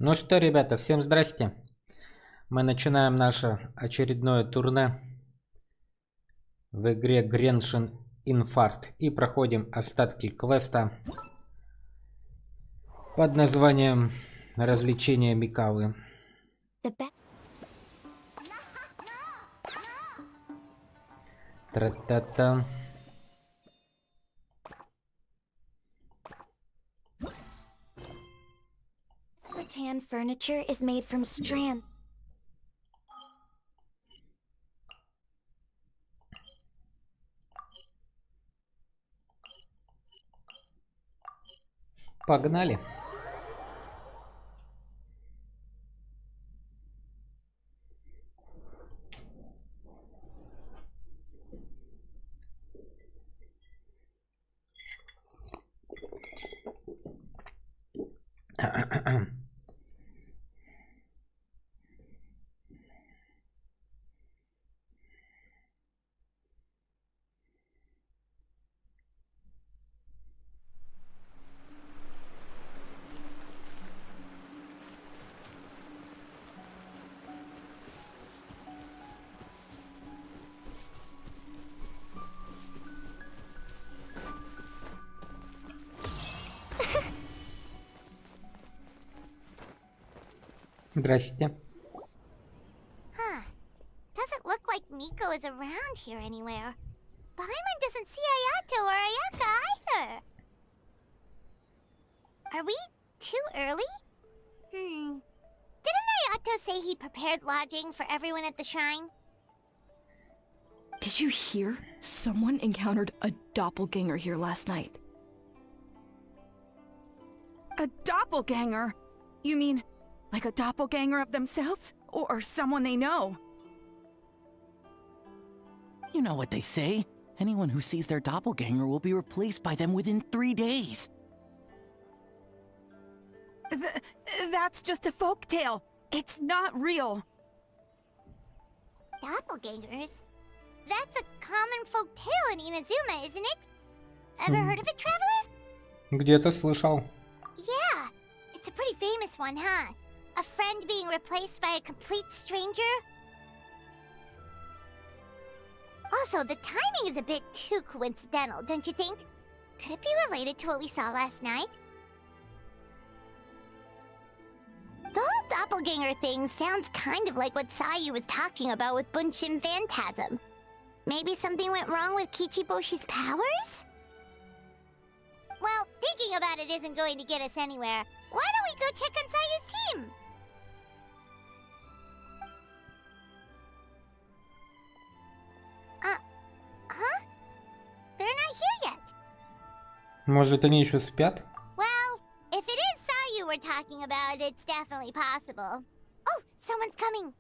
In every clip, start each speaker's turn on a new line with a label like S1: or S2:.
S1: Ну что, ребята, всем здрасте. Мы начинаем наше очередное турне в игре Genshin Infarct и проходим остатки квеста под названием «Развлечение Микавы». Тра-та-та.
S2: Rattan furniture is made from strands.
S1: Погнали. Здрасте.
S3: Huh. Doesn't look like Miko is around here anywhere. Paimon doesn't see Ayato or Ayaka either. Are we too early? Didn't Ayato say he prepared lodging for everyone at the shrine?
S4: Did you hear? Someone encountered a doppelganger here last night.
S5: A doppelganger? You mean like a doppelganger of themselves? Or someone they know?
S6: You know what they say. Anyone who sees their doppelganger will be replaced by them within 3 days.
S5: That's just a folktale. It's not real.
S3: Doppelgangers? That's a common folk tale in Inazuma, isn't it? Ever heard of it, Traveler?
S1: Где-то слышал.
S3: Yeah, it's a pretty famous one, huh? A friend being replaced by a complete stranger? Also, the timing is a bit too coincidental, don't you think? Could it be related to what we saw last night? The whole doppelganger thing sounds kind of like what Sayu was talking about with Bunshin Phantasm. Maybe something went wrong with Kichiboshi's powers? Well, thinking about it isn't going to get us anywhere. Why don't we go check on Sayu's team? Huh? They're not here yet.
S1: Может, они еще спят?
S3: Well, if it is Sayu we're talking about, it's definitely possible. Oh, someone's coming.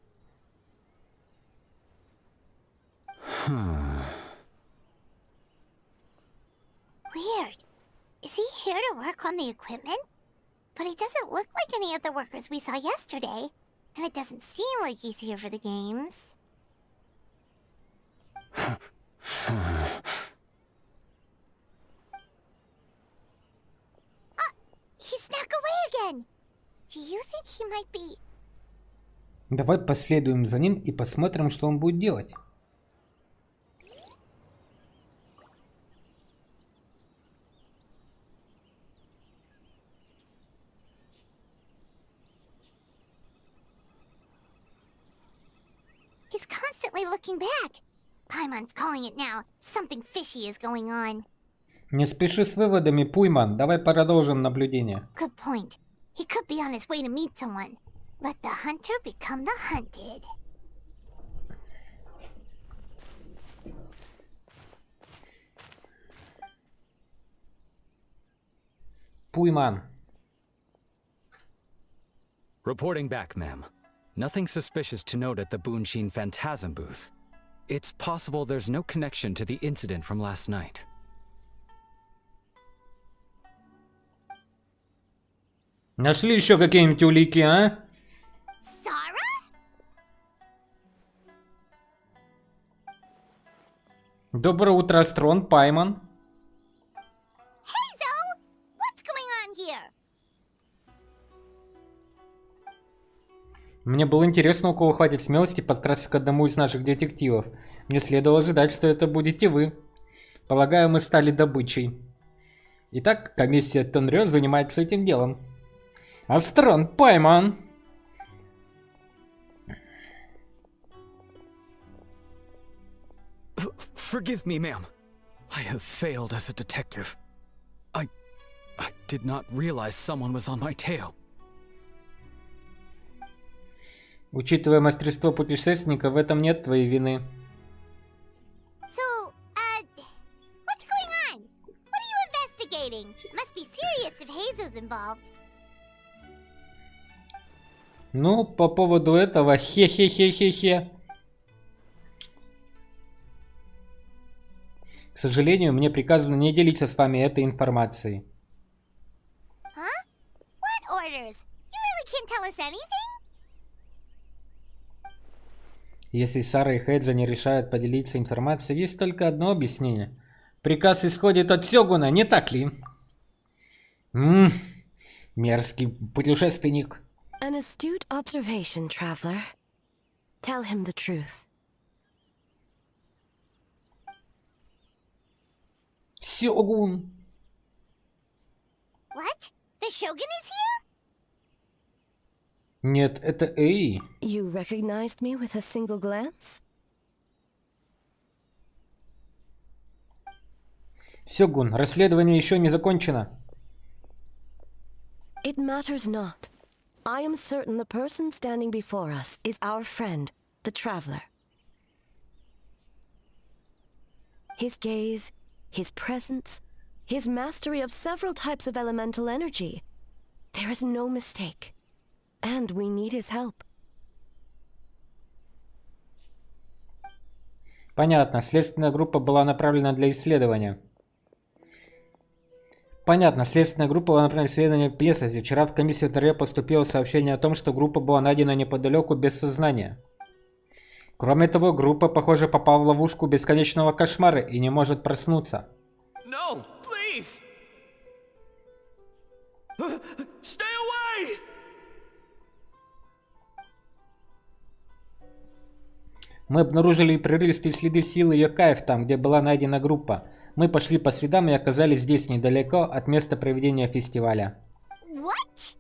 S3: Weird. Is he here to work on the equipment, but he doesn't look like any of the workers we saw yesterday, and it doesn't seem like he's here for the games. He snuck away again! Do you think he might be...
S1: Давай последуем за ним и посмотрим, что он будет делать.
S3: He's constantly looking back. Paimon's calling it now. Something fishy is going on.
S1: Не спеши с выводами, Пуйман. Давай продолжим наблюдение.
S3: Good point. He could be on his way to meet someone. Let the hunter become the hunted.
S1: Пуйман.
S7: Reporting back, ma'am. Nothing suspicious to note at the Bunshin Phantasm booth. It's possible there's no connection to the incident from last night.
S1: Нашли еще какие-нибудь улики, а?
S3: Sarah?
S1: Доброе утро, Астрон, Пайман.
S3: Hey, Zoe! What's going on here?
S1: Мне было интересно, у кого хватит смелости подкрасться к одному из наших детективов. Мне следовало ожидать, что это будете вы. Полагаю, мы стали добычей. Итак, комиссия Тонрё занимается этим делом. Астрон, Пайман!
S7: Forgive me, ma'am. I have failed as a detective. I did not realize someone was on my tail.
S1: Учитывая мастерство путешественника, в этом нет твоей вины.
S3: So, what's going on? What are you investigating? Must be serious if Hazu's involved.
S1: Ну, по поводу этого, хе-хе-хе-хе-хе. К сожалению, мне приказано не делиться с вами этой информацией.
S3: Huh? What orders? You really can't tell us anything?
S1: Если Сара и Хэдза не решают поделиться информацией, есть только одно объяснение. Приказ исходит от Сёгуна, не так ли? Мерзкий путешественник.
S8: An astute observation, traveler. Tell him the truth.
S1: Сёгун.
S3: What? The Shogun is here?
S1: Нет, это Эй.
S8: You recognized me with a single glance?
S1: Сёгун, расследование еще не закончено.
S8: It matters not. I am certain the person standing before us is our friend, the traveler. His gaze, his presence, his mastery of several types of elemental energy. There is no mistake. And we need his help.
S1: Понятно, следственная группа была направлена для исследования. Понятно, следственная группа была направлена для исследования местности. Вчера в комиссию ТР поступило сообщение о том, что группа была найдена неподалеку без сознания. Кроме того, группа, похоже, попала в ловушку бесконечного кошмара и не может проснуться.
S6: No, please! Stay away!
S1: Мы обнаружили прерывистые следы силы Йокаев там, где была найдена группа. Мы пошли по следам и оказались здесь, недалеко от места проведения фестиваля.
S3: What?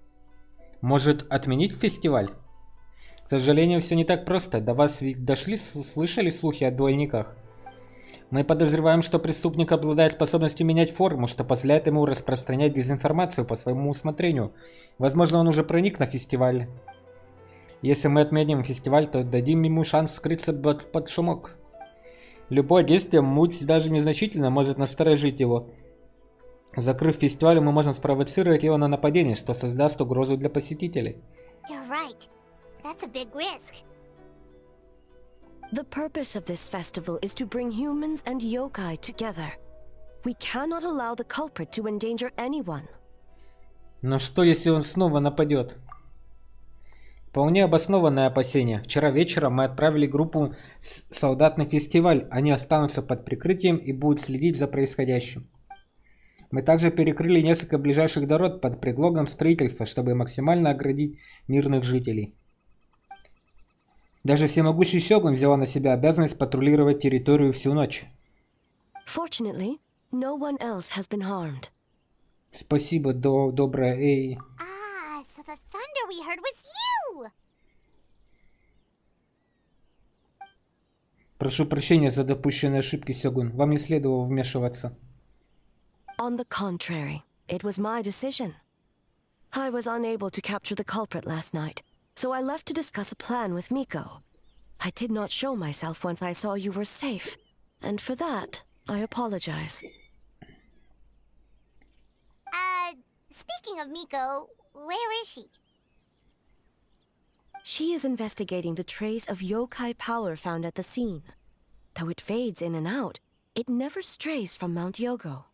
S1: Может, отменить фестиваль? К сожалению, все не так просто. До вас ведь слышали слухи о двойниках? Мы подозреваем, что преступник обладает способностью менять форму, что позволяет ему распространять дезинформацию по своему усмотрению. Возможно, он уже проник на фестиваль. Если мы отменим фестиваль, то дадим ему шанс скрыться под шумок. Любое действие, муть даже незначительно, может насторожить его. Закрыв фестиваль, мы можем спровоцировать его на нападение, что создаст угрозу для посетителей.
S3: You're right. That's a big risk.
S8: The purpose of this festival is to bring humans and yokai together. We cannot allow the culprit to endanger anyone.
S1: Но что, если он снова нападет? Вполне обоснованное опасение. Вчера вечером мы отправили группу солдат на фестиваль. Они останутся под прикрытием и будут следить за происходящим. Мы также перекрыли несколько ближайших дорог под предлогом строительства, чтобы максимально оградить мирных жителей. Даже всемогущий Сёгун взяла на себя обязанность патрулировать территорию всю ночь.
S8: Fortunately, no one else has been harmed.
S1: Спасибо, добрая Эй.
S3: Ah, so the thunder we heard was you!
S1: Прошу прощения за допущенные ошибки, Сёгун. Вам не следовало вмешиваться.
S8: On the contrary, it was my decision. I was unable to capture the culprit last night, so I left to discuss a plan with Miko. I did not show myself once I saw you were safe, and for that, I apologize.
S3: Speaking of Miko, where is she?
S8: She is investigating the trace of yokai power found at the scene. Though it fades in and out, it never strays from Mount Yogo.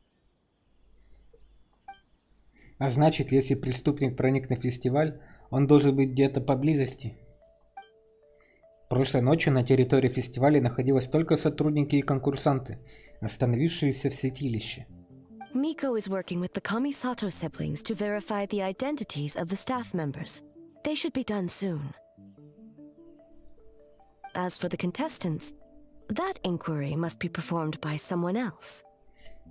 S1: А значит, если преступник проник на фестиваль, он должен быть где-то поблизости. Прошлой ночью на территории фестиваля находились только сотрудники и конкурсанты, остановившиеся в святилище.
S8: Miko is working with the Kamisato siblings to verify the identities of the staff members. They should be done soon. As for the contestants, that inquiry must be performed by someone else.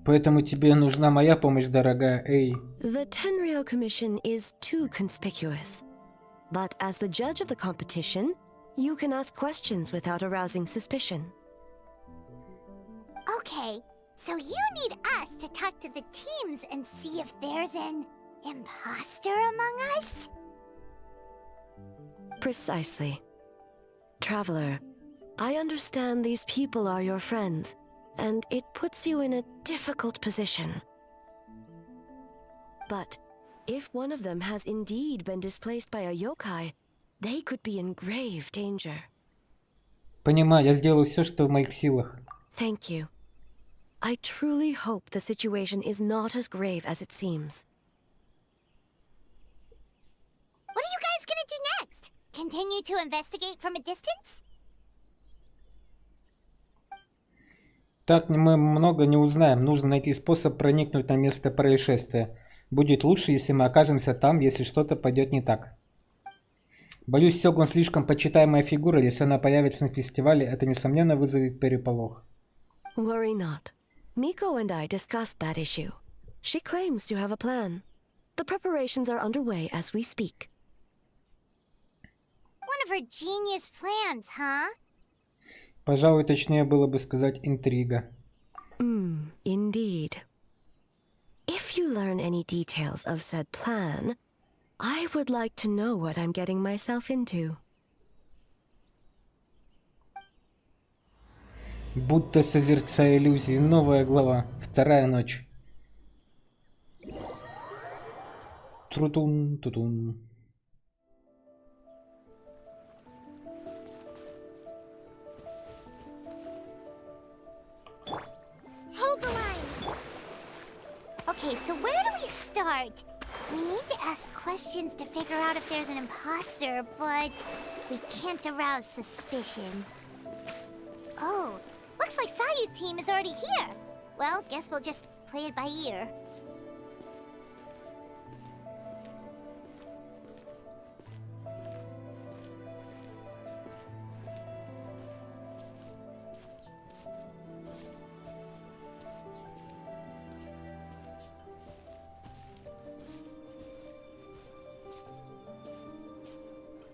S1: Поэтому тебе нужна моя помощь, дорогая Эй.
S8: The Tenryo Commission is too conspicuous. But as the judge of the competition, you can ask questions without arousing suspicion.
S3: Okay, so you need us to talk to the teams and see if there's an imposter among us?
S8: Precisely. Traveler, I understand these people are your friends, and it puts you in a difficult position. But if one of them has indeed been displaced by a yokai, they could be in grave danger.
S1: Понимаю, я сделаю все, что в моих силах.
S8: Thank you. I truly hope the situation is not as grave as it seems.
S3: What are you guys gonna do next? Continue to investigate from a distance?
S1: Так мы много не узнаем. Нужно найти способ проникнуть на место происшествия. Будет лучше, если мы окажемся там, если что-то пойдет не так. Боюсь, Сёгун слишком почитаемая фигура. Если она появится на фестивале, это, несомненно, вызовет переполох.
S8: Worry not. Miko and I discussed that issue. She claims to have a plan. The preparations are underway as we speak.
S3: One of her genius plans, huh?
S1: Пожалуй, точнее было бы сказать интрига.
S8: Indeed. If you learn any details of said plan, I would like to know what I'm getting myself into.
S1: Будто созерцая иллюзии. Новая глава. Вторая ночь. Трутун-тутун.
S3: Hold the line! Okay, so where do we start? We need to ask questions to figure out if there's an imposter, but we can't arouse suspicion. Oh, looks like Sayu's team is already here. Well, guess we'll just play it by ear.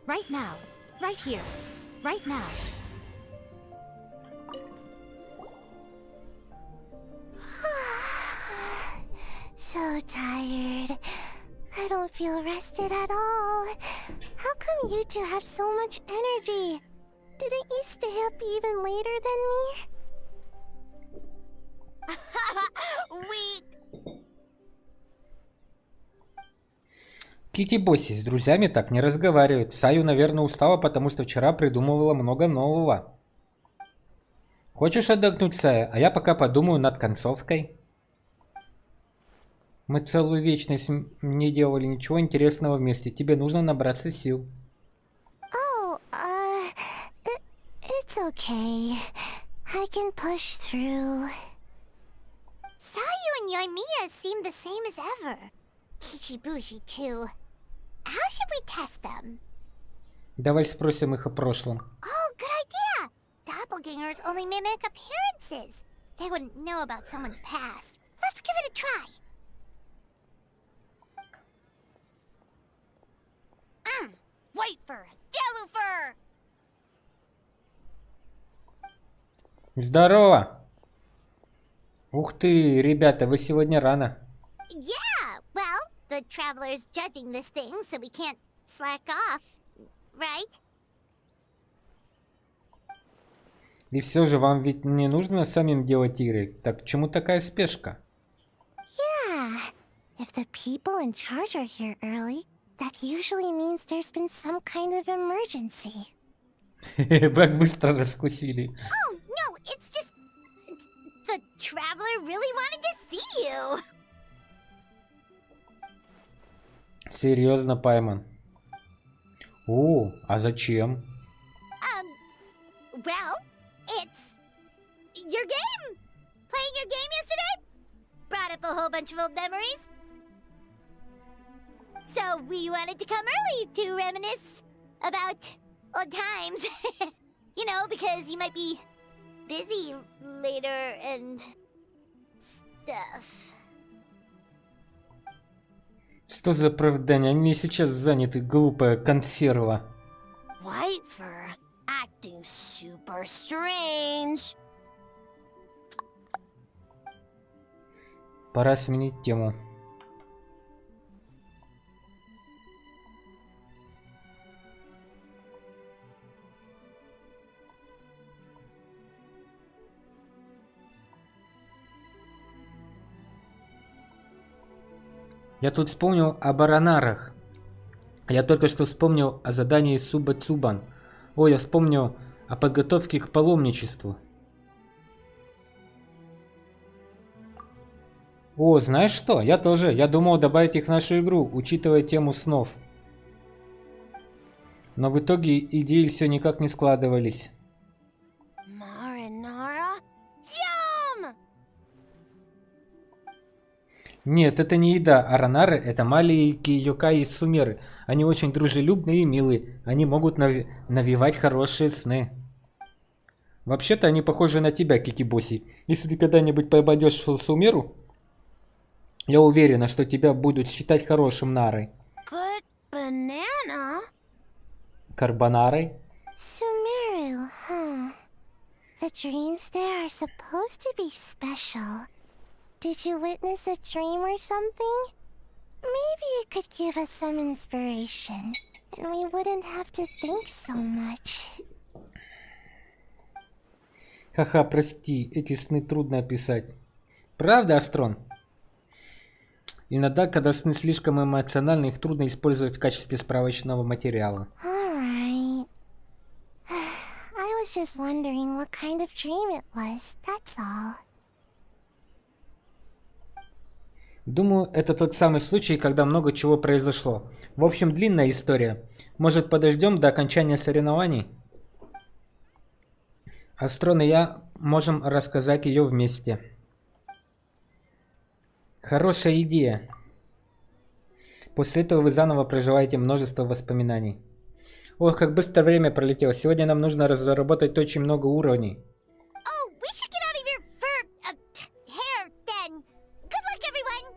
S2: Right now. Right here. Right now.
S3: So tired. I don't feel rested at all. How come you two have so much energy? Didn't you stay up even later than me?
S1: Кити Босси с друзьями так не разговаривают. Саю, наверное, устала, потому что вчера придумывала много нового. Хочешь отдохнуть, Сая? А я пока подумаю над концовкой. Мы целую вечность не делали ничего интересного вместе. Тебе нужно набраться сил.
S3: Oh, it's okay. I can push through. Sayu and Yoimiya seem the same as ever. Kichibushi too. How should we test them?
S1: Давай спросим их о прошлом.
S3: Oh, good idea! Doppelgangers only mimic appearances. They wouldn't know about someone's past. Let's give it a try. White fur, yellow fur.
S1: Здорово! Ух ты, ребята, вы сегодня рано.
S3: Yeah, well, the traveler's judging this thing, so we can't slack off, right?
S1: И все же вам ведь не нужно самим делать игры. Так к чему такая спешка?
S3: Yeah. If the people in charge are here early, that usually means there's been some kind of emergency.
S1: Как быстро раскусили.
S3: Oh, no, it's just... The traveler really wanted to see you.
S1: Серьезно, Пайман. О, а зачем?
S3: Well, it's... your game. Playing your game yesterday brought up a whole bunch of old memories. So we wanted to come early to reminisce about old times. You know, because you might be busy later and stuff.
S1: Что за оправдание? Они сейчас заняты, глупая консерва.
S3: White fur acting super strange.
S1: Пора сменить тему. Я тут вспомнил об аронарах. Я только что вспомнил о задании Суба Цубан. Ой, я вспомнил о подготовке к паломничеству. О, знаешь что? Я тоже. Я думал добавить их в нашу игру, учитывая тему снов. Но в итоге идеи все никак не складывались.
S3: Marinara? Yum!
S1: Нет, это не еда. Аронары — это маленькие йокаи из Сумеры. Они очень дружелюбные и милые. Они могут навевать хорошие сны. Вообще-то они похожи на тебя, Кикибоси. Если ты когда-нибудь попадешь в Сумеру, я уверена, что тебя будут считать хорошим нарой.
S3: Good banana?
S1: Карбонарой?
S3: Sumeru, huh? The dreams there are supposed to be special. Did you witness a dream or something? Maybe it could give us some inspiration, and we wouldn't have to think so much.
S1: Ха-ха, прости, эти сны трудно описать. Правда, Астрон? Иногда, когда сны слишком эмоциональны, их трудно использовать в качестве справочного материала.
S3: Alright. I was just wondering what kind of dream it was, that's all.
S1: Думаю, это тот самый случай, когда много чего произошло. В общем, длинная история. Может, подождем до окончания соревнований? Астрон и я можем рассказать ее вместе. Хорошая идея. После этого вы заново проживаете множество воспоминаний. Ох, как быстро время пролетело. Сегодня нам нужно разработать очень много уровней.
S3: Oh, we should get out of your hair then. Good luck, everyone.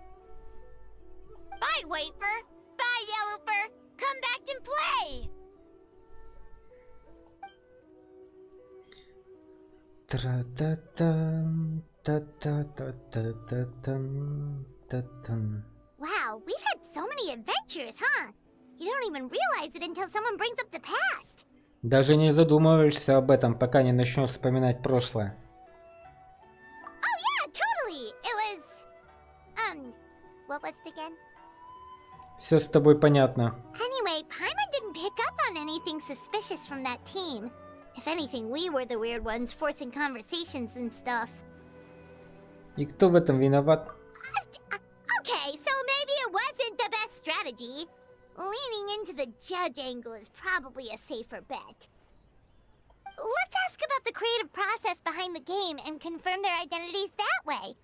S3: Bye, White Fur. Bye, Yellow Fur. Come back and play.
S1: Тра-та-там, та-та-та-та-та-тан, та-тан.
S3: Wow, we've had so many adventures, huh? You don't even realize it until someone brings up the past.
S1: Даже не задумываешься об этом, пока не начнешь вспоминать прошлое.
S3: Oh yeah, totally. It was, what was it again?
S1: Все с тобой понятно.
S3: Anyway, Paimon didn't pick up on anything suspicious from that team. If anything, we were the weird ones forcing conversations and stuff.
S1: И кто в этом виноват?
S3: Okay, so strategy. Leaning into the judge angle is probably a safer bet. Let's ask about the creative process behind the game and confirm their identities that way.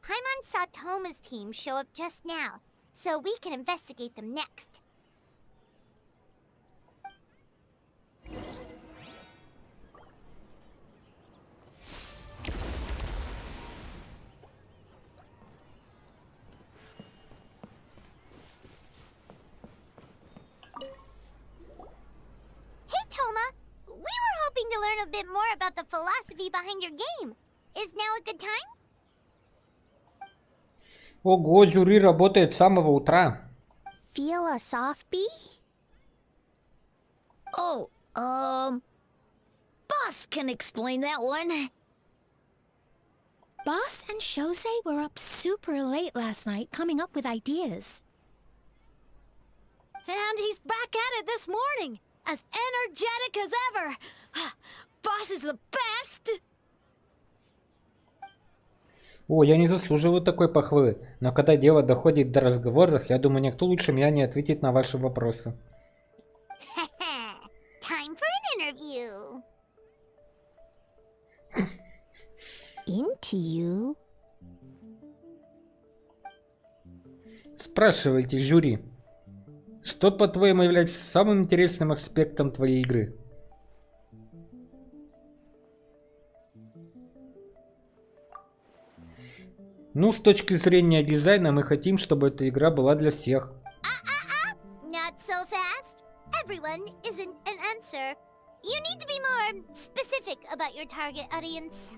S3: Paimon saw Toma's team show up just now, so we can investigate them next. Hey, Toma! We were hoping to learn a bit more about the philosophy behind your game. Is now a good time?
S1: Ого, жюри работает с самого утра.
S3: Philosophy?
S2: Oh, Boss can explain that one. Boss and Shose were up super late last night coming up with ideas. And he's back at it this morning, as energetic as ever. Boss is the best!
S1: О, я не заслуживаю такой похвалы, но когда дело доходит до разговоров, я думаю, никто лучше меня не ответит на ваши вопросы.
S3: Time for an interview. Into you?
S1: Спрашивайте, жюри, что, по-твоему, является самым интересным аспектом твоей игры? Ну, с точки зрения дизайна, мы хотим, чтобы эта игра была для всех.
S3: Not so fast. Everyone isn't an answer. You need to be more specific about your target audience.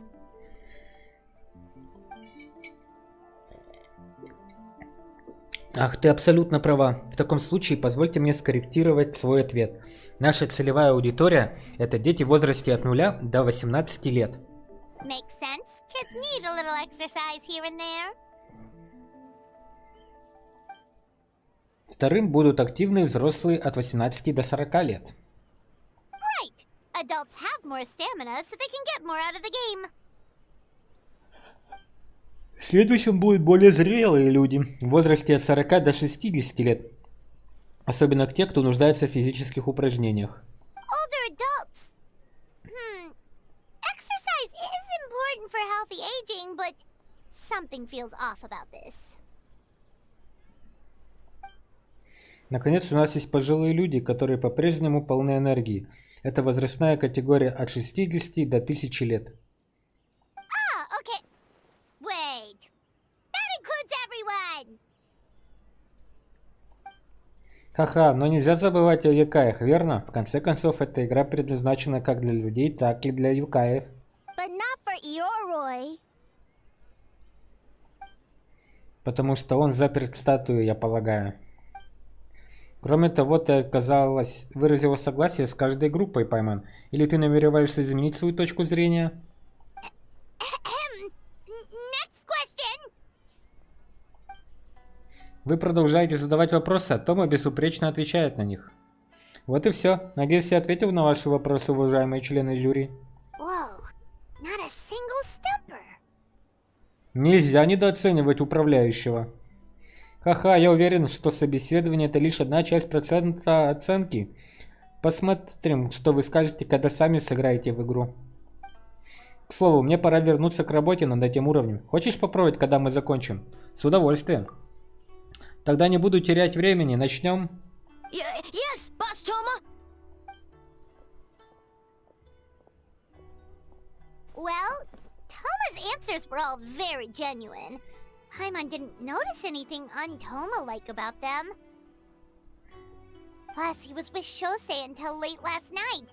S1: Ах, ты абсолютно права. В таком случае позвольте мне скорректировать свой ответ. Наша целевая аудитория – это дети в возрасте от 0 до 18 лет.
S3: Makes sense. Kids need a little exercise here and there.
S1: Вторым будут активные взрослые от 18 до 40 лет.
S3: Right. Adults have more stamina, so they can get more out of the game.
S1: Следующим будут более зрелые люди в возрасте от 40 до 60 лет. Особенно те, кто нуждается в физических упражнениях.
S3: Older adults. Exercise is important for healthy aging, but something feels off about this.
S1: Наконец, у нас есть пожилые люди, которые по-прежнему полны энергии. Это возрастная категория от 60 до 1000 лет.
S3: Ah, okay. Wait. That includes everyone!
S1: Ха-ха, но нельзя забывать о юкаях, верно? В конце концов, эта игра предназначена как для людей, так и для юкаев.
S3: But not for Ioroi.
S1: Потому что он заперт в статую, я полагаю. Кроме того, ты, казалось, выразила согласие с каждой группой, Пайман. Или ты намереваешься изменить свою точку зрения?
S3: Next question.
S1: Вы продолжаете задавать вопросы, а Тома безупречно отвечает на них. Вот и все. Надеюсь, я ответил на ваши вопросы, уважаемые члены жюри.
S3: Whoa. Not a single stumper.
S1: Нельзя недооценивать управляющего. Ха-ха, я уверен, что собеседование это лишь одна часть процента оценки. Посмотрим, что вы скажете, когда сами сыграете в игру. К слову, мне пора вернуться к работе над этим уровнем. Хочешь попробовать, когда мы закончим? С удовольствием. Тогда не буду терять времени. Начнем.
S2: Yes, Boss Toma!
S3: Well, Toma's answers were all very genuine. Paimon didn't notice anything un-Toma-like about them. Plus, he was with Shosei until late last night.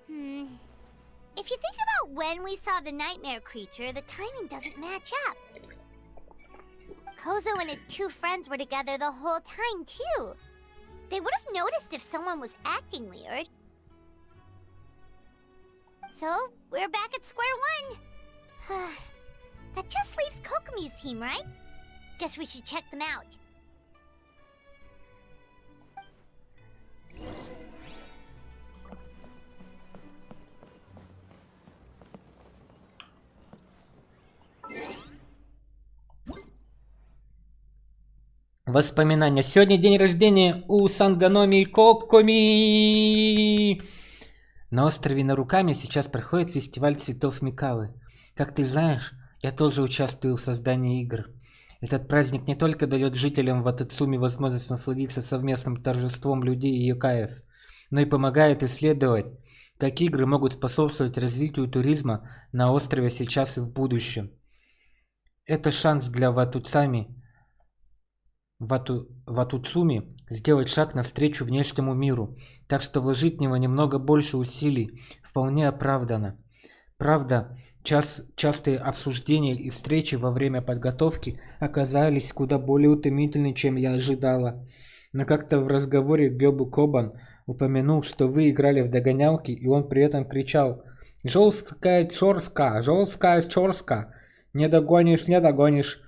S3: If you think about when we saw the nightmare creature, the timing doesn't match up. Kozo and his two friends were together the whole time, too. They would have noticed if someone was acting weird. So, we're back at square one. That just leaves Kokomi's team, right? Guess we should check them out.
S1: воспоминания. Сегодня день рождения у Сангономи Коккоми. На острове Наруками сейчас проходит фестиваль цветов Микавы. Как ты знаешь, я тоже участвую в создании игр. Этот праздник не только дает жителям Ватацуми возможность насладиться совместным торжеством людей и юкаев, но и помогает исследовать, как игры могут способствовать развитию туризма на острове сейчас и в будущем. Это шанс для Ватуцуми сделать шаг навстречу внешнему миру, так что вложить в него немного больше усилий вполне оправдано. Правда, частые обсуждения и встречи во время подготовки оказались куда более утомительны, чем я ожидала. Но как-то в разговоре Гёбу Кобан упомянул, что вы играли в догонялки, и он при этом кричал: «Жёсткая чёрска, жёсткая чёрска, не догонишь, не догонишь».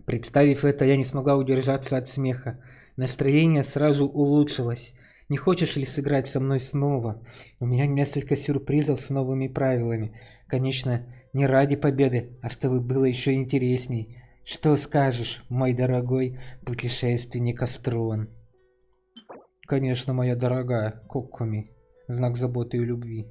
S1: Представив это, я не смогла удержаться от смеха. Настроение сразу улучшилось. Не хочешь ли сыграть со мной снова? У меня несколько сюрпризов с новыми правилами. Конечно, не ради победы, а чтобы было еще интересней. Что скажешь, мой дорогой путешественник Астрон? Конечно, моя дорогая Коккоми. Знак заботы и любви.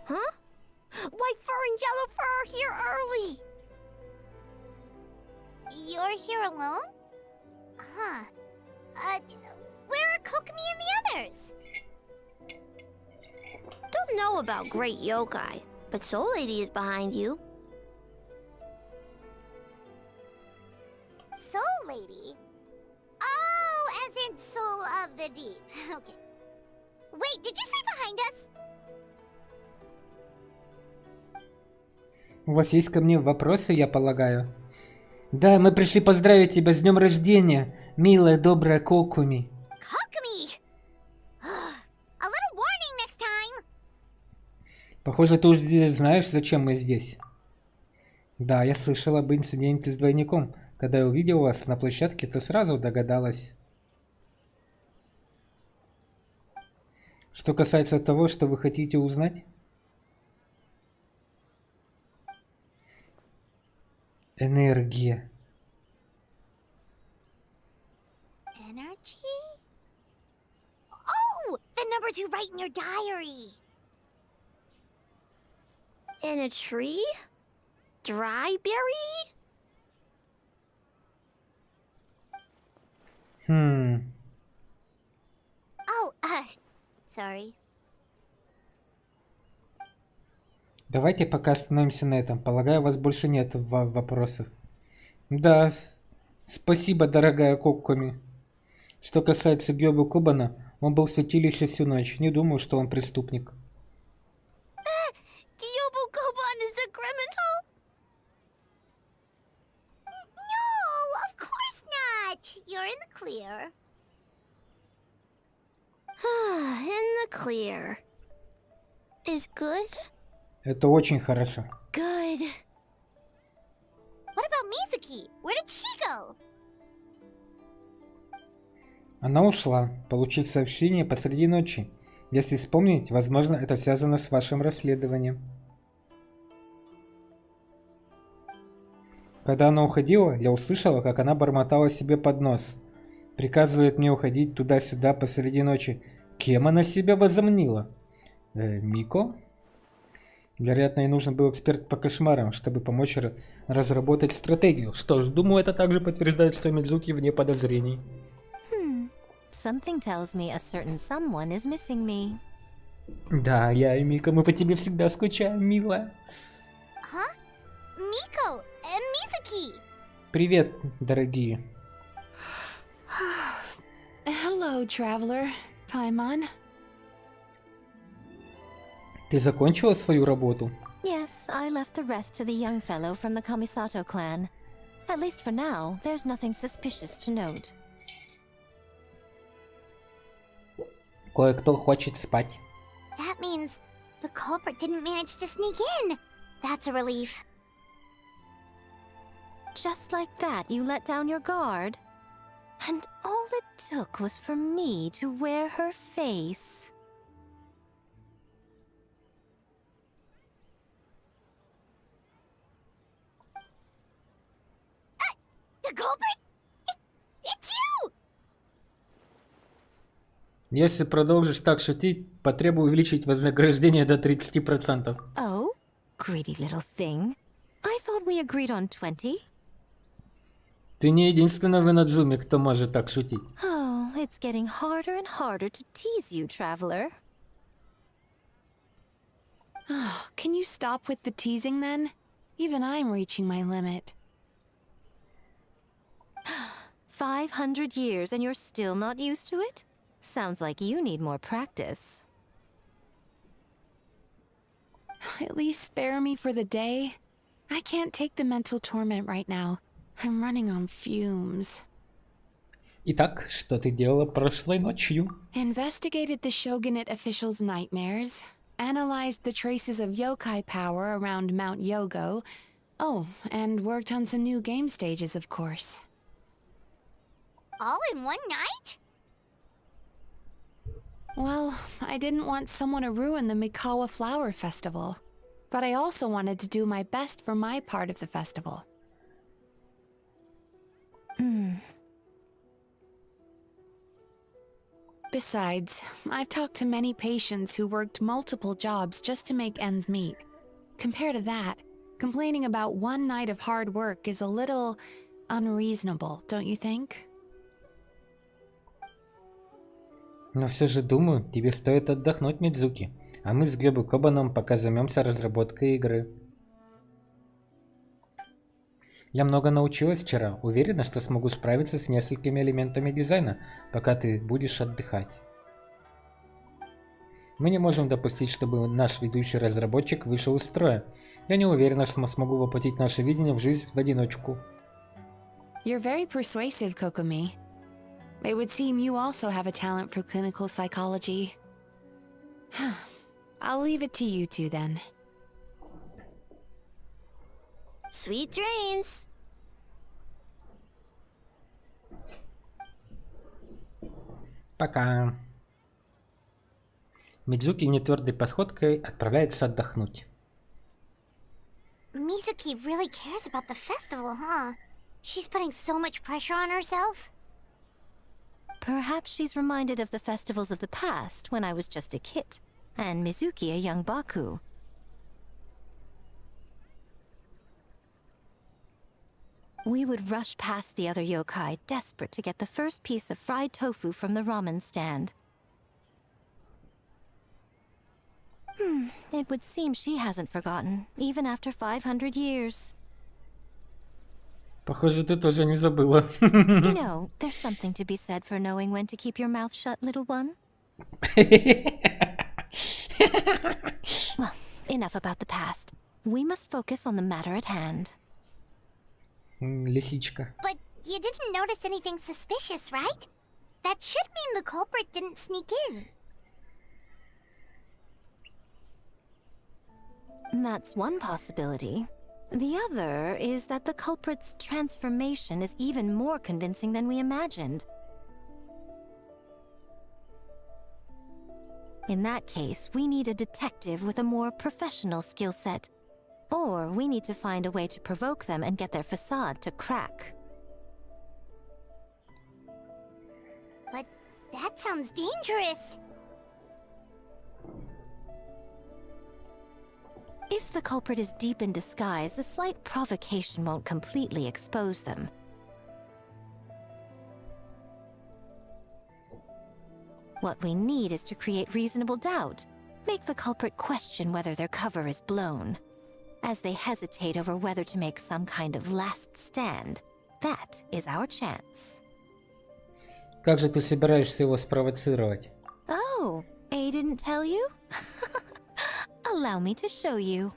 S3: Huh? White fur and yellow fur are here early. You're here alone? Huh. Where are Kokomi and the others?
S2: Don't know about great yokai, but Soul Lady is behind you.
S3: Soul Lady? Oh, as in Soul of the Deep. Okay. Wait, did you say behind us?
S1: У вас есть ко мне вопросы, я полагаю? Да, мы пришли поздравить тебя с днем рождения, милая, добрая Кокуми.
S3: Kokomi! A little warning next time.
S1: Похоже, ты уже знаешь, зачем мы здесь. Да, я слышал об инциденте с двойником. Когда я увидел вас на площадке, то сразу догадалась. Что касается того, что вы хотите узнать? Энергия.
S3: Energy? Oh, the numbers you write in your diary.
S2: In a tree? Dry berry?
S3: Oh, sorry.
S1: Давайте пока остановимся на этом. Полагаю, у вас больше нет вопросов. Да, спасибо, дорогая Коккоми. Что касается Гёбу Кубана, он был в святилище всю ночь. Не думаю, что он преступник.
S2: Gyobu Koban is a criminal?
S3: No, of course not. You're in the clear.
S2: In the clear. Is good?
S1: Это очень хорошо.
S2: Good.
S3: What about Mizuki? Where did she go?
S1: Она ушла, получив сообщение посреди ночи. Если вспомнить, возможно, это связано с вашим расследованием. Когда она уходила, я услышала, как она бормотала себе под нос. Приказывает мне уходить туда-сюда посреди ночи. Кем она себя возомнила? Мико? Вероятно, ей нужен был эксперт по кошмарам, чтобы помочь разработать стратегию. Что ж, думаю, это также подтверждает, что Мидзуки вне подозрений.
S9: Something tells me a certain someone is missing me.
S1: Да, я и Мика, мы по тебе всегда скучаем, милая.
S3: Huh? Miko and Mizuki.
S1: Привет, дорогие.
S4: Hello, traveler. Paimon.
S1: Ты закончила свою работу?
S9: Yes, I left the rest to the young fellow from the Kamisato clan. At least for now, there's nothing suspicious to note.
S1: Кое-кто хочет спать.
S3: That means The culprit didn't manage to sneak in. That's a relief.
S9: Just like that, you let down your guard? And all it took was for me to wear her face.
S3: The culprit? It's you!
S1: Если продолжишь так шутить, потребую увеличить вознаграждение до 30%.
S9: Oh, greedy little thing. I thought we agreed on 20.
S1: Ты не единственный в Инадзуме, кто может так шутить.
S9: Oh, it's getting harder and harder to tease you, traveler.
S4: Can you stop with the teasing then? Even I'm reaching my limit.
S9: 500 years and you're still not used to it? Sounds like you need more practice.
S4: At least spare me for the day. I can't take the mental torment right now. I'm running on fumes.
S1: Итак, что ты делала прошлой ночью?
S4: Investigated the shogunate officials' nightmares. Analyzed the traces of yokai power around Mount Yogo. Oh, and worked on some new game stages, of course.
S3: All in one night?
S4: Well, I didn't want someone to ruin the Mikawa Flower Festival. But I also wanted to do my best for my part of the festival. Besides, I've talked to many patients who worked multiple jobs just to make ends meet. Compared to that, complaining about one night of hard work is a little unreasonable, don't you think?
S1: Но все же думаю, тебе стоит отдохнуть, Мидзуки. А мы с Глебом Кобаном пока займемся разработкой игры. Я много научилась вчера. Уверена, что смогу справиться с несколькими элементами дизайна, пока ты будешь отдыхать. Мы не можем допустить, чтобы наш ведущий разработчик вышел из строя. Я не уверена, что смогу воплотить наше видение в жизнь в одиночку.
S4: You're very persuasive, Kokomi. It would seem you also have a talent for clinical psychology. I'll leave it to you two then.
S3: Sweet dreams!
S1: Пока. Мидзуки нетвердой походкой отправляется отдохнуть.
S3: Mizuki really cares about the festival, huh? She's putting so much pressure on herself.
S9: Perhaps she's reminded of the festivals of the past when I was just a kid, and Mizuki a young Baku. We would rush past the other yokai, desperate to get the first piece of fried tofu from the ramen stand. It would seem she hasn't forgotten, even after 500 years.
S1: Похоже, ты тоже не забыла.
S9: You know, there's something to be said for knowing when to keep your mouth shut, little one. Well, enough about the past. We must focus on the matter at hand.
S1: Лисичка.
S3: But you didn't notice anything suspicious, right? That should mean the culprit didn't sneak in.
S9: That's one possibility. The other is that the culprit's transformation is even more convincing than we imagined. In that case, we need a detective with a more professional skill set. Or we need to find a way to provoke them and get their facade to crack.
S3: But that sounds dangerous.
S9: If the culprit is deep in disguise, a slight provocation won't completely expose them. What we need is to create reasonable doubt. Make the culprit question whether their cover is blown. As they hesitate over whether to make some kind of last stand, that is our chance.
S1: Как же ты собираешься его спровоцировать?
S9: Oh, A didn't tell you? Allow me to show you.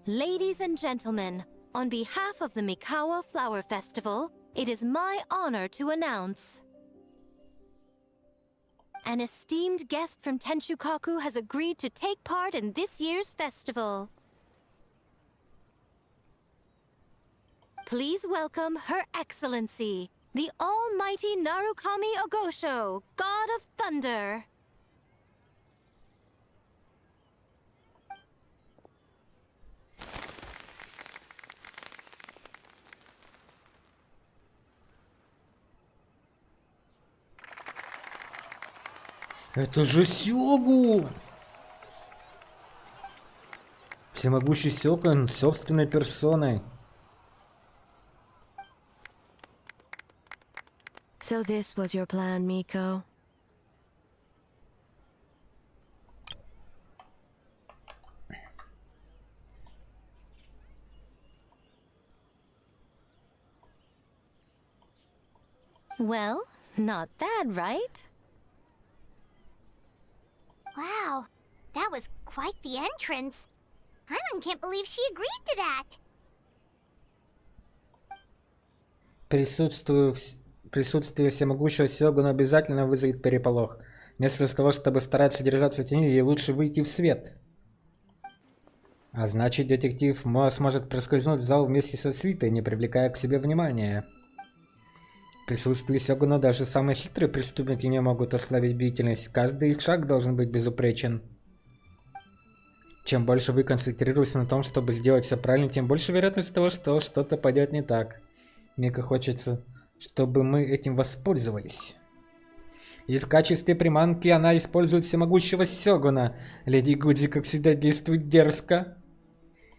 S9: Ladies and gentlemen, on behalf of the Mikawa Flower Festival, it is my honor to announce... An esteemed guest from Tenshukaku has agreed to take part in this year's festival. Please welcome Her Excellency, the Almighty Narukami Ogosho, God of Thunder.
S1: Это же Сёгун! Всемогущий Сёгун собственной персоной.
S8: So this was your plan, Miko?
S9: Well, not bad, right?
S3: Wow, that was quite the entrance. Paimon can't believe she agreed to that.
S1: Присутствие всемогущего Сёгуна обязательно вызовет переполох. Вместо того, чтобы стараться держаться в тени, ей лучше выйти в свет. А значит, детектив сможет проскользнуть в зал вместе со свитой, не привлекая к себе внимания. В присутствии Сёгуна даже самые хитрые преступники не могут ослабить бдительность. Каждый их шаг должен быть безупречен. Чем больше вы концентрируетесь на том, чтобы сделать все правильно, тем больше вероятность того, что что-то пойдет не так. Мика хочется, чтобы мы этим воспользовались. И в качестве приманки она использует всемогущего Сёгуна. Леди Гуди, как всегда, действует дерзко.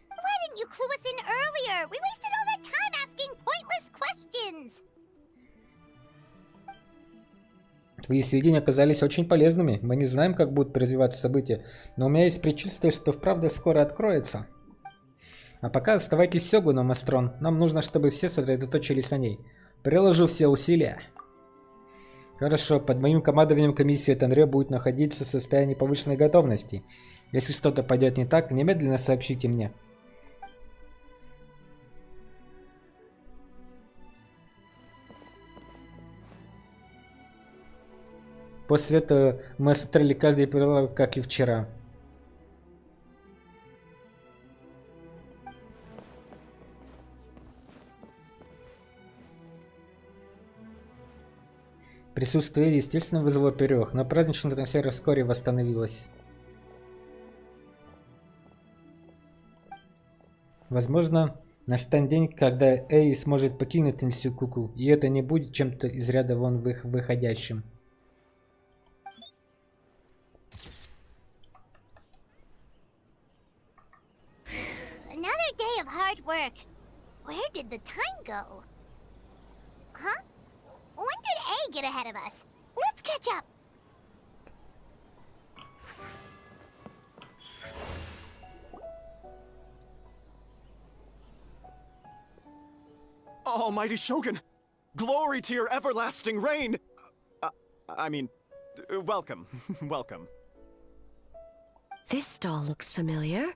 S3: Why didn't you clue us in earlier? We wasted all that time asking pointless questions.
S1: Твои сведения оказались очень полезными. Мы не знаем, как будут развиваться события, но у меня есть предчувствие, что вправду скоро откроется. А пока оставайтесь с Сёгуном, Астрон. Нам нужно, чтобы все сосредоточились на ней. Приложу все усилия. Хорошо, под моим командованием комиссия Тенре будет находиться в состоянии повышенной готовности. Если что-то пойдет не так, немедленно сообщите мне. После этого мы осмотрели каждый прилавок, как и вчера. Присутствие, естественно, вызвало переполох, но праздничная атмосфера вскоре восстановилась. Возможно, настанет день, когда Эй сможет покинуть Тенсюкуку, и это не будет чем-то из ряда вон выходящим.
S3: Another day of hard work. Where did the time go? Huh? When did A get ahead of us? Let's catch up.
S10: Almighty Shogun! Glory to your everlasting reign! Welcome. Welcome.
S8: This stall looks familiar.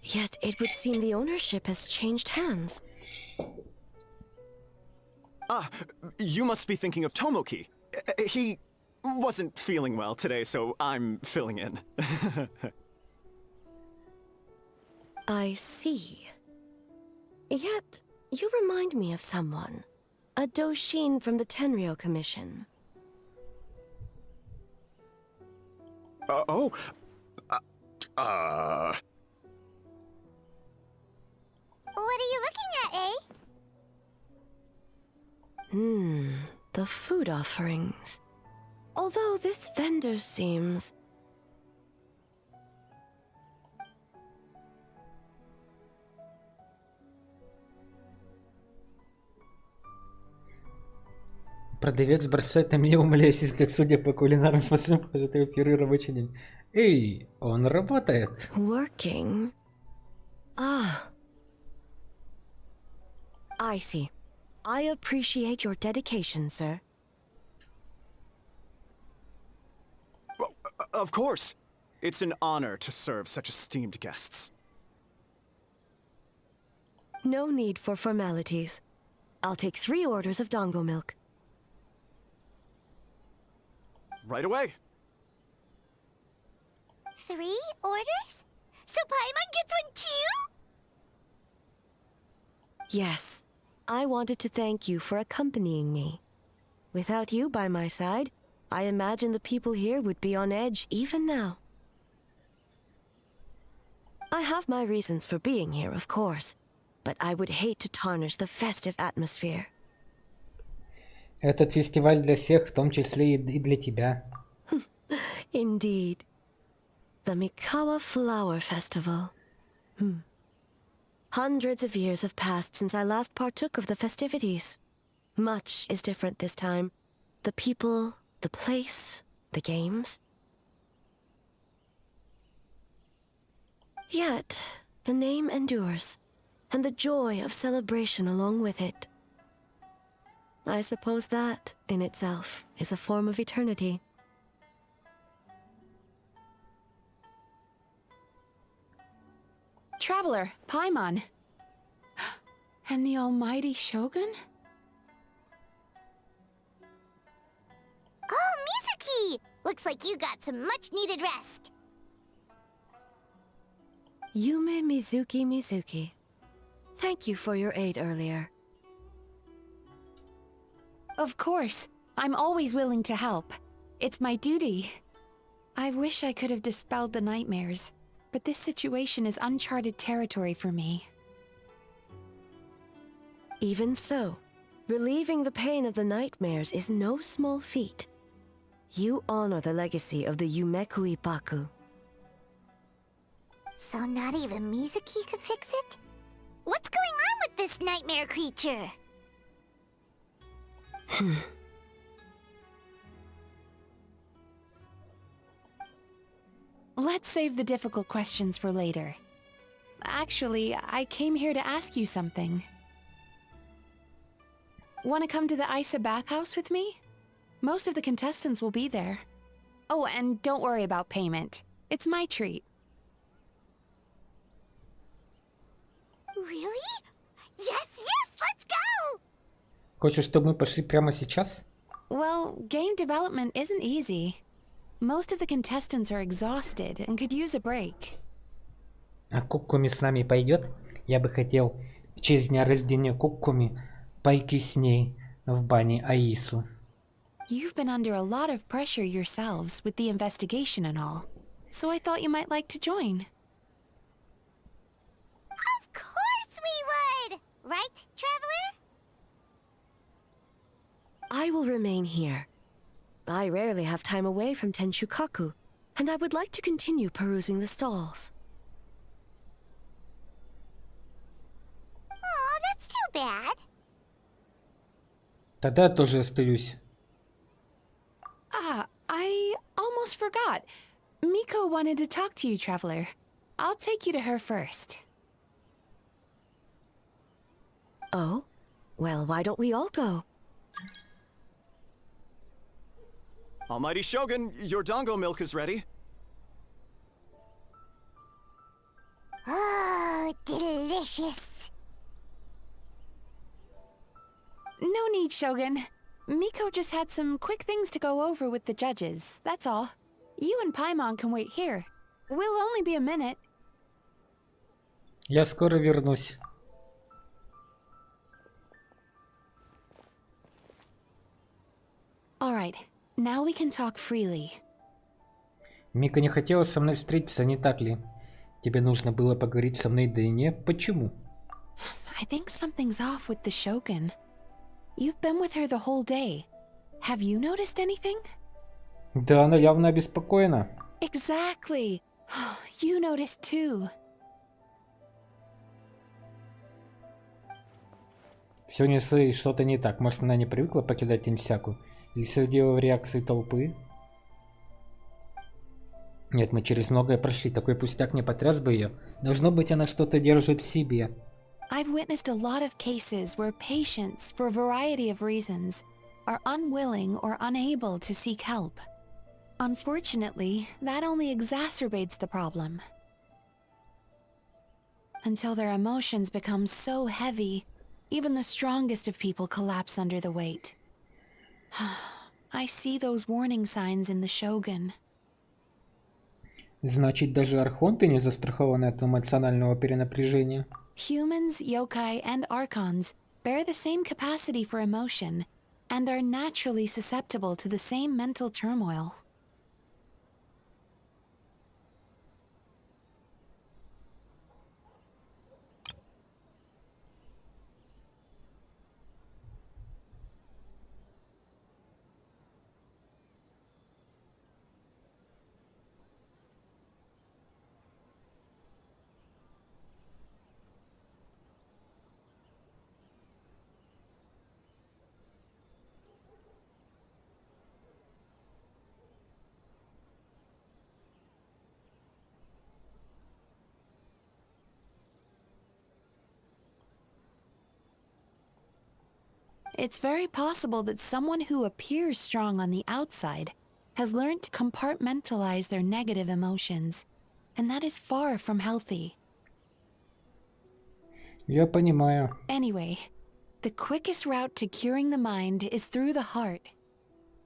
S8: Yet it would seem the ownership has changed hands.
S10: You must be thinking of Tomoki. He wasn't feeling well today, so I'm filling in.
S8: I see. Yet, you remind me of someone. A Doshin from the Tenryo Commission.
S3: What are you looking at, A?
S8: The food offerings. Although this vendor seems...
S1: Продавец бросает на меня умоляющий взгляд, судя по кулинарным способам, это его первый рабочий день. Эй, он работает.
S8: Working? I see. I appreciate your dedication, sir.
S10: Of course. It's an honor to serve such esteemed guests.
S8: No need for formalities. I'll take 3 orders of dango milk.
S10: Right away.
S3: 3 orders? So Paimon gets one too?
S8: Yes, I wanted to thank you for accompanying me. Without you by my side, I imagine the people here would be on edge even now. I have my reasons for being here, of course, but I would hate to tarnish the festive atmosphere.
S1: Этот фестиваль для всех, в том числе и для тебя.
S8: Indeed. The Mikawa Flower Festival. Hundreds of years have passed since I last partook of the festivities. Much is different this time. The people, the place, the games. Yet, the name endures, and the joy of celebration along with it. I suppose that, in itself, is a form of eternity.
S4: Traveler, Paimon. And the almighty Shogun?
S3: Oh, Mizuki! Looks like you got some much-needed rest.
S8: Yume Mizuki. Thank you for your aid earlier.
S4: Of course. I'm always willing to help. It's my duty. I wish I could have dispelled the nightmares, but this situation is uncharted territory for me.
S8: Even so, relieving the pain of the nightmares is no small feat. You honor the legacy of the Yumeku Ippaku.
S3: So not even Mizuki could fix it? What's going on with this nightmare creature?
S4: Let's save the difficult questions for later. Actually, I came here to ask you something. Want to come to the Isa bathhouse with me? Most of the contestants will be there. Oh, and don't worry about payment. It's my treat.
S3: Really? Yes, let's go!
S1: Хочешь, чтобы мы пошли прямо сейчас?
S4: Well, game development isn't easy. Most of the contestants are exhausted and could use a break.
S1: А Куккуми с нами пойдет? Я бы хотел в честь дня рождения Куккуми пойти с ней в бане Аису.
S4: You've been under a lot of pressure yourselves with the investigation and all, so I thought you might like to join.
S3: Of course we would! Right, Traveler?
S8: I will remain here. I rarely have time away from Tenshukaku, and I would like to continue perusing the stalls.
S3: Oh, that's too bad.
S1: Тогда я тоже остаюсь.
S4: Ah, I almost forgot. Miko wanted to talk to you, Traveler. I'll take you to her first.
S8: Oh? Well, why don't we all go?
S10: Almighty Shogun, your dango milk is ready.
S3: Oh, delicious.
S4: No need, Shogun. Miko just had some quick things to go over with the judges, that's all. You and Paimon can wait here. We'll only be a minute.
S1: Я скоро вернусь.
S4: Alright, now we can talk freely.
S1: Мика не хотела со мной встретиться, не так ли? Тебе нужно было поговорить со мной наедине? Почему?
S4: I think something's off with the Shogun. You've been with her the whole day. Have you noticed anything?
S1: Да, она явно обеспокоена.
S4: Exactly. You noticed too.
S1: Сегодня что-то не так. Может, она не привыкла покидать Тенсяку? Или все дело в реакции толпы? Нет, мы через многое прошли. Такой пустяк не потряс бы ее. Должно быть, она что-то держит в себе.
S4: I've witnessed a lot of cases where patients, for a variety of reasons, are unwilling or unable to seek help. Unfortunately, that only exacerbates the problem. Until their emotions become so heavy, even the strongest of people collapse under the weight. I see those warning signs in the Shogun.
S1: Значит, даже архонты не застрахованы от эмоционального перенапряжения.
S4: Humans, yokai, and archons bear the same capacity for emotion and are naturally susceptible to the same mental turmoil. It's very possible that someone who appears strong on the outside has learned to compartmentalize their negative emotions, and that is far from healthy.
S1: Я понимаю.
S4: Anyway, the quickest route to curing the mind is through the heart.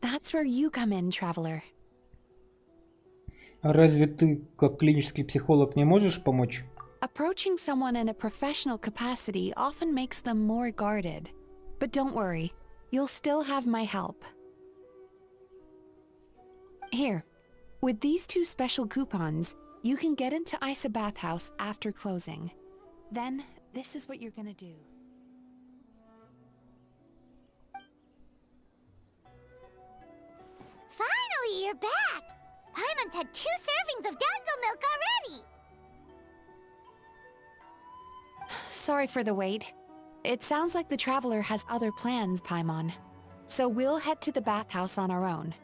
S4: That's where you come in, traveler.
S1: А разве ты, как клинический психолог, не можешь помочь?
S4: Approaching someone in a professional capacity often makes them more guarded. But don't worry, you'll still have my help. Here, with these 2 special coupons, you can get into Isa Bathhouse after closing. Then, this is what you're gonna do.
S3: Finally, you're back! Paimon's had 2 servings of Dango milk already!
S4: Sorry for the wait. It sounds like the traveler has other plans, Paimon. So we'll head to the bathhouse on our own.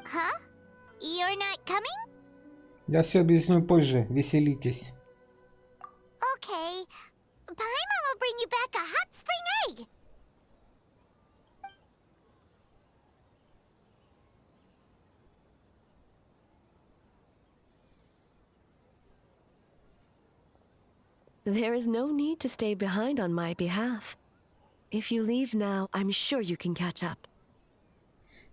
S3: Huh? You're not coming?
S1: Я все объясню позже. Веселитесь.
S3: Okay. Paimon will bring you back a hot spring egg!
S8: There is no need to stay behind on my behalf. If you leave now, I'm sure you can catch up.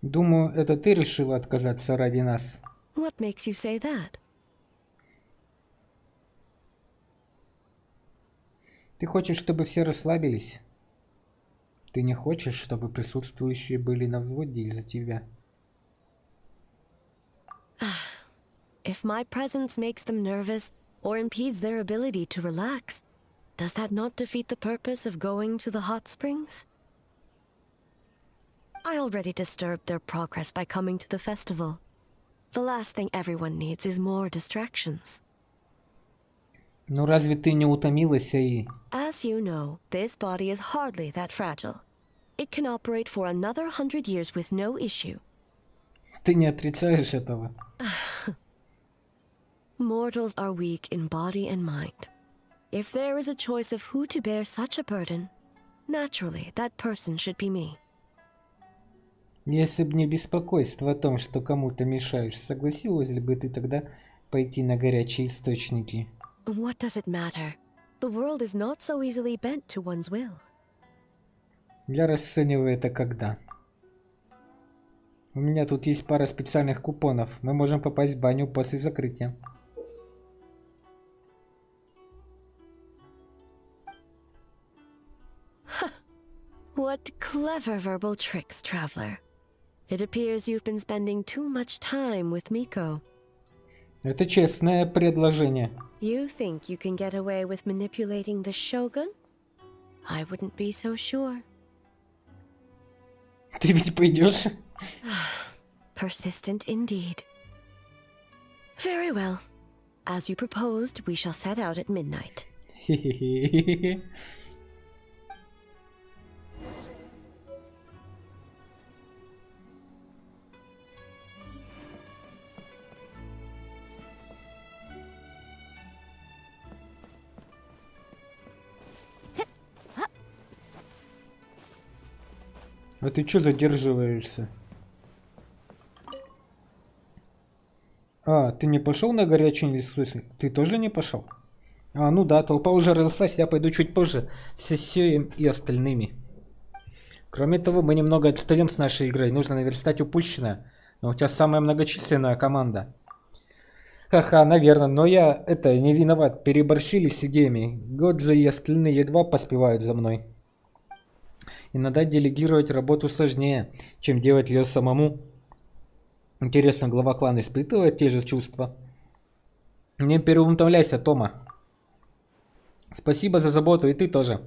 S1: Думаю, это ты решила отказаться ради нас.
S8: What makes you say that?
S1: Ты хочешь, чтобы все расслабились? Ты не хочешь, чтобы присутствующие были на взводе из-за тебя?
S8: If my presence makes them nervous or impedes their ability to relax, does that not defeat the purpose of going to the hot springs? I already disturbed their progress by coming to the festival. The last thing everyone needs is more distractions.
S1: Ну разве ты не утомилась, и...
S8: As you know, this body is hardly that fragile. It can operate for another 100 years with no issue.
S1: Ты не отрицаешь этого?
S8: Mortals are weak in body and mind. If there is a choice of who to bear such a burden, naturally that person should be me.
S1: Если бы не беспокойство о том, что кому-то мешаешь, согласилась ли бы ты тогда пойти на горячие источники?
S8: What does it matter? The world is not so easily bent to one's will.
S1: Я расцениваю это когда. У меня тут есть пара специальных купонов. Мы можем попасть в баню после закрытия.
S8: What clever verbal tricks, traveler. It appears you've been spending too much time with Miko.
S1: Это честное предложение.
S8: You think you can get away with manipulating the Shogun? I wouldn't be so sure.
S1: Ты ведь пойдешь?
S8: Persistent indeed. Very well. As you proposed, we shall set out at midnight.
S1: Хе-хе-хе. А ты чё задерживаешься? А, ты не пошел на горячий лесу? Ты тоже не пошел? А, ну да, толпа уже разослась, я пойду чуть позже с Сесеем и остальными. Кроме того, мы немного отстаем с нашей игрой, нужно наверстать упущенное. Но у тебя самая многочисленная команда. Ха-ха, наверное, но я не виноват. Переборщили с идеями. Годзе и остальные едва поспевают за мной. Иногда делегировать работу сложнее, чем делать ее самому. Интересно, глава клана испытывает те же чувства? Не переутомляйся, Тома. Спасибо за заботу, и ты тоже.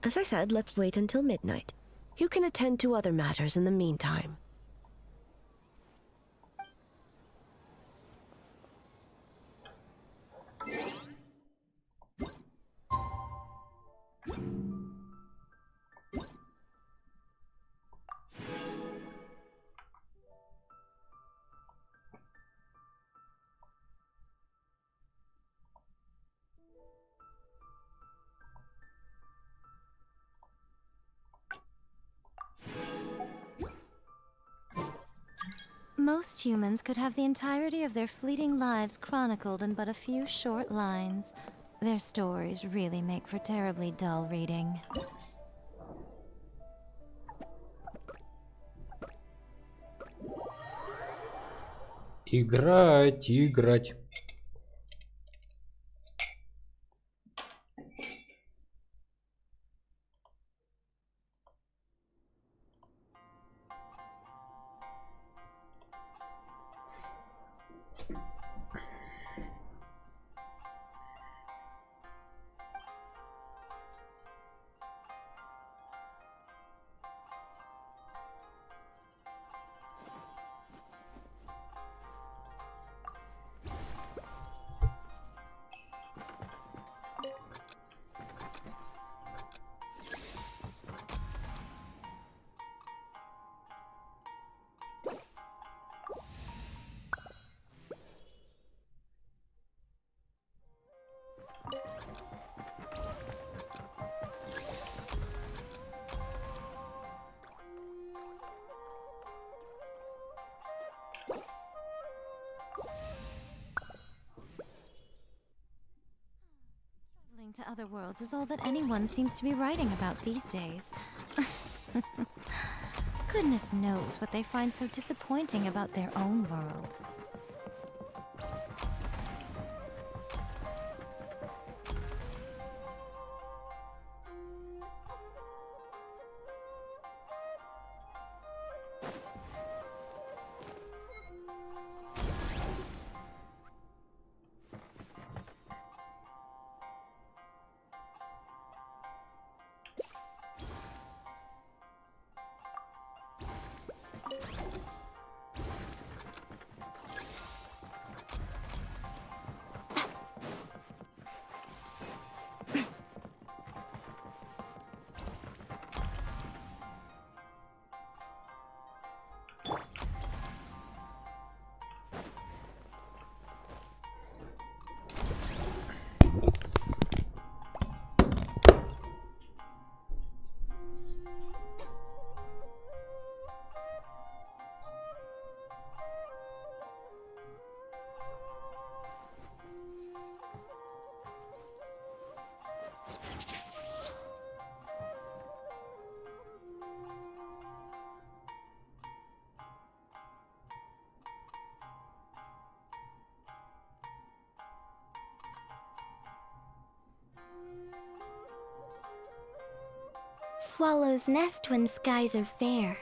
S8: As I said, let's wait until midnight. You can attend to other matters in the meantime.
S9: Most humans could have the entirety of their fleeting lives chronicled in but a few short lines. Their stories really make for terribly dull reading.
S1: Играть, играть.
S9: Traveling to other worlds is all that anyone seems to be writing about these days. Goodness knows what they find so disappointing about their own world.
S2: Swallows nest when skies are fair,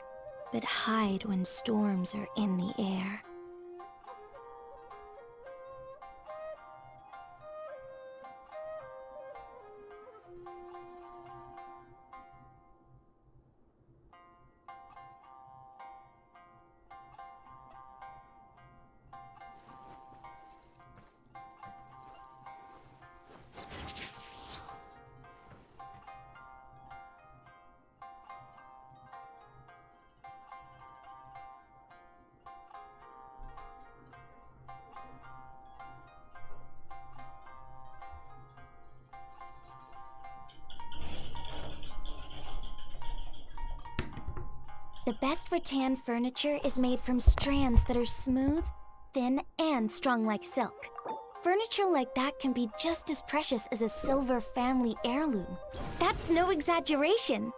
S2: but hide when storms are in the air. The best rattan furniture is made from strands that are smooth, thin, and strong like silk. Furniture like that can be just as precious as a silver family heirloom. That's no exaggeration.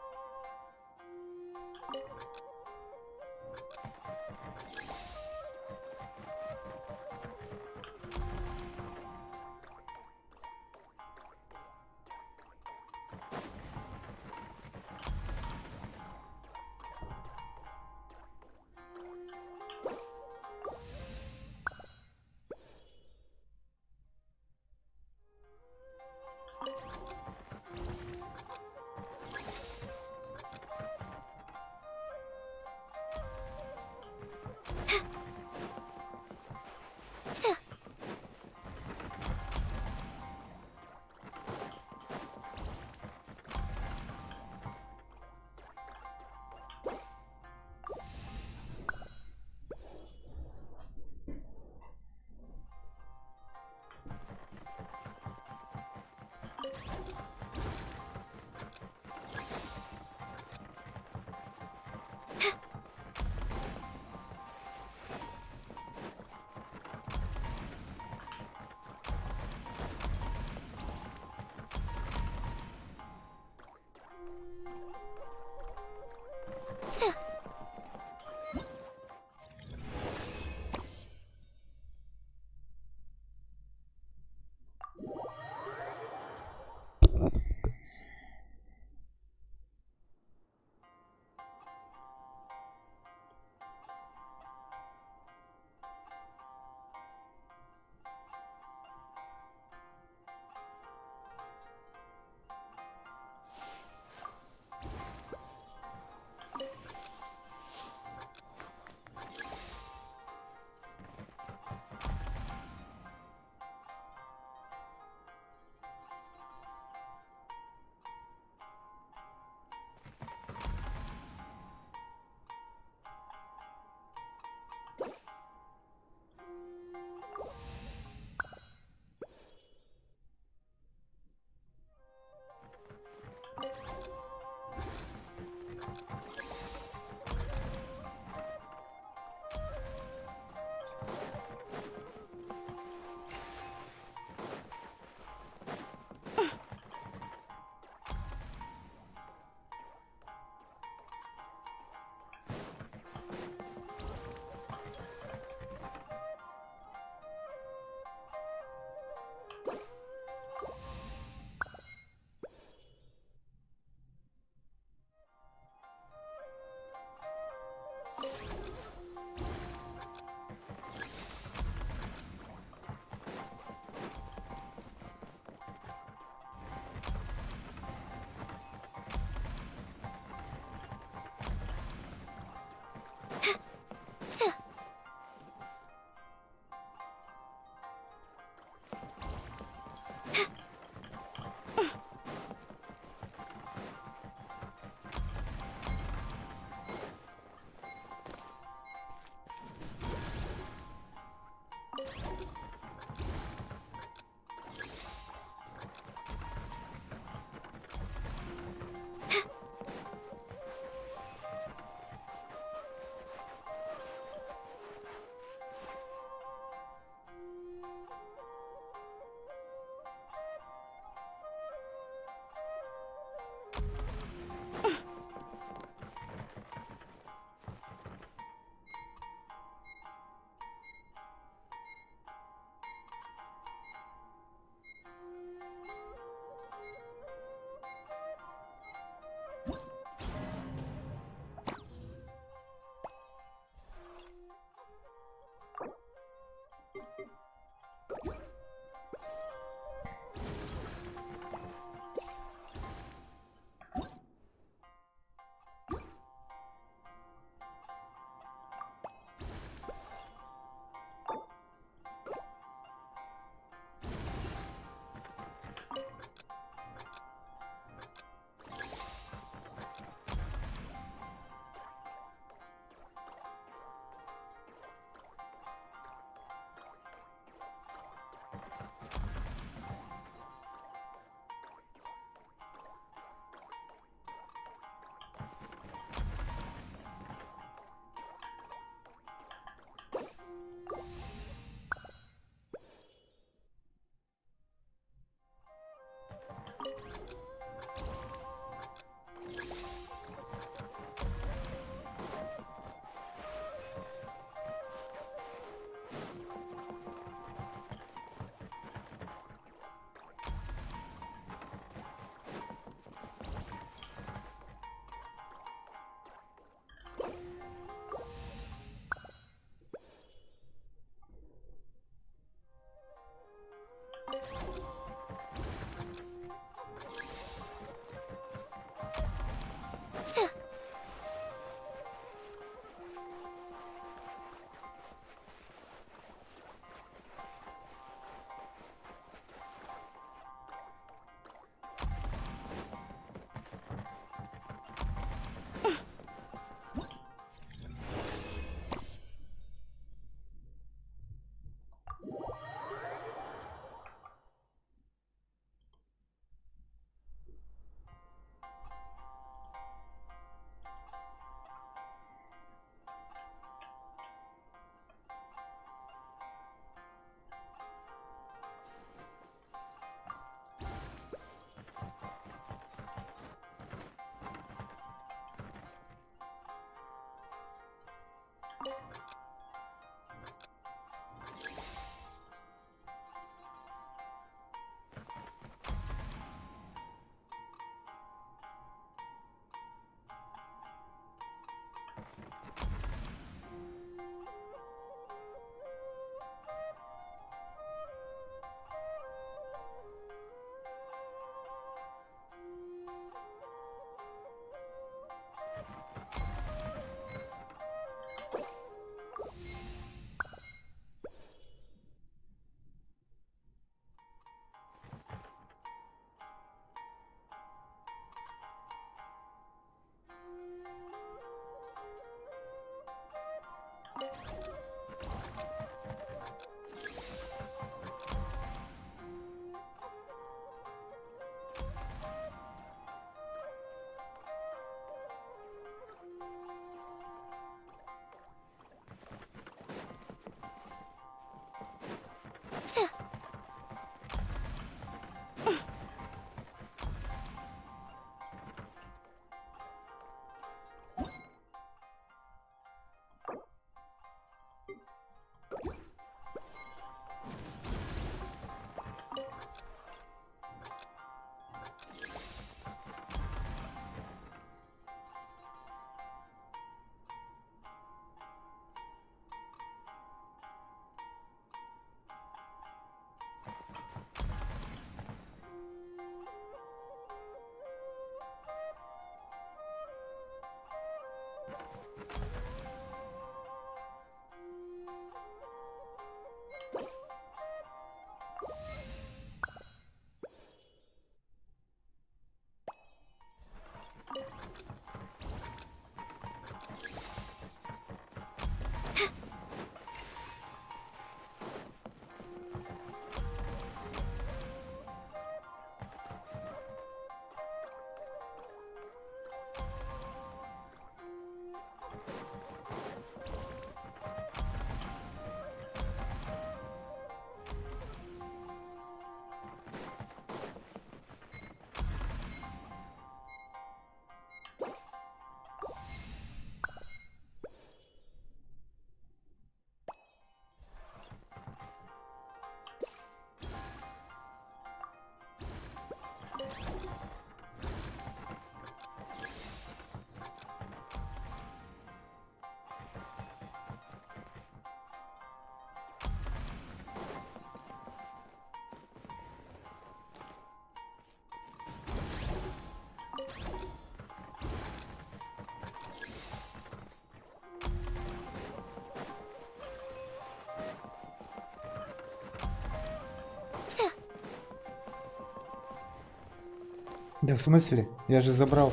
S1: Да в смысле? Я же забрал.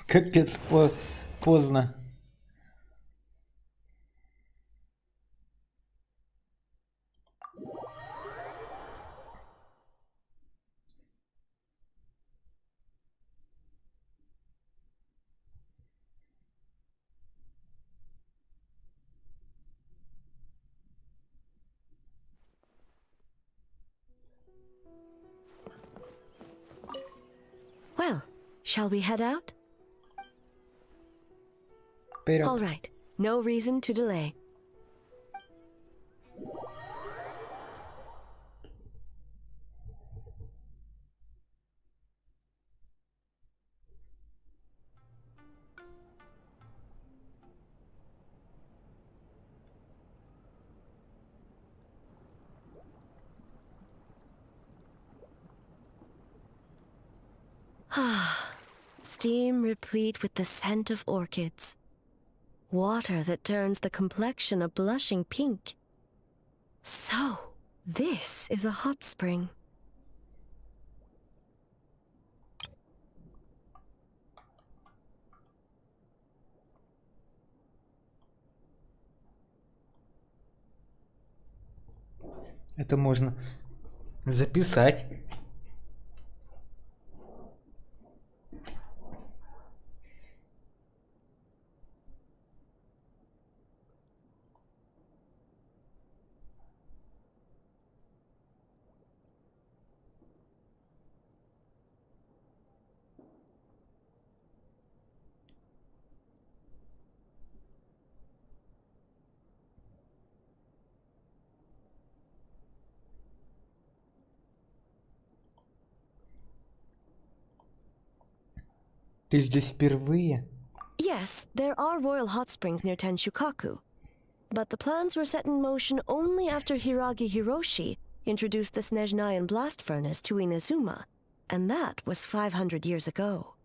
S1: Капец, поздно.
S8: Shall we head out?
S1: Вперед.
S8: All right. No reason to delay. Steam replete with the scent of orchids. Water that turns the complexion a blushing pink. So, this is a hot spring.
S1: Это можно записать. Ты здесь впервые?
S8: Yes, there are royal hot springs near Tenshukaku. But the plans were set in motion only after Hiragi Hiroshi introduced the Snezhnayan blast furnace to Inazuma, and that was 500 years ago.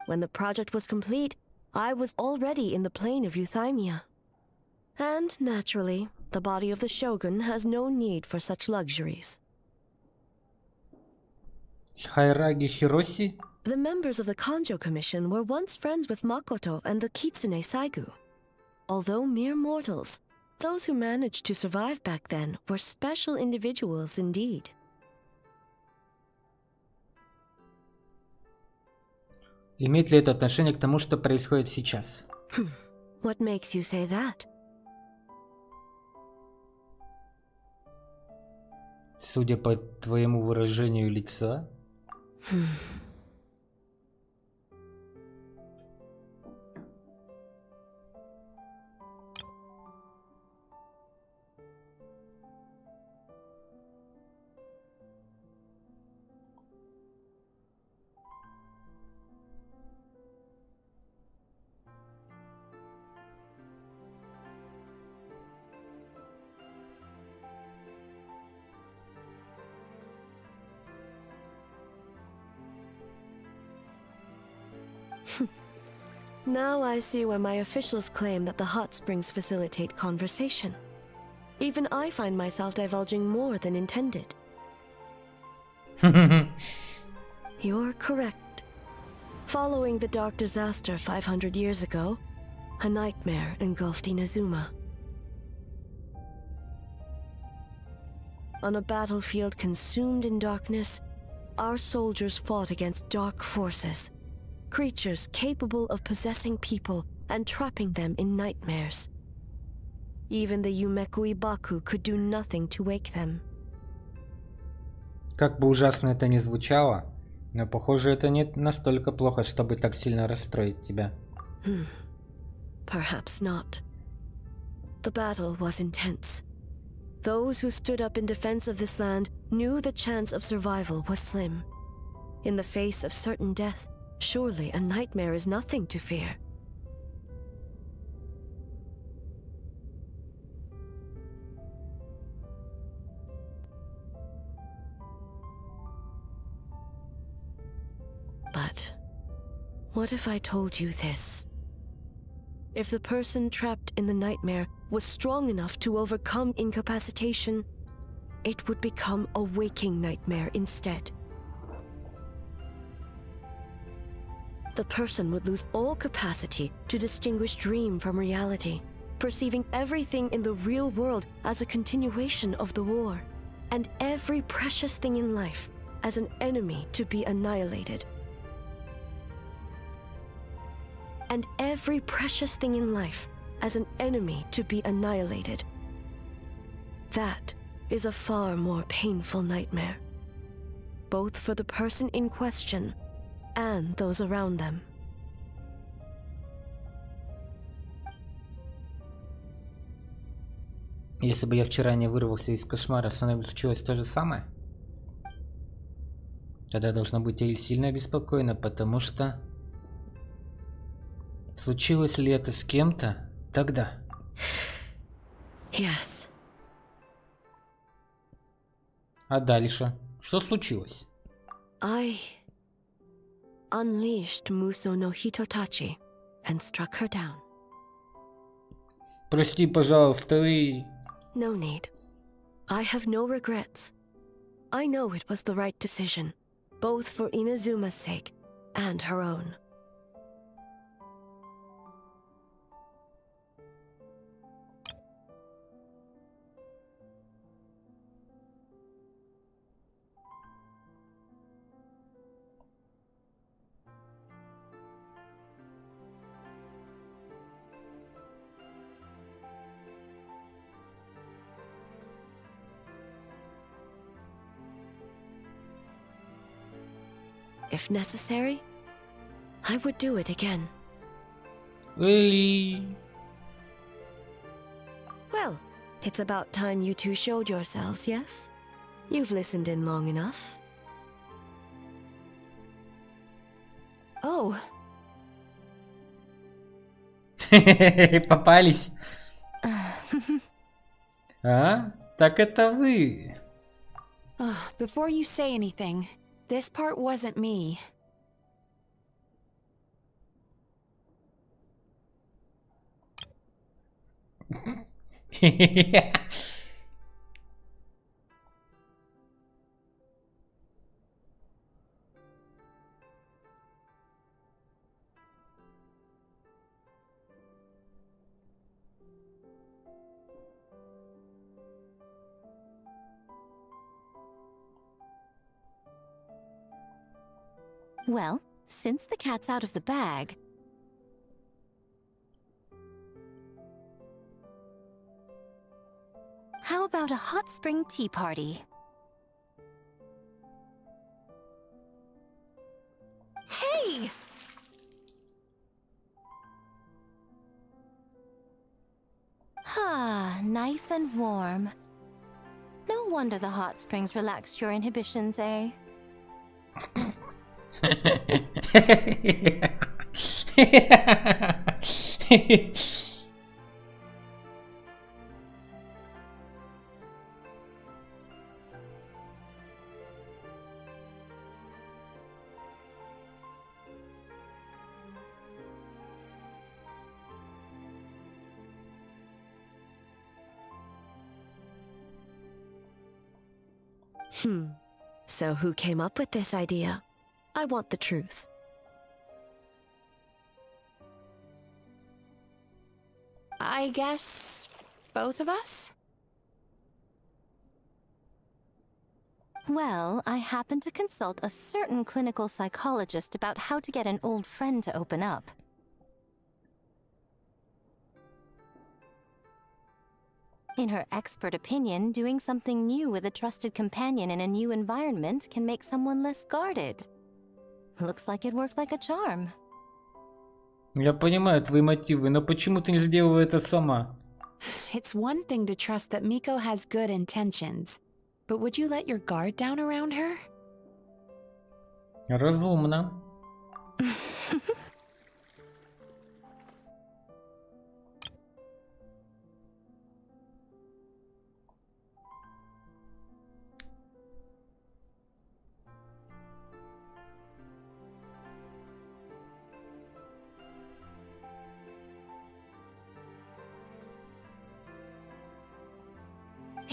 S8: When the project was complete, I was already in the plain of Euthymia. And naturally, the body of the shogun has no need for such luxuries.
S1: Хайраги Хироси?
S8: The members of the Kanjo Commission were once friends with Makoto and the Kitsune Saigu. Although mere mortals, those who managed to survive back then were special individuals indeed.
S1: Имеет ли это отношение к тому, что происходит сейчас?
S8: What makes you say that?
S1: Судя по твоему выражению лица.
S8: Now I see why my officials claim that the hot springs facilitate conversation. Even I find myself divulging more than intended. You're correct. Following the dark disaster 500 years ago, a nightmare engulfed Inazuma. On a battlefield consumed in darkness, our soldiers fought against dark forces. Creatures capable of possessing people and trapping them in nightmares. Even the Yumeku Ibaku could do nothing to wake them.
S1: Как бы ужасно это ни звучало, но похоже, это не настолько плохо, чтобы так сильно расстроить тебя.
S8: Perhaps not. The battle was intense. Those who stood up in defense of this land knew the chance of survival was slim. In the face of certain death, surely a nightmare is nothing to fear. But what if I told you this? If the person trapped in the nightmare was strong enough to overcome incapacitation, it would become a waking nightmare instead. The person would lose all capacity to distinguish dream from reality, perceiving everything in the real world as a continuation of the war, and every precious thing in life as an enemy to be annihilated. And every precious thing in life as an enemy to be annihilated. That is a far more painful nightmare. both for the person in question and those around them.
S1: Если бы я вчера не вырвался из кошмара, со мной случилось то же самое? Тогда должна быть и сильно обеспокоена, потому что... Случилось ли это с кем-то тогда?
S8: Yes.
S1: А дальше? Что случилось?
S8: I unleashed Muso no Hitotachi and struck her down.
S1: Прости, пожалуйста, и...
S8: No need. I have no regrets. I know it was the right decision, both for Inazuma's sake and her own. If necessary, I would do it again.
S1: Эй!
S8: Well, it's about time you two showed yourselves, yes? You've listened in long enough.
S4: Oh,
S1: Попались. А? Так это вы.
S4: before you say anything, this part wasn't me.
S9: Well, since the cat's out of the bag... How about a hot spring tea party?
S4: Hey!
S9: Ah, nice and warm. No wonder the hot springs relaxed your inhibitions, eh?
S8: So who came up with this idea? I want the truth.
S4: I guess both of us?
S9: Well, I happened to consult a certain clinical psychologist about how to get an old friend to open up. In her expert opinion, doing something new with a trusted companion in a new environment can make someone less guarded. Looks like it worked like a charm.
S1: Я понимаю твои мотивы, но почему ты не сделала это сама?
S4: It's one thing to trust that Miko has good intentions, but would you let your guard down around her?
S1: Разумно.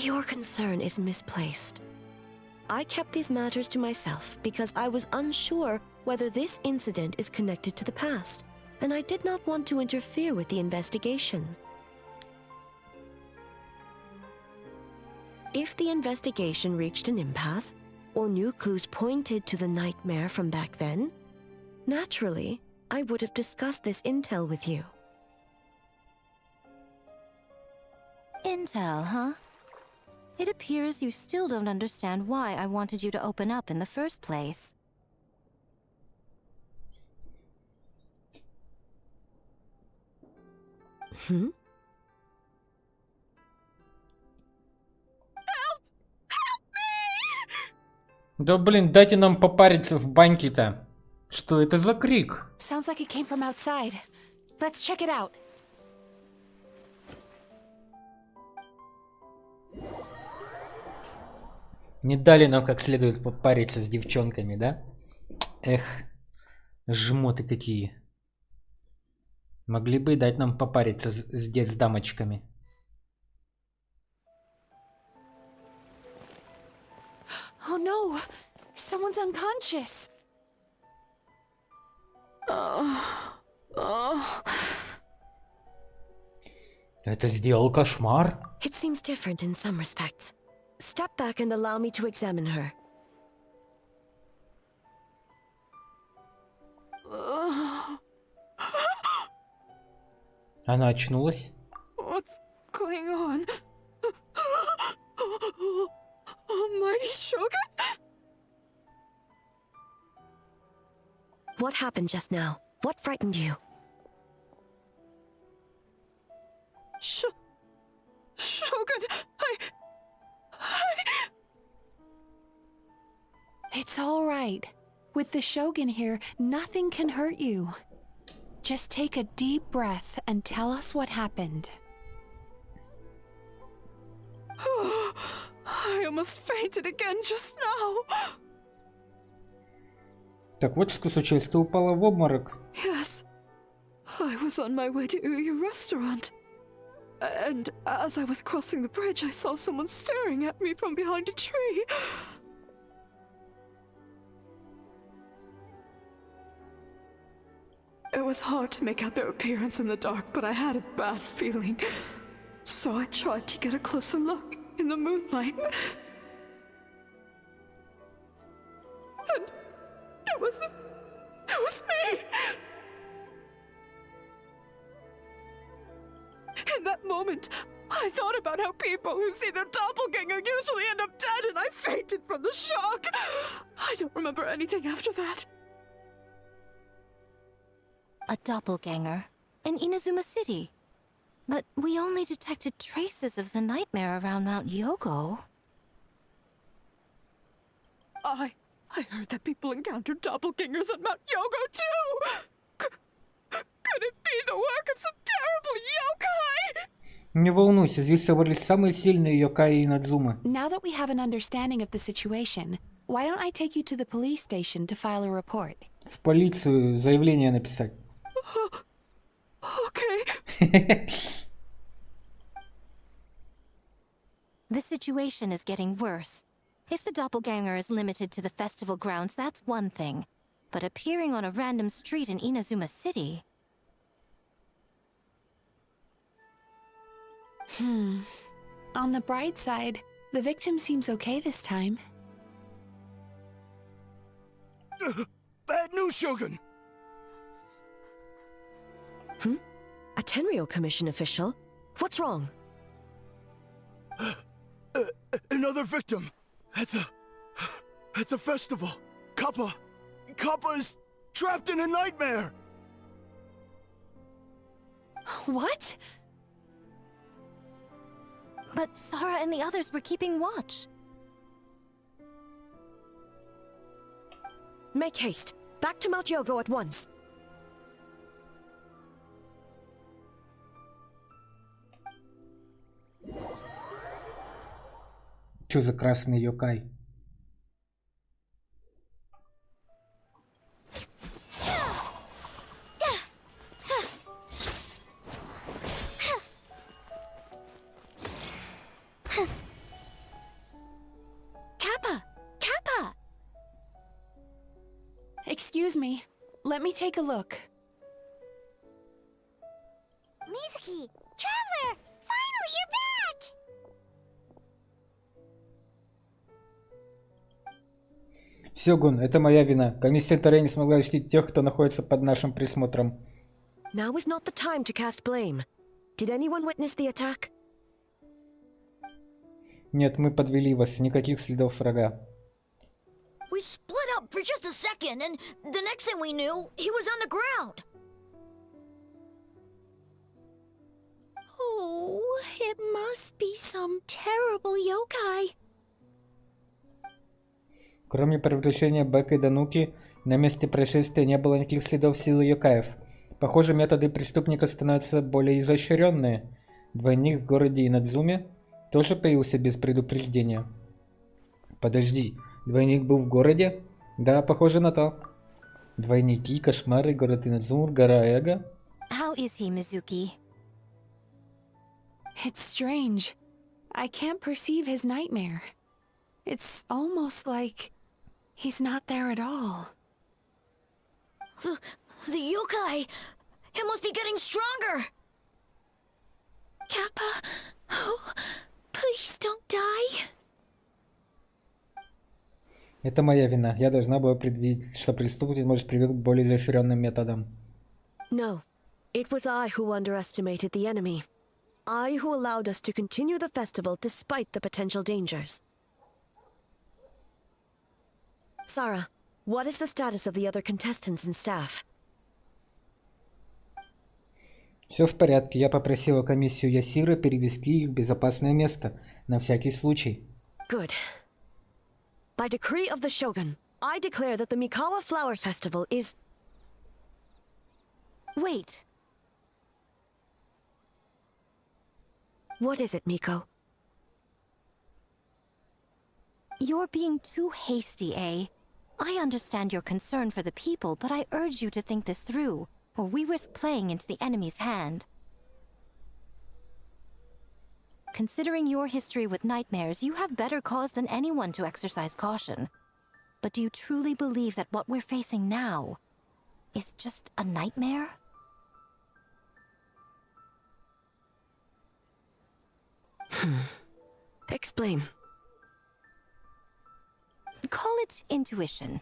S8: Your concern is misplaced. I kept these matters to myself because I was unsure whether this incident is connected to the past, and I did not want to interfere with the investigation. If the investigation reached an impasse, or new clues pointed to the nightmare from back then, naturally, I would have discussed this intel with you.
S9: Intel, huh? It appears you still don't understand why I wanted you to open up in the first place.
S8: Hmm?
S1: Да блин, дайте нам попариться в баньке-то. Что это за крик?
S4: Sounds like it came from outside. Let's check it out.
S1: Не дали нам как следует попариться с девчонками, да? Эх, жмоты какие. Могли бы дать нам попариться с дамочками.
S4: Oh no! Someone's unconscious!
S1: Это сделал кошмар.
S8: It seems different in some respects. Step back and allow me to examine her.
S1: Она очнулась.
S5: What's going on? Almighty Shogun?
S8: What happened just now? What frightened you?
S5: Shogun,
S4: It's all right. With the Shogun here, nothing can hurt you. Just take a deep breath and tell us what happened.
S5: I almost fainted again just now.
S1: Так вот что случилось, ты упала в обморок.
S5: Yes, I was on my way to your restaurant. And as I was crossing the bridge, I saw someone staring at me from behind a tree. It was hard to make out their appearance in the dark, but I had a bad feeling. So I tried to get a closer look in the moonlight. And it was me! In that moment, I thought about how people who see their doppelganger usually end up dead, and I fainted from the shock. I don't remember anything after that.
S9: A doppelganger in Inazuma City. But we only detected traces of the nightmare around Mount Yogo.
S5: I heard that people encountered doppelgangers at Mount Yogo too! Could it be the work of some terrible yokai?
S1: Не волнуйся, здесь собрались самые сильные йокаи Инадзумы.
S4: Now that we have an understanding of the situation, why don't I take you to the police station to file a report?
S1: В полицию заявление написать.
S5: Okay.
S9: The situation is getting worse. If the doppelganger is limited to the festival grounds, that's one thing. But appearing on a random street in Inazuma City...
S4: On the bright side, the victim seems okay this time.
S11: Bad news, Shogun!
S8: A Tenryo Commission official? What's wrong?
S11: Another victim! At the festival! Kappa is trapped in a nightmare!
S4: What?
S9: But Sara and the others were keeping watch.
S8: Make haste. Back to Mount Yogo at once.
S1: Чё за красный йокай?
S8: Kappa!
S4: Excuse me. Let me take a look.
S3: Mizuki! Traveler! Finally, you're back!
S1: Сёгун, это моя вина. Комиссия Торей не смогла защитить тех, кто находится под нашим присмотром.
S8: Now is not the time to cast blame. Did anyone witness the attack?
S1: Нет, мы подвели вас, никаких следов врага.
S12: We split up for just a second, and the next thing we knew, he was on the ground.
S2: Oh, it must be some terrible yokai.
S1: Кроме превращения Бека и Дануки, на месте происшествия не было никаких следов силы йокаев. Похоже, методы преступника становятся более изощренные. Двойник в городе Инадзуме тоже появился без предупреждения. Подожди, двойник был в городе? Да, похоже на то. Двойники, кошмары, город Инадзума, гора Эго.
S9: How is he, Mizuki?
S4: It's strange. I can't perceive his nightmare. It's almost like he's not there at all.
S12: The yokai! It must be getting stronger!
S2: Kappa, oh, please don't die.
S1: Это моя вина. Я должна была предвидеть, что преступник может привыкнуть к более изощренным методам.
S8: No, it was I who underestimated the enemy. I who allowed us to continue the festival despite the potential dangers. Sarah, what is the status of the other contestants and staff?
S1: Все в порядке. Я попросила комиссию Ясира перевести их в безопасное место. На всякий случай.
S8: Good. By decree of the Shogun, I declare that the Mikawa Flower Festival is...
S9: Wait.
S8: What is it, Miko?
S9: You're being too hasty, eh? I understand your concern for the people, but I urge you to think this through, or we risk playing into the enemy's hand. Considering your history with nightmares, you have better cause than anyone to exercise caution. But do you truly believe that what we're facing now is just a nightmare?
S8: Explain.
S9: Call it intuition.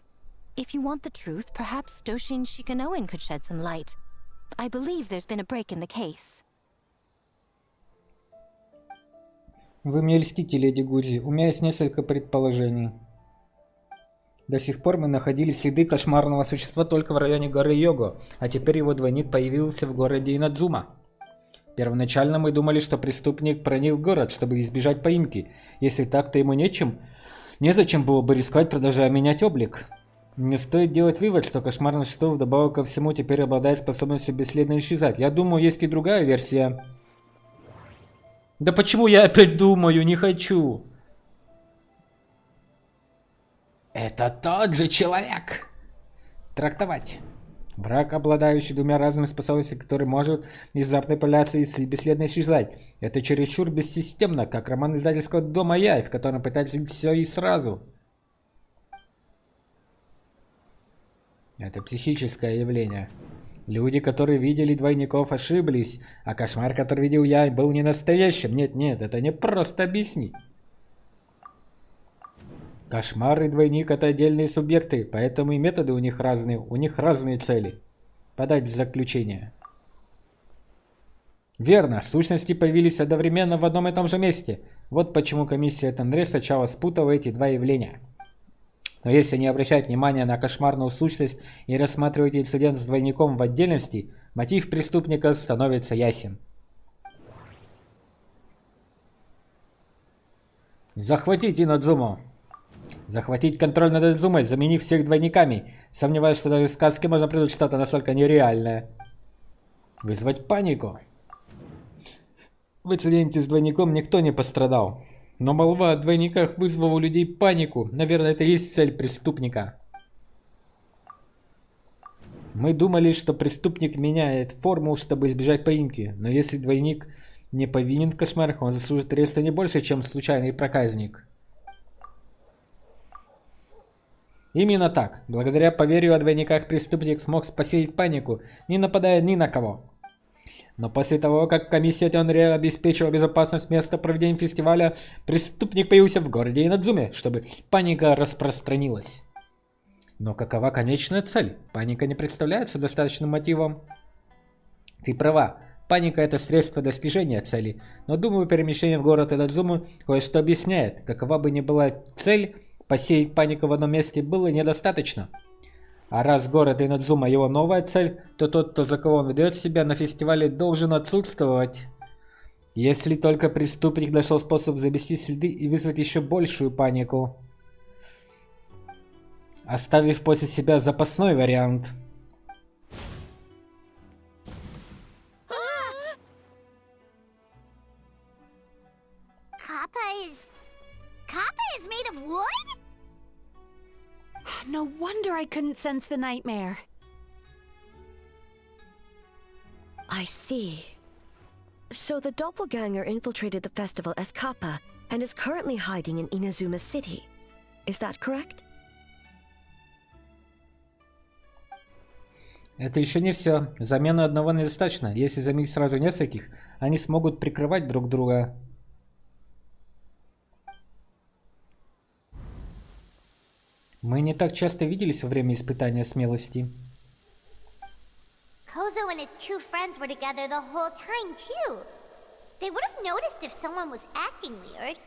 S9: If you want the truth, perhaps Doshin Shikanoin could shed some light. I believe there's been a break in the case.
S1: Вы мне льстите, леди Гудзи. У меня есть несколько предположений. До сих пор мы находили следы кошмарного существа только в районе горы Його, а теперь его двойник появился в городе Инадзума. Первоначально мы думали, что преступник проник в город, чтобы избежать поимки. Если так, то ему незачем было бы рисковать, продолжая менять облик. Не стоит делать вывод, что кошмарное существо вдобавок ко всему теперь обладает способностью бесследно исчезать. Я думаю, есть и другая версия. Да почему я опять думаю? Не хочу. Это тот же человек. Трактовать. Враг, обладающий двумя разными способностями, который может внезапно появляться и бесследно исчезать. Это чересчур бессистемно, как роман издательского дома Яй, в котором пытаются видеть все и сразу. Это психическое явление. Люди, которые видели двойников, ошиблись, а кошмар, который видел я, был не настоящим. Нет, это не просто объяснить. Кошмар и двойник — это отдельные субъекты, поэтому и методы у них разные цели. Подать заключение. Верно, сущности появились одновременно в одном и том же месте. Вот почему комиссия Тандре сначала спутала эти два явления. Но если не обращать внимания на кошмарную сущность и рассматривать инцидент с двойником в отдельности, мотив преступника становится ясен. Захватить Инадзуму. Захватить контроль над Инадзумой, заменив всех двойниками. Сомневаюсь, что даже в сказке можно придумать что-то настолько нереальное. Вызвать панику. В инциденте с двойником никто не пострадал. Но молва о двойниках вызвала у людей панику. Наверное, это и есть цель преступника. Мы думали, что преступник меняет форму, чтобы избежать поимки. Но если двойник не повинен в кошмарах, он заслужит ареста не больше, чем случайный проказник. Именно так. Благодаря поверью о двойниках преступник смог посеять панику, не нападая ни на кого. Но после того, как комиссия Тёнре обеспечила безопасность места проведения фестиваля, преступник появился в городе Инадзуме, чтобы паника распространилась. Но какова конечная цель? Паника не представляется достаточным мотивом. Ты права. Паника — это средство достижения цели, но думаю, перемещение в город Инадзуму кое-что объясняет. Какова бы ни была цель, посеять панику в одном месте было недостаточно. А раз город Инадзума его новая цель, то тот, кто за кого он ведет себя на фестивале, должен отсутствовать. Если только преступник нашел способ завести следы и вызвать еще большую панику, оставив после себя запасной вариант.
S3: Kappa is made of wood?
S4: No wonder I couldn't sense the nightmare.
S8: I see. So the doppelganger infiltrated the festival as Kappa and is currently hiding in Inazuma City. Is that correct?
S1: Это еще не все. Замены одного недостаточно. Если заменить сразу нескольких, они смогут прикрывать друг друга. Мы не так часто виделись во время испытания смелости.
S3: Kozo and his two friends were together the whole time, too. They would have noticed if someone was acting weird.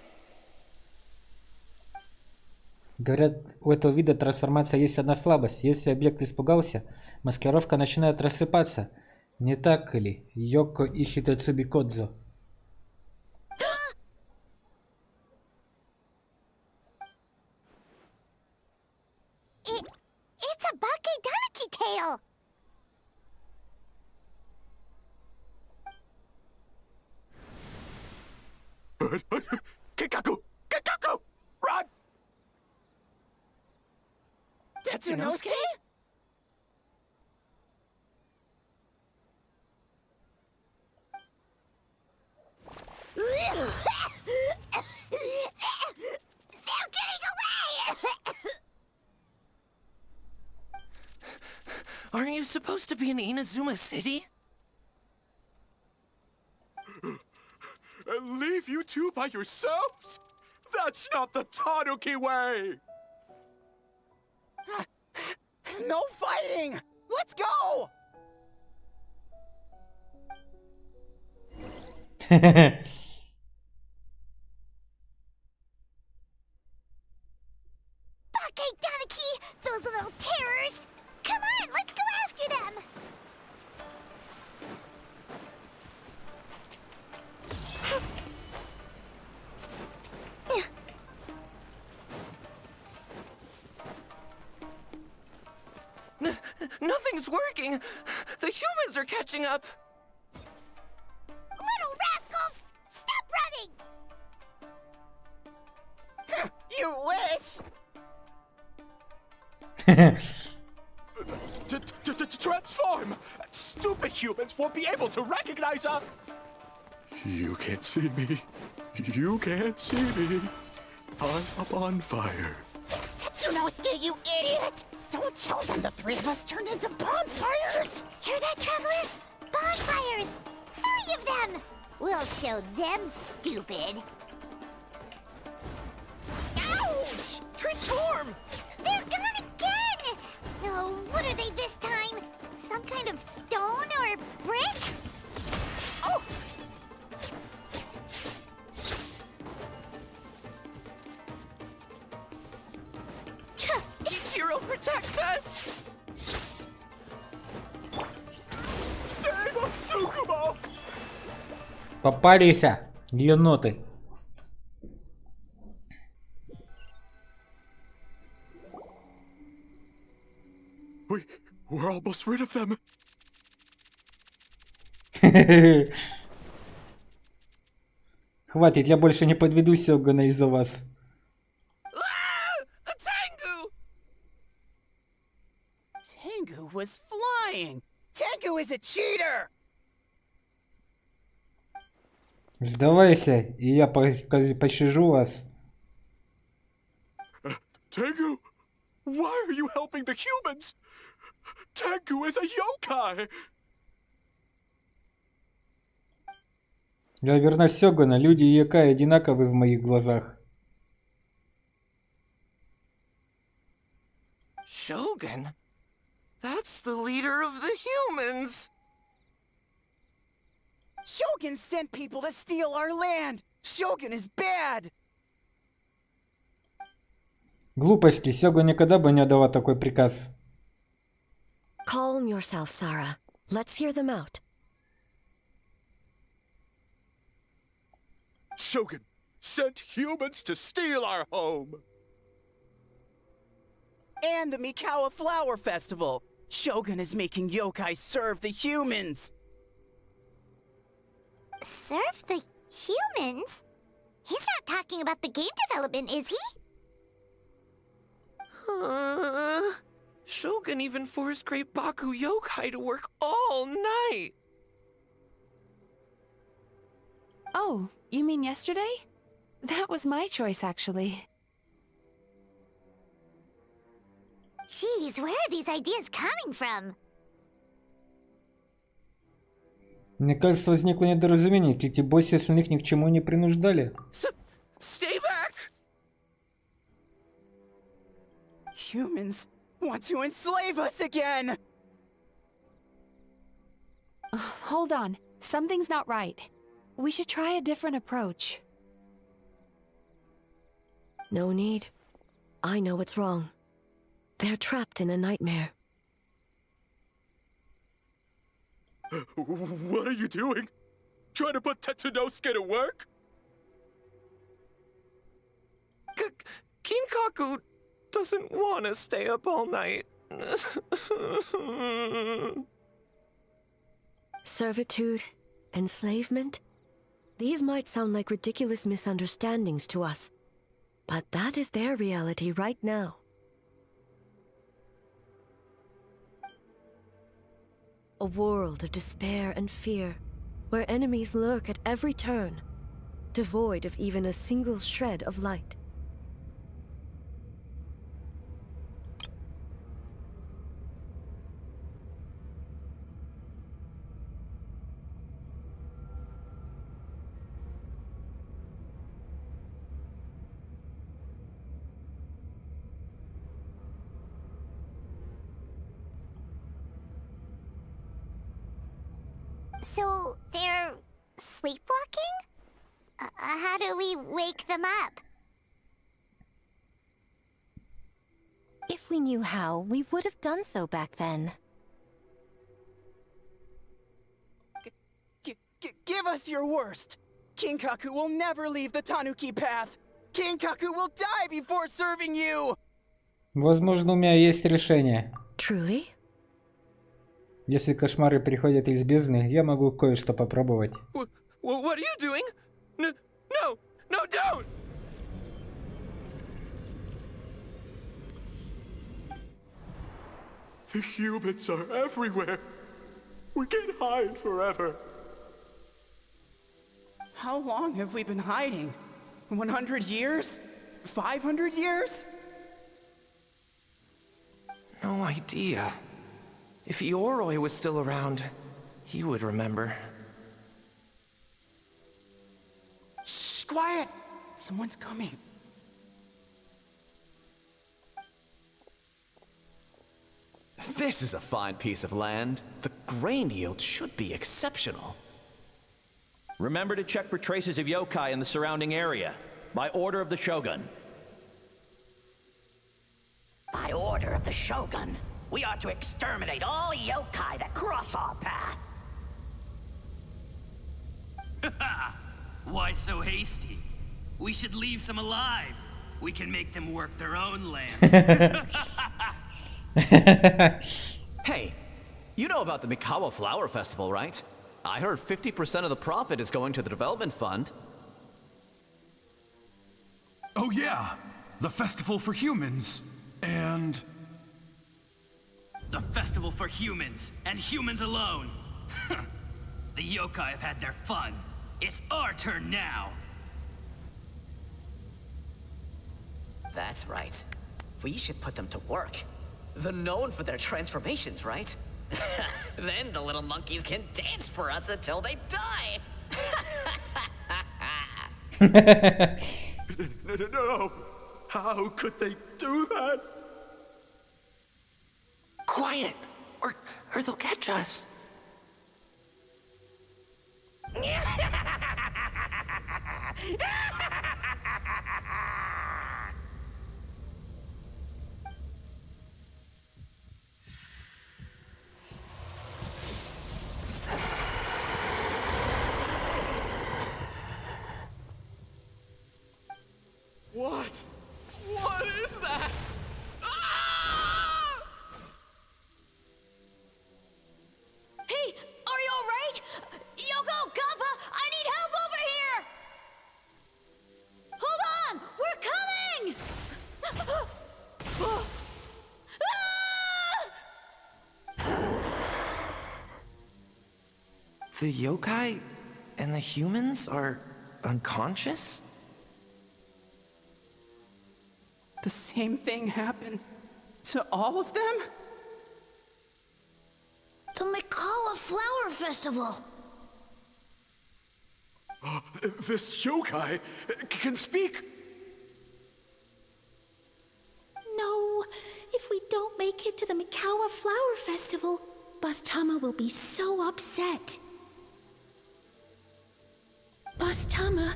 S1: Говорят, у этого вида трансформация есть одна слабость. Если объект испугался, маскировка начинает рассыпаться. Не так ли, Йоко и Хитоцуби Кодзо?
S3: It's a Bakedanaki tail!
S11: Kikaku! Kikaku! Run!
S6: Tetsunosuke?
S3: They're getting away!
S6: Aren't you supposed to be in Inazuma City?
S11: And leave you two by yourselves? That's not the Tanuki way!
S6: No fighting! Let's go!
S3: Bakedanaki! Those little terrors! Come on, let's go after them!
S6: Nothing's working! The humans are catching up!
S3: Little rascals! Stop running!
S6: You wish!
S11: Transform! Stupid humans won't be able to recognize us! You can't see me. You can't see me. I'm up on fire.
S12: Tetsunosuke, you idiot! Don't tell them the three of us turned into bonfires!
S3: Hear that, Traveler? Bonfires! 3 of them! We'll show them, stupid!
S6: Ouch! Transform!
S3: They're gone again! Oh, what are they this time? Some kind of stone or brick? Oh!
S6: Ichiro, protect us!
S11: Save us, Tsukumo!
S1: Попались, еноты.
S11: We're almost rid of them.
S1: Хватит, я больше не подведу Сёгуна из-за вас.
S6: Tengu! Tengu was flying! Tengu is a cheater!
S1: Сдавайся, и я пощажу вас.
S11: Tengu, why are you helping the humans? Tengu is a yokai!
S1: Я верна Сёгуна, люди и Якай одинаковы в моих глазах.
S6: Shogun? That's the leader of the humans!
S13: Shogun sent people to steal our land! Shogun is bad!
S1: Глупости, Сёгу никогда бы не отдала такой приказ.
S8: Calm yourself, Sarah. Let's hear them out.
S11: Shogun sent humans to steal our home!
S13: And the Mikawa Flower Festival! Shogun is making yokai serve the humans!
S3: Serve the humans? He's not talking about the game development, is he?
S14: Shogun even forced Great Baku Yokai to work all night!
S4: Oh, you mean yesterday? That was my choice, actually.
S3: Jeez, where are these ideas coming from?
S1: Мне кажется, возникло недоразумение. Кити Босси остальных ни к чему не принуждали.
S14: Stay back!
S13: Humans want to enslave us again!
S4: Hold on. Something's not right. We should try a different approach.
S8: No need. I know what's wrong. They're trapped in a nightmare.
S11: What are you doing? Trying to put Tetsunosuke to work?
S14: Kinkaku doesn't want to stay up all night.
S8: Servitude, enslavement? These might sound like ridiculous misunderstandings to us, but that is their reality right now. A world of despair and fear, where enemies lurk at every turn, devoid of even a single shred of light.
S3: So, they're sleepwalking? How do we wake them up?
S9: If we knew how, we would have done so back then.
S13: Give us your worst! Kinkaku will never leave the Tanuki path! Kinkaku will die before serving you!
S1: Возможно, у меня есть решение.
S8: Truly?
S1: Если кошмары приходят из бездны, я могу кое-что попробовать.
S14: What are you doing? No, don't!
S11: The humans are everywhere. We can't hide forever.
S13: How long have we been hiding? 100 years? 500 years?
S14: No idea. If Yoroi was still around, he would remember.
S13: Shh, quiet! Someone's coming.
S6: This is a fine piece of land. The grain yield should be exceptional.
S15: Remember to check for traces of yokai in the surrounding area. By order of the Shogun.
S16: By order of the Shogun, we are to exterminate all yokai that cross our path.
S17: Why so hasty? We should leave some alive. We can make them work their own land.
S6: Hey, you know about the Mikawa Flower Festival, right? I heard 50% of the profit is going to the development fund.
S18: Oh yeah, the festival for humans, and...
S17: The festival for humans, and humans alone. The yokai have had their fun. It's our turn now.
S16: That's right. We should put them to work. They're known for their transformations, right? Then the little monkeys can dance for us until they die!
S11: No! How could they do that?
S14: Quiet, or they'll catch us.
S11: What? What is that? Ah!
S12: Hey, are you alright? Yoko, Kappa, I need help over here! Hold on! We're coming!
S14: The yokai and the humans are unconscious?
S13: The same thing happened to all of them?
S12: The Mikawa Flower Festival!
S11: This yokai can speak!
S19: No, if we don't make it to the Mikawa Flower Festival, Boss Tama will be so upset. Boss Tama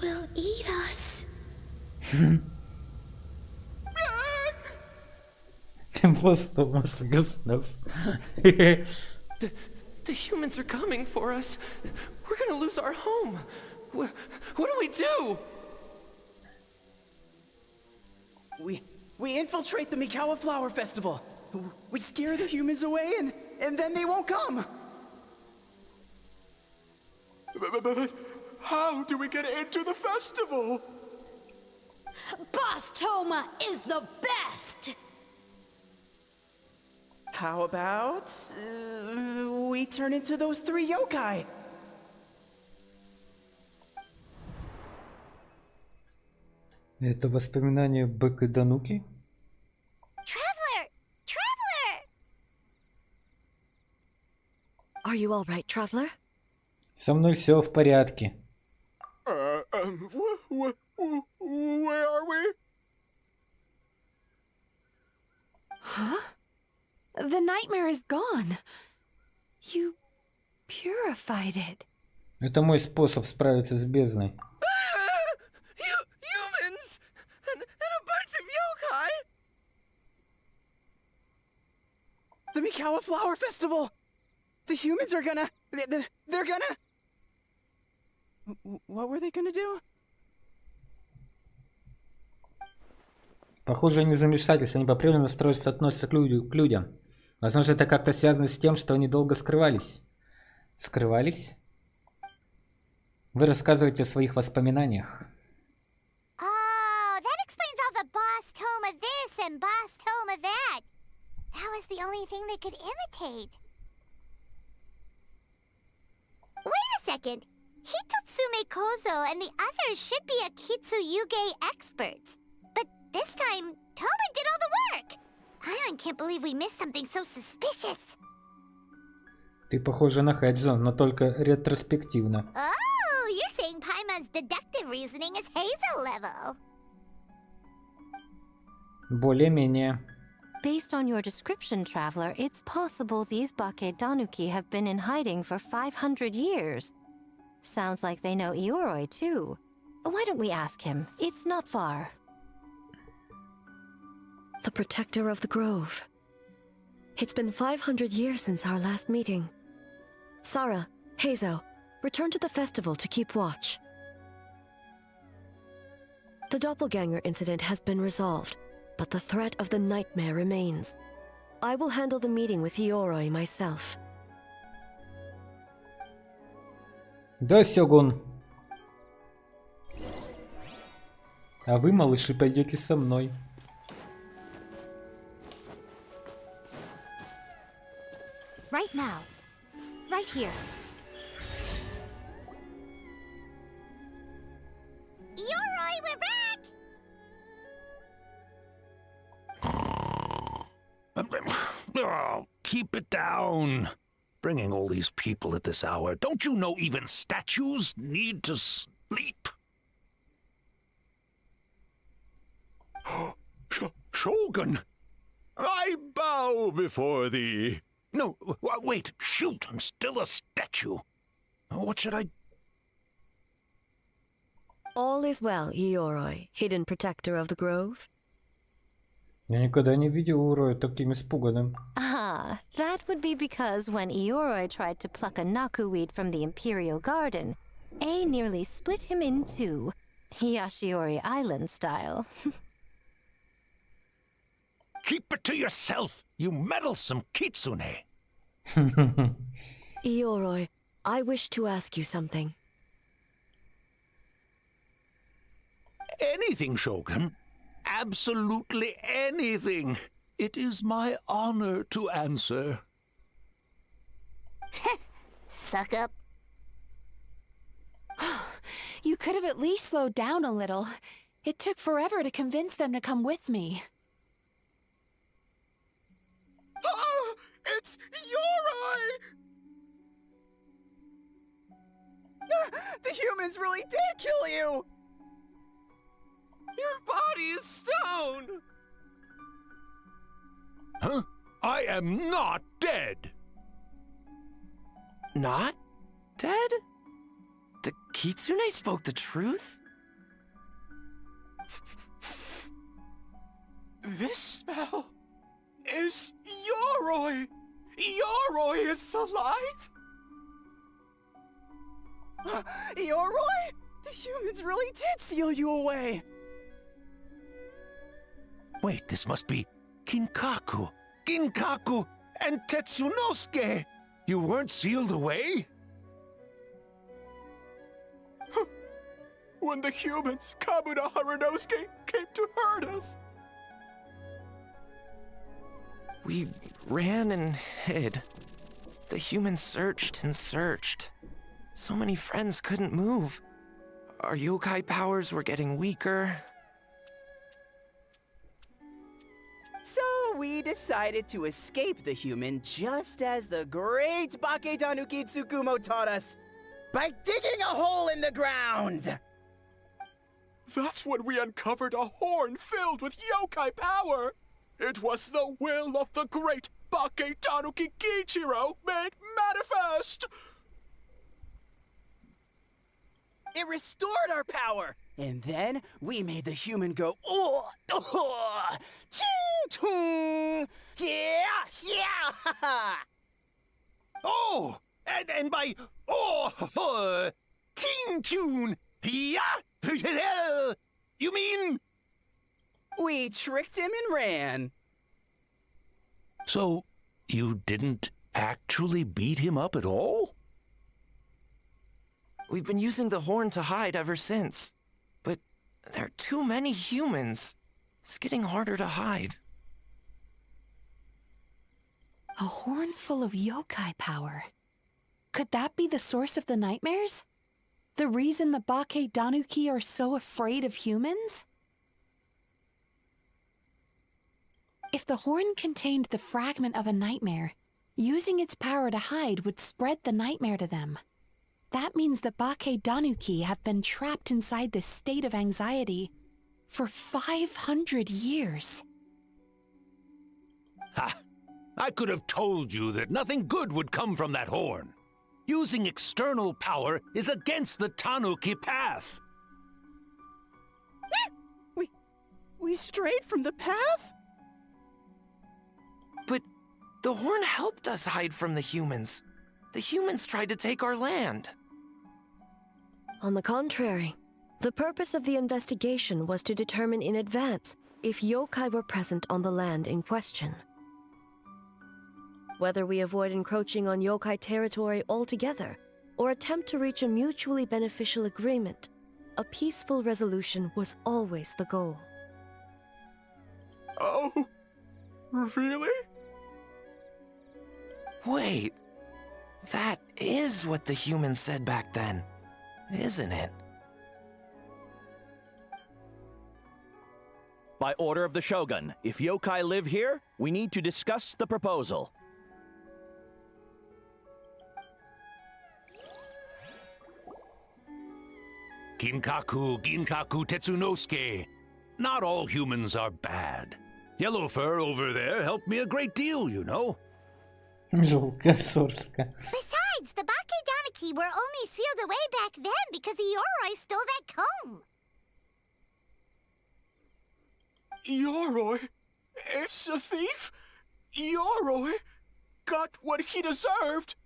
S19: will eat us.
S1: Boss Thomas goodness.
S14: The humans are coming for us. We're gonna lose our home. What do we do?
S13: We infiltrate the Mikawa Flower Festival. We scare the humans away and then they won't come.
S11: But how do we get into the festival?
S12: Boss Toma is the best!
S13: How about we turn into those 3 yokai?
S1: Это воспоминание Бэк и Дануки?
S3: Traveler! Traveler!
S8: Are you all right, traveler?
S1: Со мной все в порядке.
S11: Where are we?
S4: Huh? The nightmare is gone. You purified it.
S1: Это мой способ справиться с бездной.
S14: Humans and a bunch of yokai.
S13: The Mikawa Flower Festival! The humans are gonna... They're gonna... What were they gonna do?
S1: Похоже, они замешательства, они по-прежнему настроенно относятся к людям. Возможно, это как-то связано с тем, что они долго скрывались. Скрывались? Вы рассказываете о своих воспоминаниях.
S3: Oh, that explains all the Boss Toma this and Boss Toma that. That was the only thing they could imitate. Wait a second. Hitotsume Kozo and the others should be Akitsuyuge experts. But this time, Toma did all the work. Paimon can't believe we missed something so suspicious.
S1: Ты похожа на Хэдзо, но только ретроспективно.
S3: Oh, you're saying Paimon's deductive reasoning is Hazel level.
S1: Более-менее.
S9: Based on your description, Traveler, it's possible these Bake Danuki have been in hiding for 500 years. Sounds like they know Ioroi, too. Why don't we ask him? It's not far.
S8: The protector of the grove. It's been 500 years since our last meeting. Sarah, Heizo, return to the festival to keep watch. The doppelganger incident has been resolved, but the threat of the nightmare remains. I will handle the meeting with Ioroi myself.
S1: Да, Сёгун. А вы, малыши, пойдете со мной.
S2: Right now. Right here.
S3: Ioroi, we're back!
S18: Oh, keep it down. Bringing all these people at this hour. Don't you know even statues need to sleep? Shogun! I bow before thee. No, wait, shoot, I'm still a statue. What should I...
S8: All is well, Ioroi, hidden protector of the grove.
S1: Я никогда не видел Урою таким испуганным.
S9: Ah, that would be because when Ioroi tried to pluck a nakuweed from the Imperial Garden, A nearly split him in two, Yashiori Island style.
S18: Keep it to yourself, you meddlesome kitsune!
S8: Ioroi, I wish to ask you something.
S18: Anything, Shogun. Absolutely anything. It is my honor to answer.
S3: Suck up.
S4: You could have at least slowed down a little. It took forever to convince them to come with me.
S13: Oh, it's Yoroi! The humans really did kill you!
S14: Your body is stone!
S18: Huh? I am not dead!
S14: Not dead? The kitsune spoke the truth?
S11: This smell is Yoroi! Yoroi is alive?
S13: Yoroi? The humans really did seal you away!
S18: Wait, this must be Kinkaku, and Tetsunosuke! You weren't sealed away?
S11: When the humans, Kabuto Harunosuke, came to hurt us.
S14: We ran and hid. The humans searched and searched. So many friends couldn't move. Our yokai powers were getting weaker.
S13: So we decided to escape the human just as the great Bake Tanuki Tsukumo taught us, by digging a hole in the ground!
S11: That's when we uncovered a horn filled with yokai power. It was the will of the great Bake Tanuki Kiichiro made manifest.
S13: It restored our power, and then we made the human go, oh, ching, chung, yeah, yeah,
S18: Oh, and by ting tune, yeah, you mean?
S13: We tricked him and ran.
S18: So, you didn't actually beat him up at all?
S14: We've been using the horn to hide ever since. But there are too many humans. It's getting harder to hide.
S4: A horn full of yokai power. Could that be the source of the nightmares? The reason the Bake Danuki are so afraid of humans? If the horn contained the fragment of a nightmare, using its power to hide would spread the nightmare to them. That means the Bake Danuki have been trapped inside this state of anxiety for 500 years.
S18: Ha! I could have told you that nothing good would come from that horn. Using external power is against the Tanuki path.
S13: We strayed from the path?
S14: But the horn helped us hide from the humans. The humans tried to take our land.
S8: On the contrary, the purpose of the investigation was to determine in advance if yokai were present on the land in question. Whether we avoid encroaching on yokai territory altogether, or attempt to reach a mutually beneficial agreement, a peaceful resolution was always the goal.
S11: Oh, really?
S14: Wait, that is what the humans said back then, isn't it?
S15: By order of the Shogun, if yokai live here, we need to discuss the proposal.
S18: Ginkaku Tetsunosuke. Not all humans are bad. Yellow Fur over there helped me a great deal, you know.
S1: Желтая сорска.
S3: Besides, the Bake Tanuki were only sealed away back then because Yoroi stole that comb.
S11: Yoroi is a thief? Yoroi got what he deserved?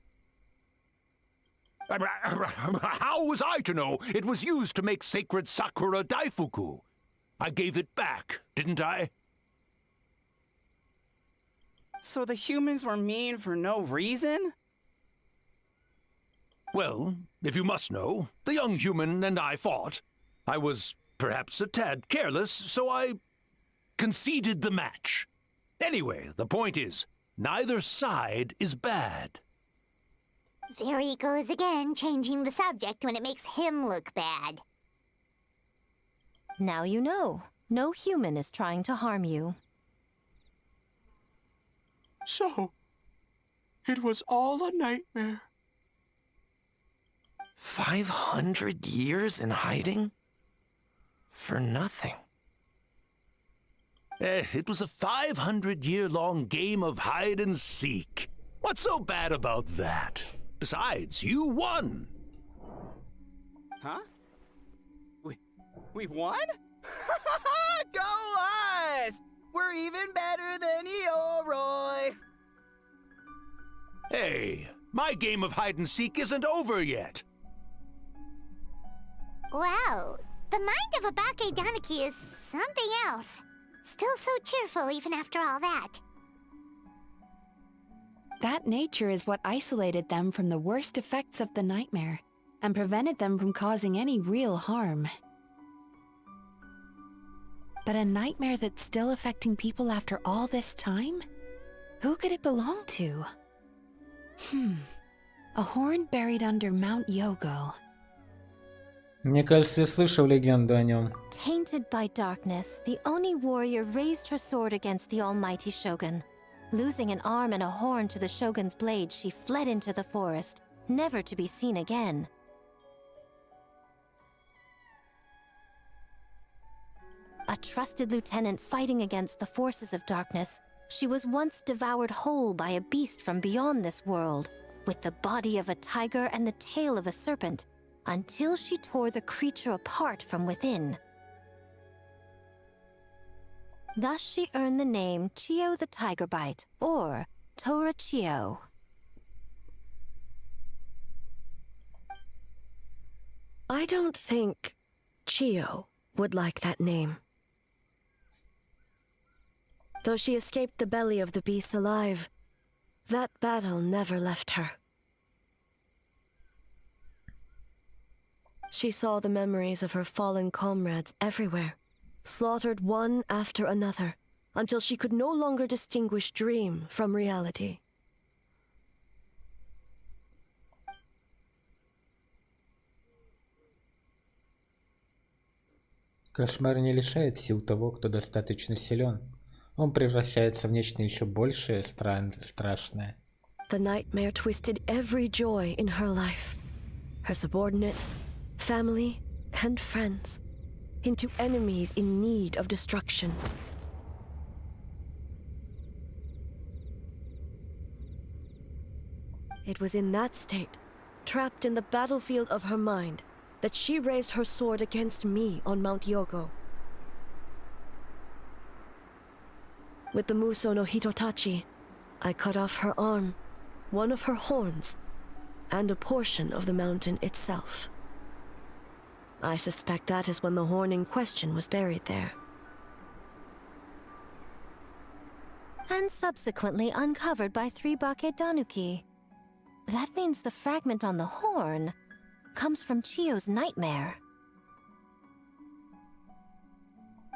S18: How was I to know it was used to make sacred Sakura Daifuku? I gave it back, didn't I?
S13: So the humans were mean for no reason?
S18: Well, if you must know, the young human and I fought. I was perhaps a tad careless, so I conceded the match. Anyway, the point is, neither side is bad.
S3: There he goes again, changing the subject when it makes him look bad.
S9: Now you know. No human is trying to harm you.
S11: So, it was all a nightmare.
S14: 500 years in hiding? For nothing.
S18: It was a 500-year-long game of hide and seek. What's so bad about that? Besides, you won.
S13: Huh? We won? Go us! We're even better than Yoroi!
S18: Hey, my game of hide and seek isn't over yet.
S3: Wow, the mind of a Bakedaniki is something else. Still so cheerful even after all that.
S4: That nature is what isolated them from the worst effects of the nightmare and prevented them from causing any real harm. But a nightmare that's still affecting people after all this time? Who could it belong to? A horn buried under Mount Yogo.
S1: Мне кажется, я слышал легенду о нем.
S9: Tainted by darkness, the Oni warrior raised her sword against the almighty shogun. Losing an arm and a horn to the shogun's blade, she fled into the forest, never to be seen again. A trusted lieutenant fighting against the forces of darkness, she was once devoured whole by a beast from beyond this world, with the body of a tiger and the tail of a serpent, until she tore the creature apart from within. Thus she earned the name Chio the Tigerbite, or Tora Chio.
S8: I don't think Chio would like that name. Though she escaped the belly of the beast alive, that battle never left her. She saw the memories of her fallen comrades everywhere, slaughtered one after another, until she could no longer distinguish dream from reality.
S1: Кошмар не лишает сил того, кто достаточно силен. Он превращается в нечто еще большее, страшное.
S8: The nightmare twisted every joy in her life, her subordinates, family, and friends, into enemies in need of destruction. It was in that state, trapped in the battlefield of her mind, that she raised her sword against me on Mount Yogo. With the Muso no Hitotachi, I cut off her arm, one of her horns, and a portion of the mountain itself. I suspect that is when the horn in question was buried there.
S9: And subsequently uncovered by 3 Bakedanuki. That means the fragment on the horn comes from Chio's nightmare.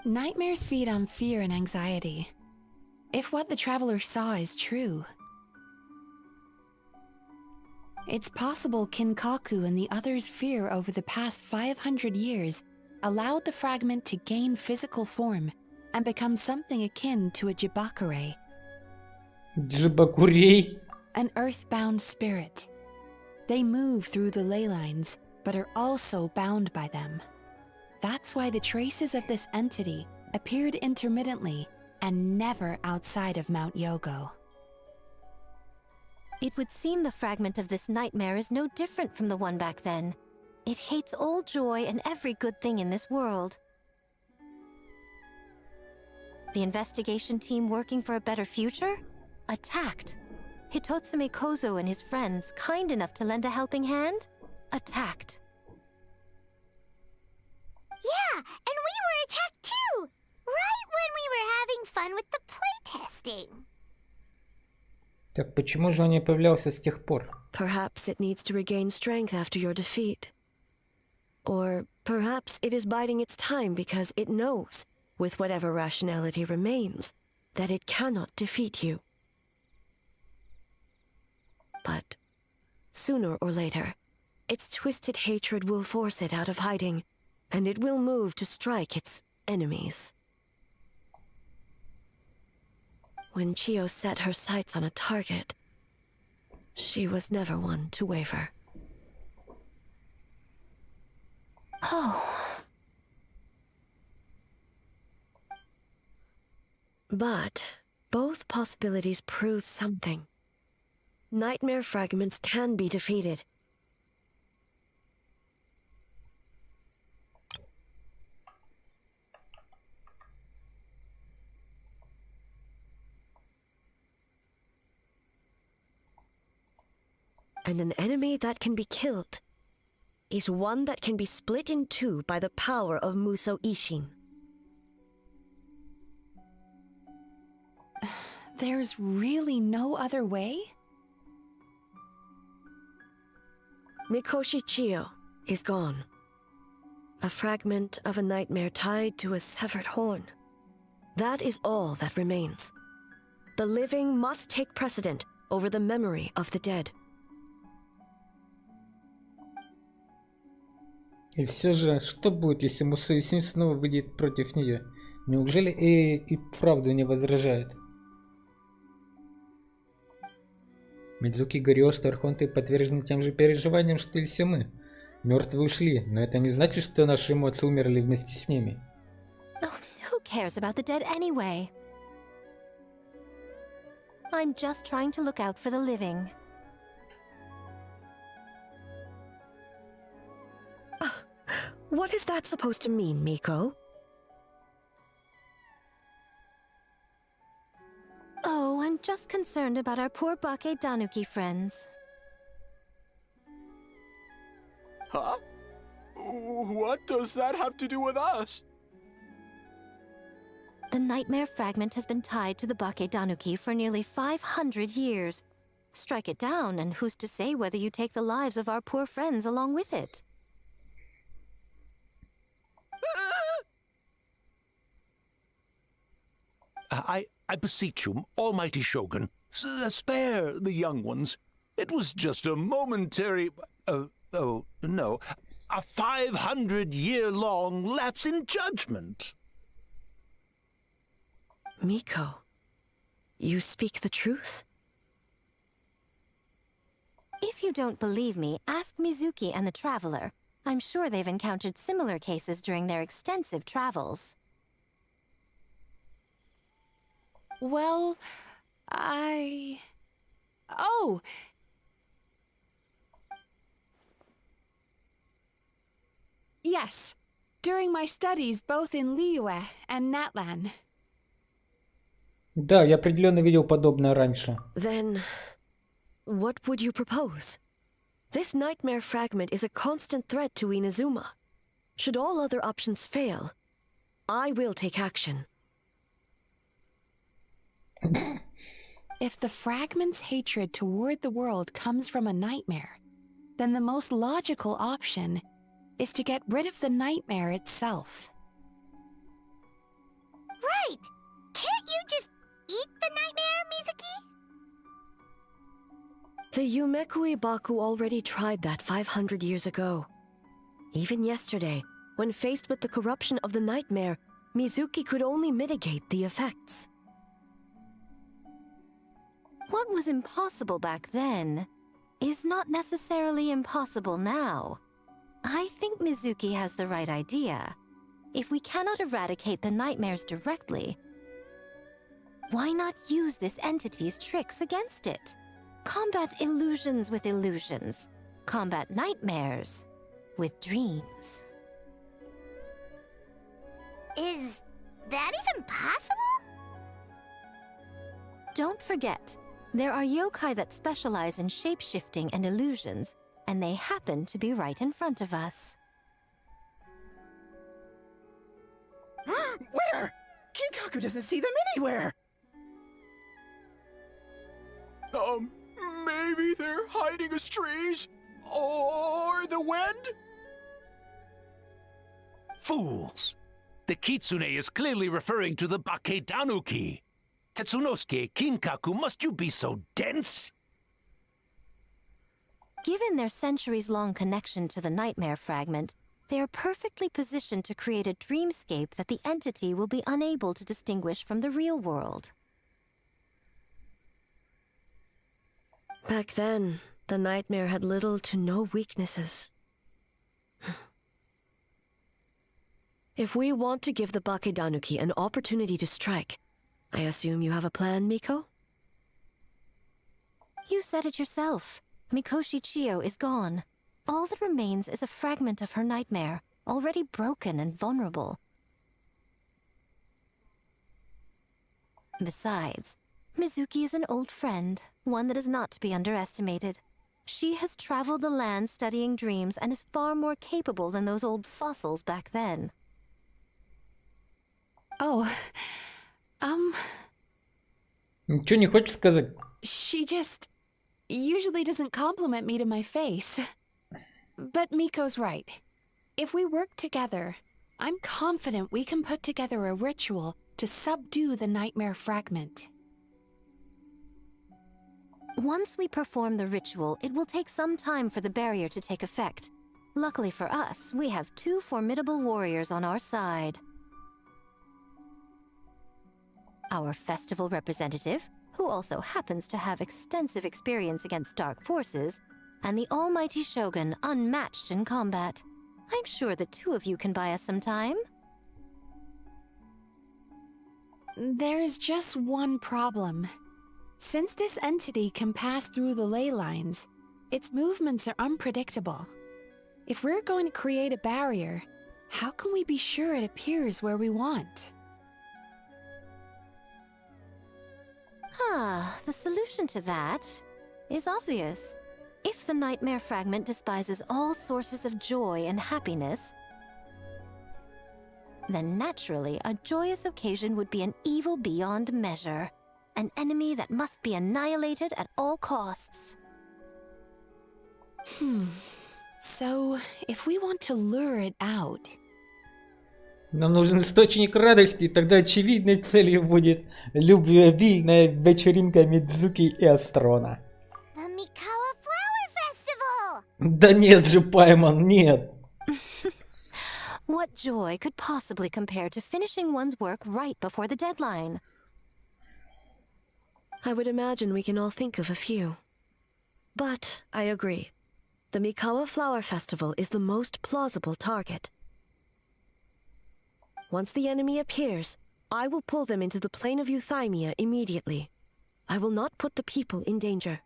S4: Nightmares feed on fear and anxiety. If what the traveler saw is true, it's possible Kinkaku and the others' fear over the past 500 years allowed the fragment to gain physical form and become something akin to a Jibakure.
S1: Jibakure?
S4: An earthbound spirit. They move through the ley lines, but are also bound by them. That's why the traces of this entity appeared intermittently and never outside of Mount Yogo.
S9: It would seem the fragment of this nightmare is no different from the one back then. It hates all joy and every good thing in this world. The investigation team working for a better future? Attacked. Hitotsume Kozo and his friends, kind enough to lend a helping hand? Attacked.
S3: Yeah, and we were attacked too! Right when we were having fun with the playtesting.
S1: Так почему же он не появлялся с тех пор?
S8: Perhaps it needs to regain strength after your defeat. Or perhaps it is biding its time because it knows, with whatever rationality remains, that it cannot defeat you. But sooner or later, its twisted hatred will force it out of hiding, and it will move to strike its enemies. When Chiyo set her sights on a target, she was never one to waver.
S9: Oh.
S8: But both possibilities prove something. Nightmare fragments can be defeated. And an enemy that can be killed is one that can be split in two by the power of Muso Ishin.
S4: There's really no other way?
S8: Mikoshi Chiyo is gone. A fragment of a nightmare tied to a severed horn. That is all that remains. The living must take precedent over the memory of the dead.
S1: И все же, что будет, если Мусо Исин снова выйдет против нее? Неужели и вправду не возражает? Мидзуки говорил, что архонты подвержены тем же переживаниям, что и все мы. Мертвые ушли, но это не значит, что наши эмоции умерли вместе с ними.
S9: Oh, who cares about the dead anyway? I'm just trying to look out for the living.
S8: What is that supposed to mean, Miko?
S9: Oh, I'm just concerned about our poor Bake Danuki friends.
S11: Huh? What does that have to do with us?
S9: The nightmare fragment has been tied to the Bake Danuki for nearly 500 years. Strike it down, and who's to say whether you take the lives of our poor friends along with it?
S18: I beseech you, almighty Shogun, spare the young ones. It was just a momentary... oh, no. A 500-year-long lapse in judgment.
S8: Miko, you speak the truth?
S9: If you don't believe me, ask Mizuki and the Traveler. I'm sure they've encountered similar cases during their extensive travels.
S4: Well, Oh! Yes. During my studies both in Liyue and Natlan.
S1: Да, я определенно видел подобное раньше.
S8: Then, what would you propose? This nightmare fragment is a constant threat to Inazuma. Should all other options fail, I will take action.
S4: If the fragment's hatred toward the world comes from a nightmare, then the most logical option is to get rid of the nightmare itself.
S3: Right! Can't you just eat the nightmare, Mizuki?
S8: The Yumekui Baku already tried that 500 years ago. Even yesterday, when faced with the corruption of the nightmare, Mizuki could only mitigate the effects.
S9: What was impossible back then is not necessarily impossible now. I think Mizuki has the right idea. If we cannot eradicate the nightmares directly, why not use this entity's tricks against it? Combat illusions with illusions. Combat nightmares with dreams.
S3: Is that even possible?
S9: Don't forget, there are yokai that specialize in shape-shifting and illusions, and they happen to be right in front of us.
S13: Where? Kinkaku doesn't see them anywhere!
S11: Maybe they're hiding us trees? Or the wind?
S18: Fools! The kitsune is clearly referring to the Bakedanuki. Tetsunosuke, Kinkaku, must you be so dense?
S9: Given their centuries-long connection to the nightmare fragment, they are perfectly positioned to create a dreamscape that the entity will be unable to distinguish from the real world.
S8: Back then, the nightmare had little to no weaknesses. If we want to give the Bakedanuki an opportunity to strike, I assume you have a plan, Miko?
S9: You said it yourself. Mikoshi Chiyo is gone. All that remains is a fragment of her nightmare, already broken and vulnerable. Besides, Mizuki is an old friend, one that is not to be underestimated. She has traveled the land studying dreams and is far more capable than those old fossils back then.
S4: Oh,
S1: Ничего не хочешь сказать?
S4: she just usually doesn't compliment me to my face. But Miko's right. If we work together, I'm confident we can put together a ritual to subdue the nightmare fragment.
S9: Once we perform the ritual, it will take some time for the barrier to take effect. Luckily for us, we have two formidable warriors on our side. Our festival representative, who also happens to have extensive experience against dark forces, and the almighty Shogun, unmatched in combat. I'm sure the two of you can buy us some time.
S4: There's just one problem. Since this entity can pass through the ley lines, its movements are unpredictable. If we're going to create a barrier, how can we be sure it appears where we want?
S9: The solution to that is obvious. If the nightmare fragment despises all sources of joy and happiness, then naturally a joyous occasion would be an evil beyond measure. An enemy that must be annihilated at all costs.
S4: So, if we want to lure it out...
S1: Нам нужен источник радости, тогда очевидной целью будет любвеобильная вечеринка Мидзуки и Астрона.
S3: The Mikawa Flower Festival!
S1: Да нет же, Паймон, нет!
S9: What joy could possibly compare to finishing one's work right before the deadline?
S8: I would imagine we can all think of a few. But I agree. The Mikawa Flower Festival is the most plausible target. Once the enemy appears, I will pull them into the plane of Euthymia immediately. I will not put the people in danger.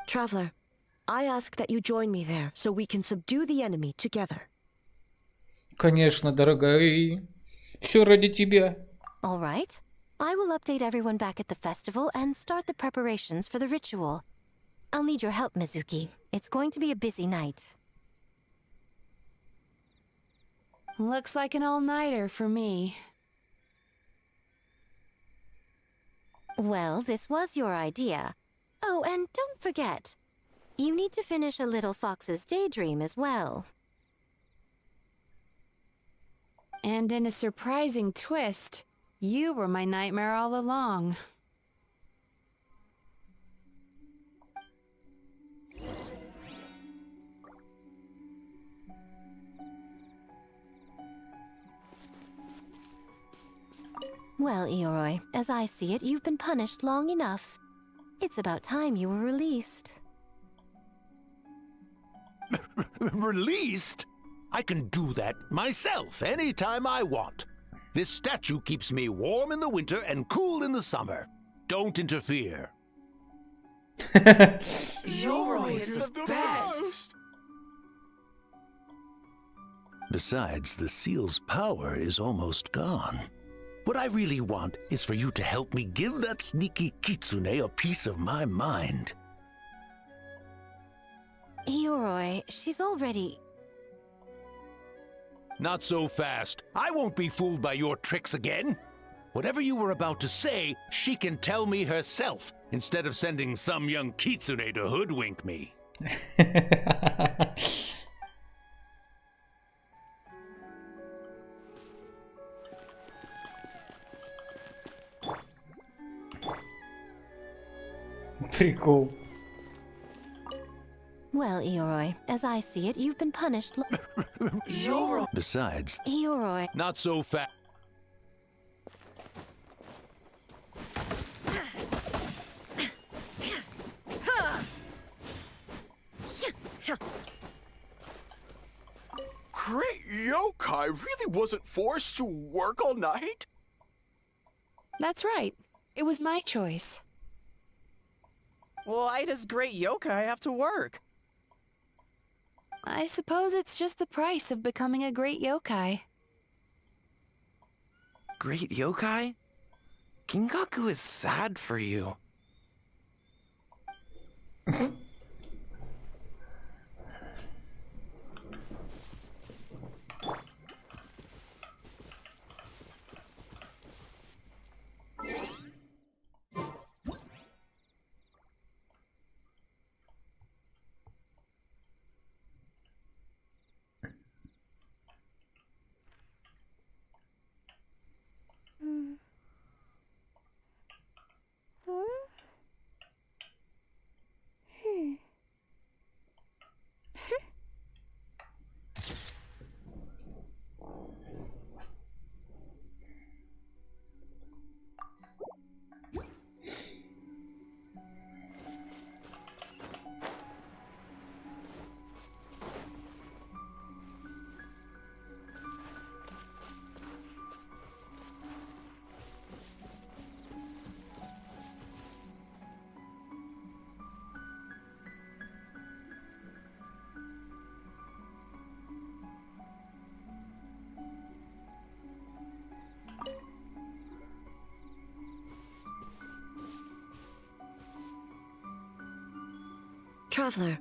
S8: Traveler, I ask that you join me there so we can subdue the enemy together.
S1: Конечно, дорогая. Все ради тебя.
S9: All right. I will update everyone back at the festival and start the preparations for the ritual. I'll need your help, Mizuki. It's going to be a busy night.
S4: Looks like an all-nighter for me.
S9: Well, this was your idea. Oh, and don't forget, you need to finish a little fox's daydream as well.
S4: And in a surprising twist, you were my nightmare all along.
S9: Well, Ioroi, as I see it, you've been punished long enough. It's about time you were released.
S18: Released? I can do that myself anytime I want. This statue keeps me warm in the winter and cool in the summer. Don't interfere.
S11: Yoroi is the best!
S18: Besides, the seal's power is almost gone. What I really want is for you to help me give that sneaky kitsune a piece of my mind.
S9: Yoroi, she's already...
S18: Not so fast. I won't be fooled by your tricks again. Whatever you were about to say, she can tell me herself, instead of sending some young kitsune to hoodwink me.
S1: Прикол.
S9: Well, Yoroi, as I see it, you've been punished.
S18: Yoroi. Besides,
S9: Yoroi.
S18: Not so fast.
S11: Great yokai really wasn't forced to work all night?
S4: That's right. It was my choice.
S13: Why does Great Yokai have to work?
S4: I suppose it's just the price of becoming a great yokai.
S14: Great yokai? Gingaku is sad for you.
S8: Traveler,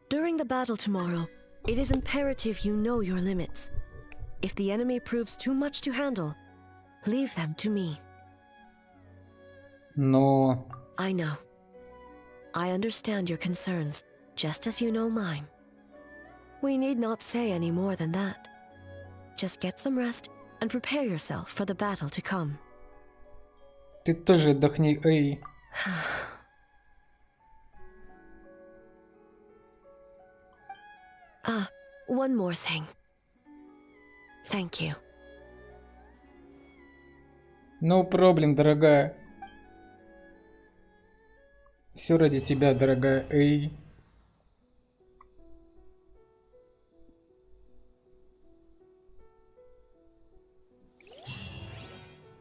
S8: during the battle tomorrow, it is imperative you know your limits. If the enemy proves too much to handle, leave them to me.
S1: Но...
S8: I know. I understand your concerns, just as you know mine. We need not say any more than that. Just get some rest and prepare yourself for the battle to come.
S1: Ты тоже отдохни, эй.
S8: Ah, one more thing. Thank you.
S1: No problem, дорогая. Все ради тебя, дорогая, эй.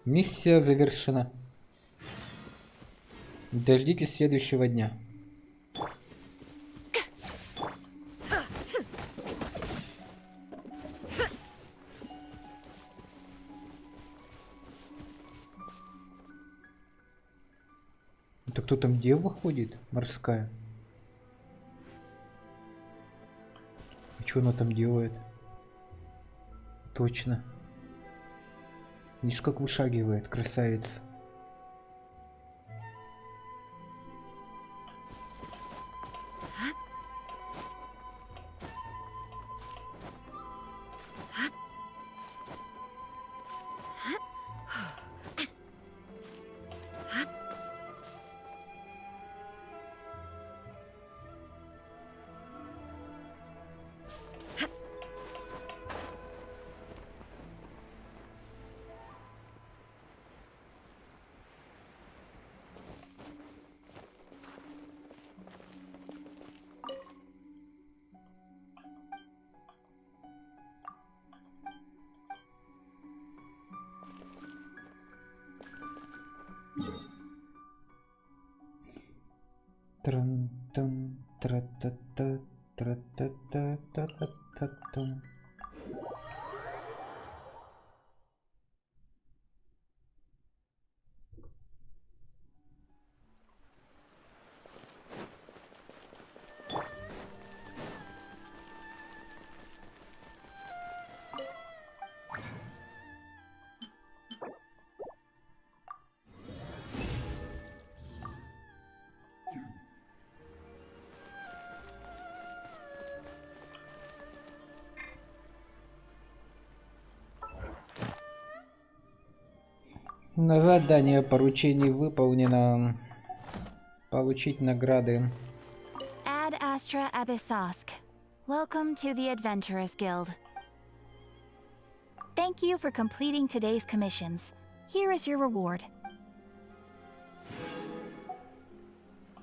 S1: Миссия завершена. Дождитесь следующего дня. Это кто там, дева ходит? Морская. А что она там делает? Точно. Видишь, как вышагивает, красавица. Тра-та-та-та-та-та-та. Задание поручений выполнено. Получить награды.
S2: Ad Astra Abyssosk. Welcome to the Adventurers Guild. Thank you for completing today's commissions. Here is your reward.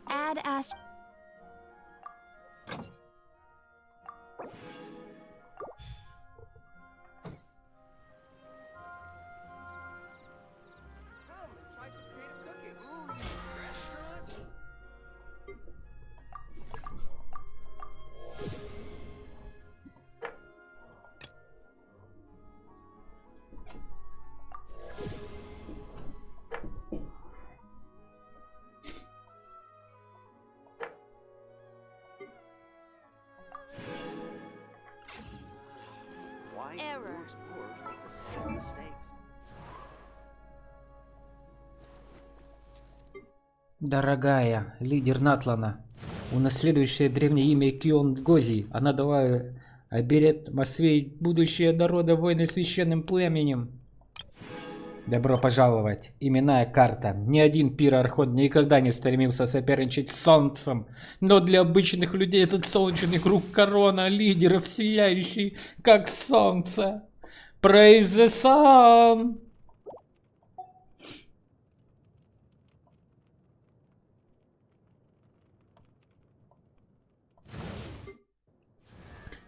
S2: Ad Astra.
S20: Error.
S1: Дорогая, лидер Натлана, унаследующая древнее имя Кион Гози, она дала оберет Мосвей будущее народа войны священным племенем. Добро пожаловать. Именная карта. Ни один пир-архонт никогда не стремился соперничать с солнцем. Но для обычных людей этот солнечный круг корона лидеров, сияющий как солнце. Praise the sun!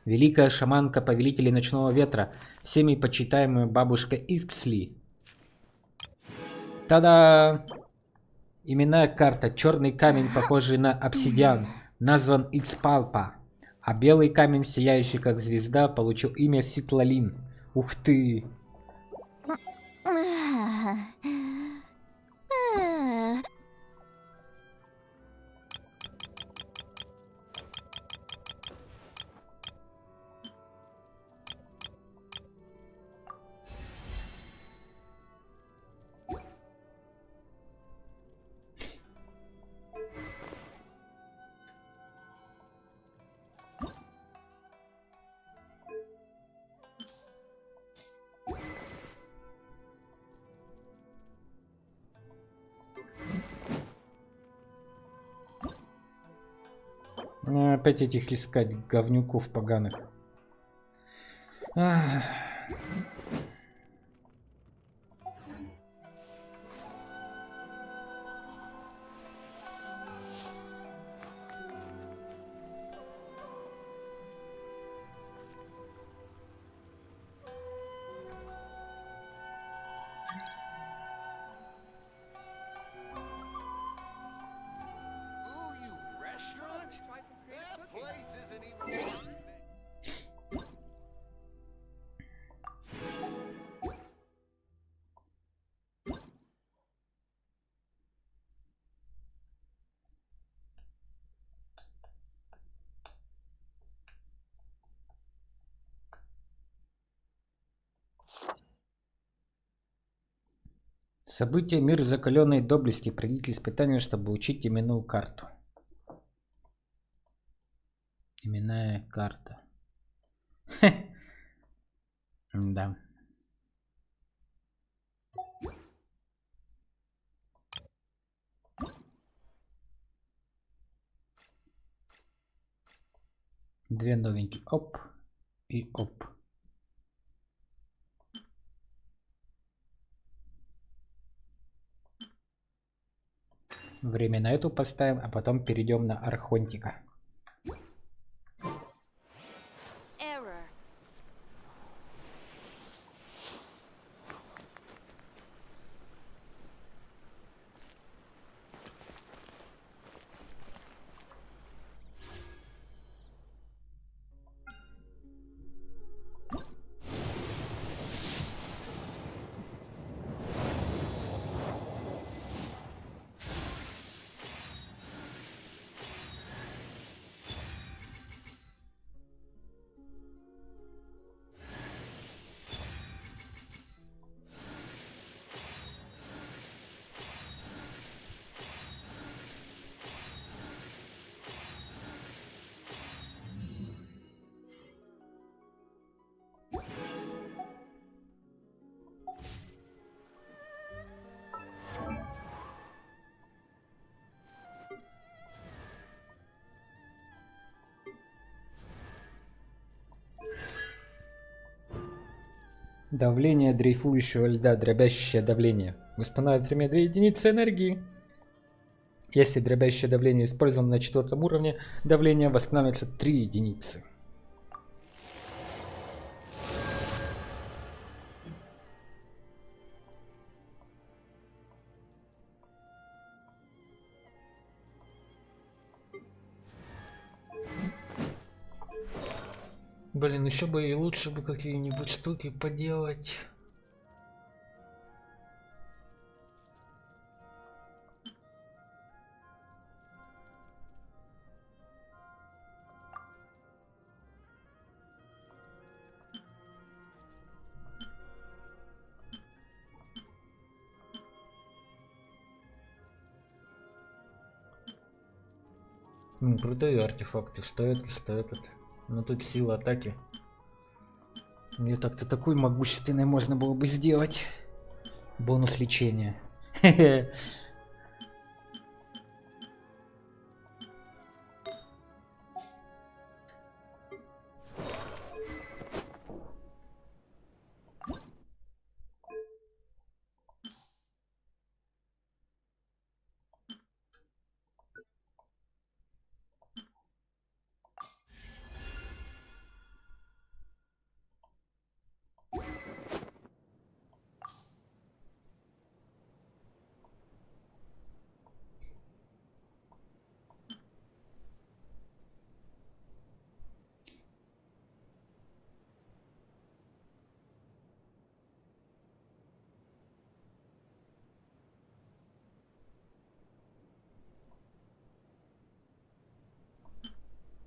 S1: Великая шаманка повелителей ночного ветра, всеми почитаемая бабушка Иксли. Та-да! Именная карта. Черный камень, похожий на обсидиан, назван Икспалпа. А белый камень, сияющий как звезда, получил имя Ситлалин. Ух ты! Опять этих искать говнюков поганых. Ах. События мир закаленной доблести. Пройдите испытания, чтобы учить именную карту. Именная карта. Да. Две новенькие. Оп. И оп. Время на эту поставим, а потом перейдем на Архонтика. Давление дрейфующего льда, дробящее давление. Восстанавливает время 2 единицы энергии. Если дробящее давление использовано на 4 уровне, давление восстанавливается 3 единицы. Блин, еще бы и лучше бы какие-нибудь штуки поделать. Крутые артефакты, что это, что этот. Но тут сила атаки. Мне так-то такой могущественной можно было бы сделать. Бонус лечения.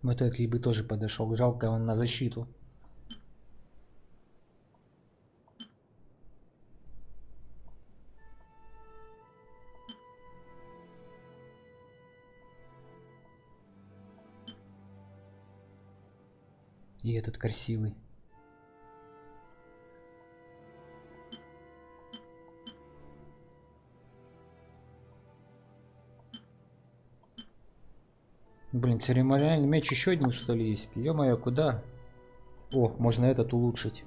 S1: Вот этот бы тоже подошел. Жалко, он на защиту. И этот красивый. Блин, церемониальный меч еще один, что ли, есть? Ё-моё, куда? О, можно этот улучшить.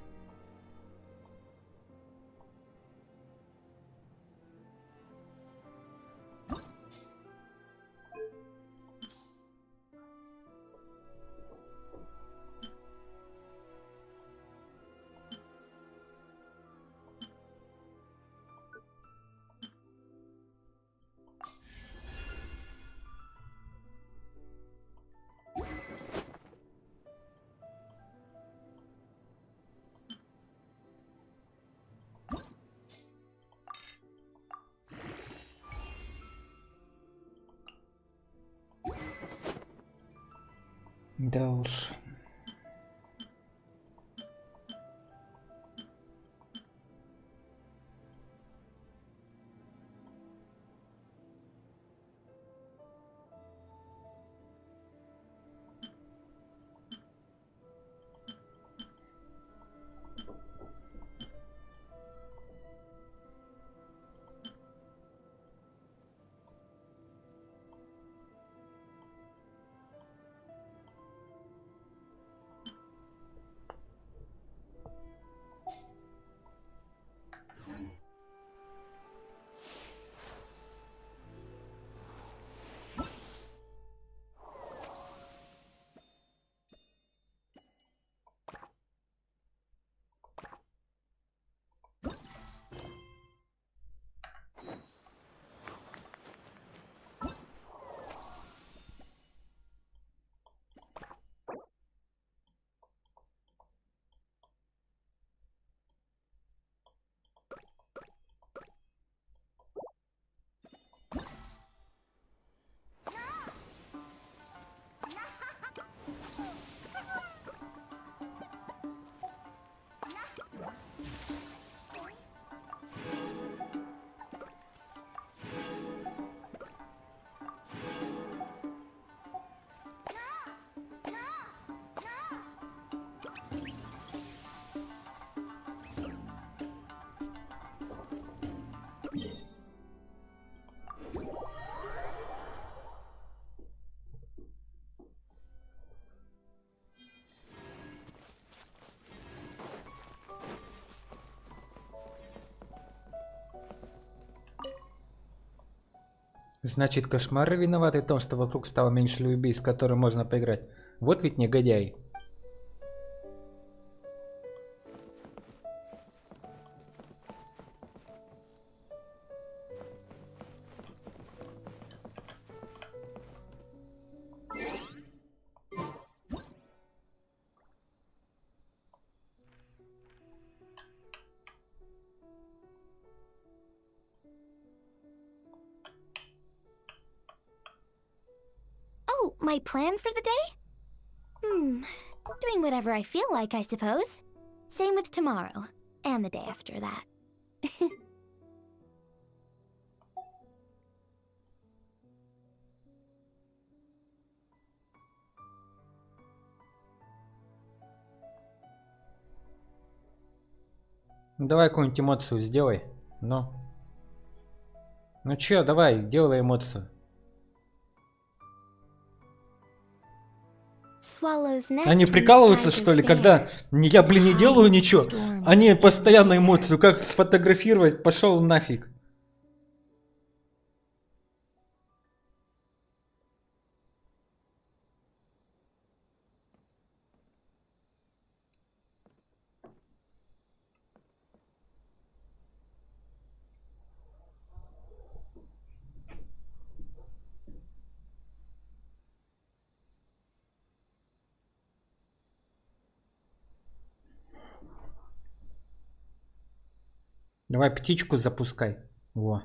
S1: Да уж. Значит, кошмары виноваты в том, что вокруг стало меньше людей, с которыми можно поиграть. Вот ведь негодяй.
S2: Oh, my plan for the day? Doing whatever I feel like, I suppose. Same with tomorrow. And the day after that.
S1: Давай какую-нибудь эмоцию сделай. Ну чё, давай, делай эмоцию. Они прикалываются, что ли, когда я, блин, не делаю ничего? Они постоянно эмоцию, как сфотографировать, пошел нафиг. Давай птичку запускай. Во.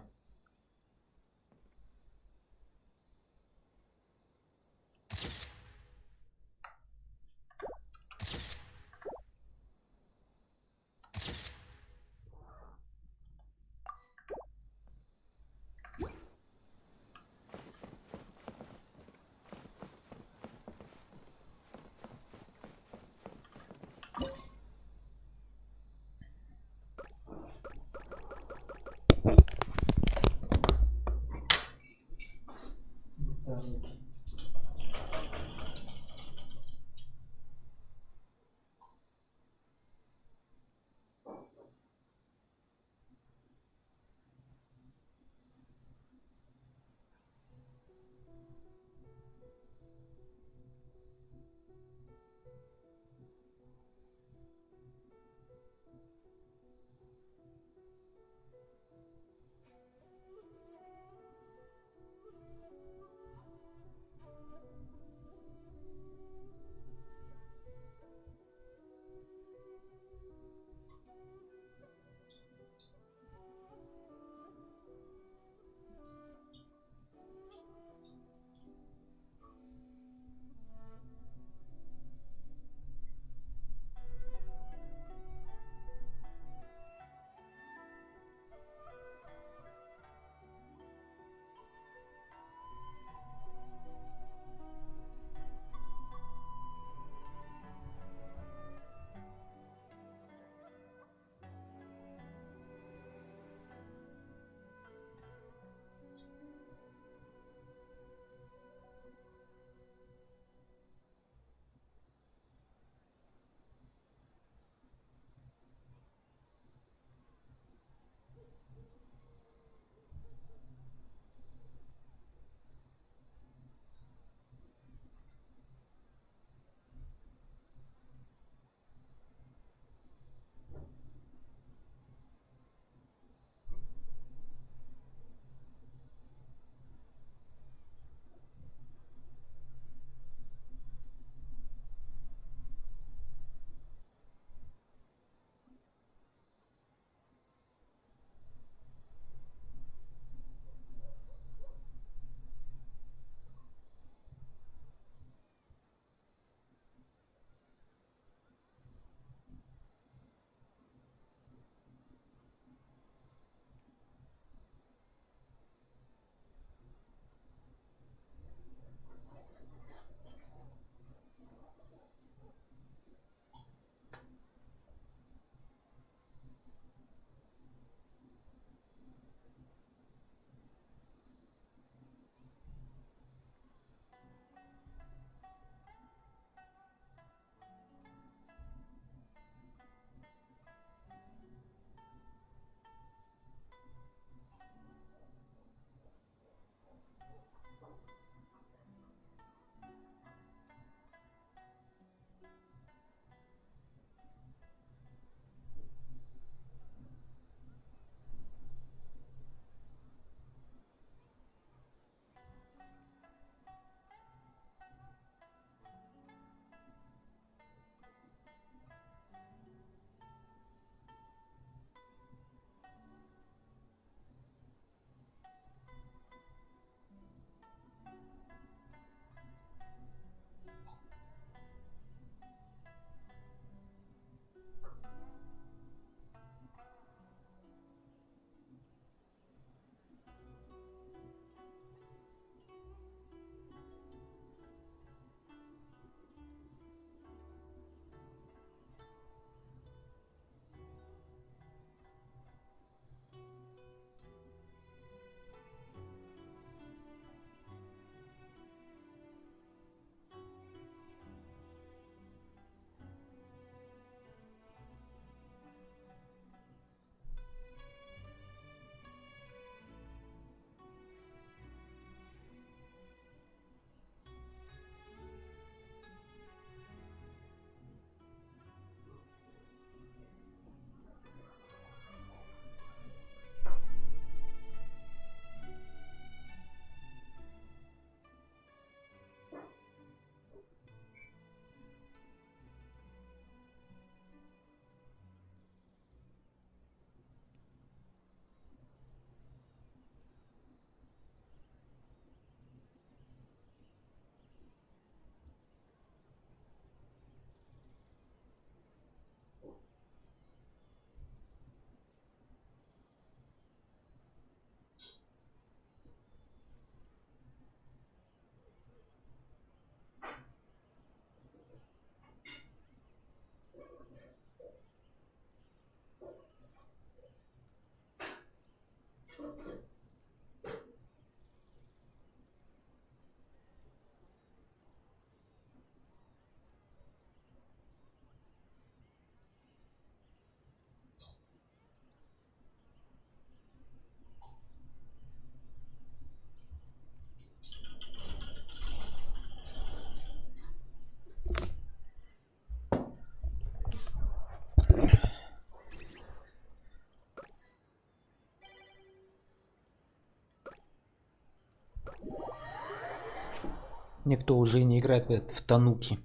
S1: Никто уже не играет в тануки.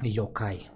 S1: Йокай.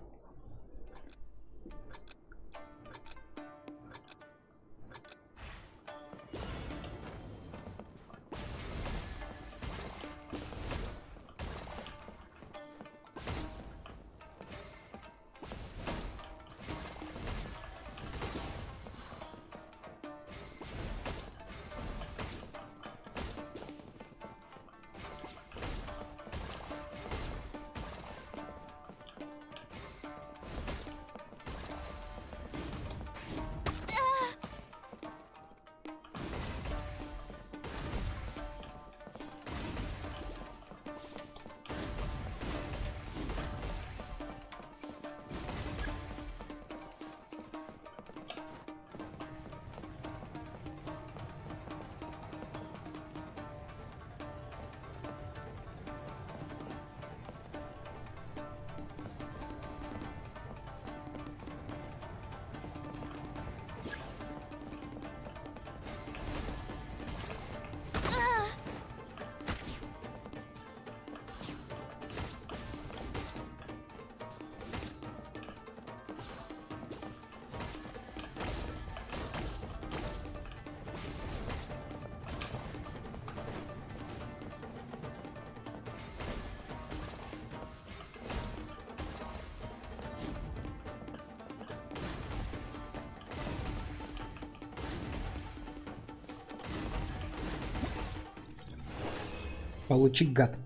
S1: Получи, гад.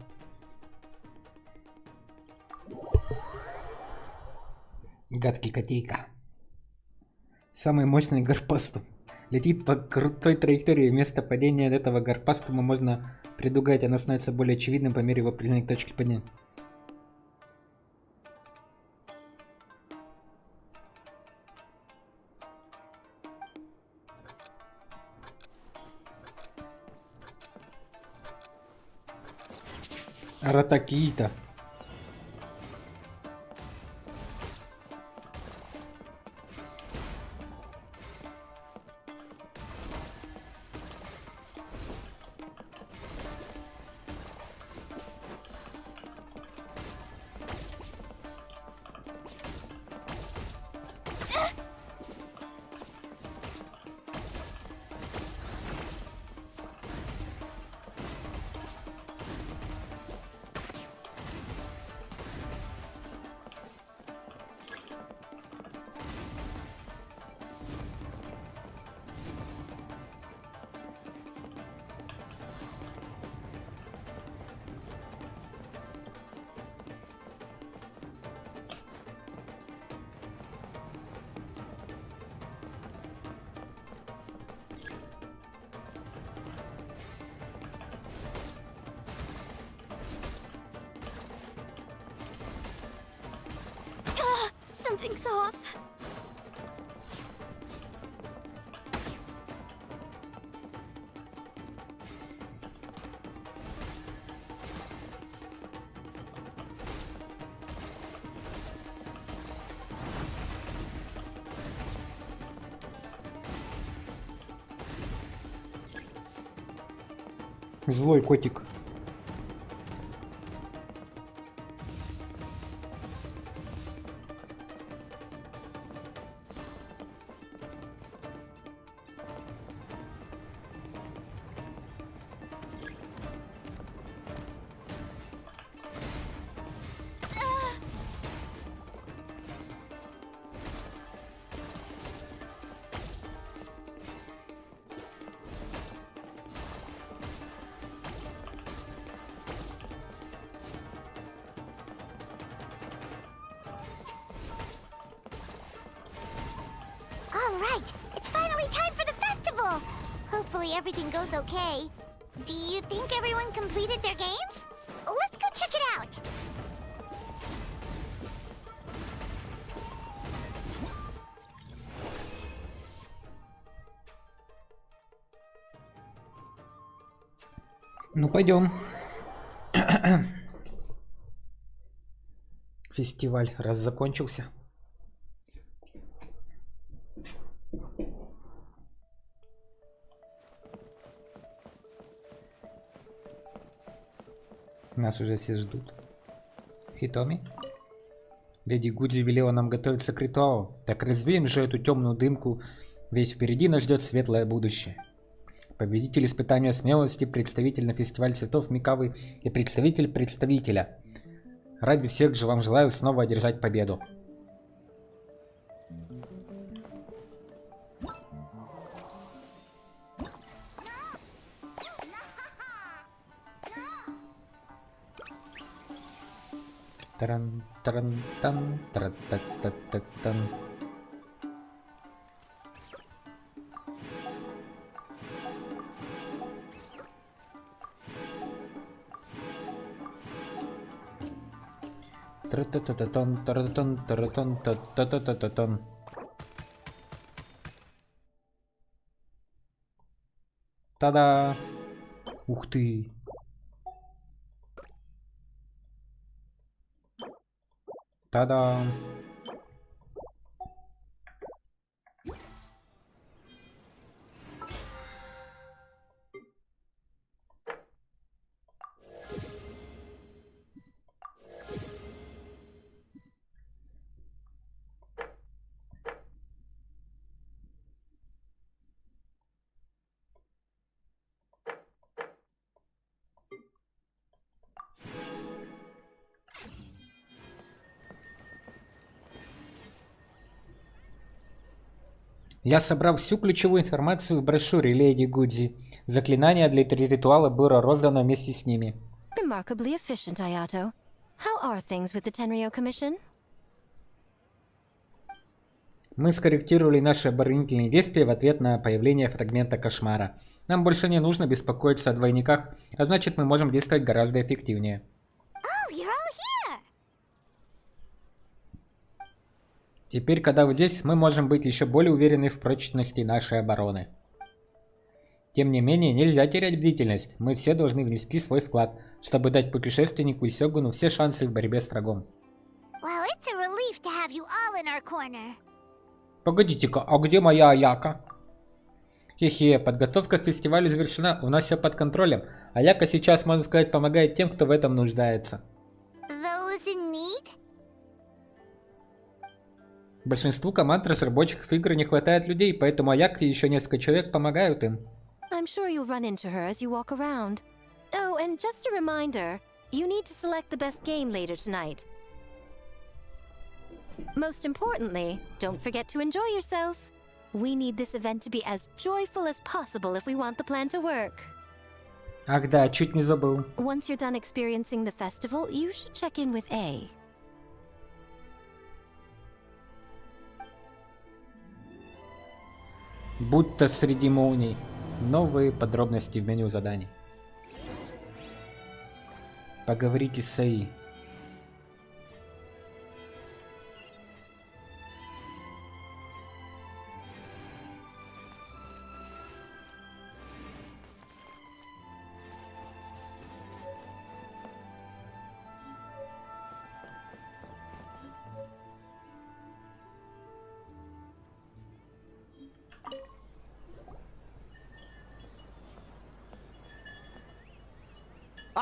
S1: Гадкий котейка. Самый мощный гарпастум. Летит по крутой траектории. Вместо падения от этого гарпастума можно предугадать. Оно становится более очевидным по мере его приближения к точке падения. Ратакита.
S19: Something's off.
S1: Злой котик.
S3: All right, it's finally time for the festival. Hopefully everything goes okay. Do you think everyone completed their games? Let's go check it out.
S1: Ну, пойдем. Фестиваль раз закончился. Нас уже все ждут. Хитоми? Леди Гудзи велела нам готовиться к ритуалу. Так развеем же эту темную дымку, ведь впереди нас ждет светлое будущее. Победитель испытания смелости, представитель на фестиваль цветов Микавы и представитель представителя. Ради всех же вам желаю снова одержать победу. Таран, таран, тан, тра-та-та-та-тан. Тра-та-та-та-тан, таратан, таратан, та-та-та-та-тан. Та-да! Ух ты! Та-да! Я собрал всю ключевую информацию в брошюре Леди Гудзи. Заклинание для ритуала было роздано вместе с ними.
S9: Remarkably efficient, Ayato. How are things with the Tenryo Commission?
S1: Мы скорректировали наши оборонительные действия в ответ на появление фрагмента кошмара. Нам больше не нужно беспокоиться о двойниках, а значит мы можем действовать гораздо эффективнее.
S3: Oh, you're all here.
S1: Теперь, когда вы здесь, мы можем быть еще более уверены в прочности нашей обороны. Тем не менее, нельзя терять бдительность. Мы все должны внести свой вклад, чтобы дать путешественнику и Сёгуну все шансы в борьбе с врагом.
S3: Well, it's a relief to have you all in our corner.
S1: Погодите-ка, а где моя Аяка? Хе-хе, подготовка к фестивалю завершена, у нас все под контролем. Аяка сейчас, можно сказать, помогает тем, кто в этом нуждается.
S3: Those in need?
S1: Большинству команд разработчиков игр не хватает людей, поэтому Аяка и еще несколько человек помогают им.
S9: I'm sure you'll run into her as you walk around. Oh, and just a reminder, you need to select the best game later tonight. Most importantly, don't forget to enjoy yourself. We need this event to be as joyful as possible if we want the plan to work.
S1: Ах да, чуть не забыл.
S9: Once you're done experiencing the festival, you should check in with A.
S1: Будто среди молний. Новые подробности в меню заданий. Поговорите с Аи.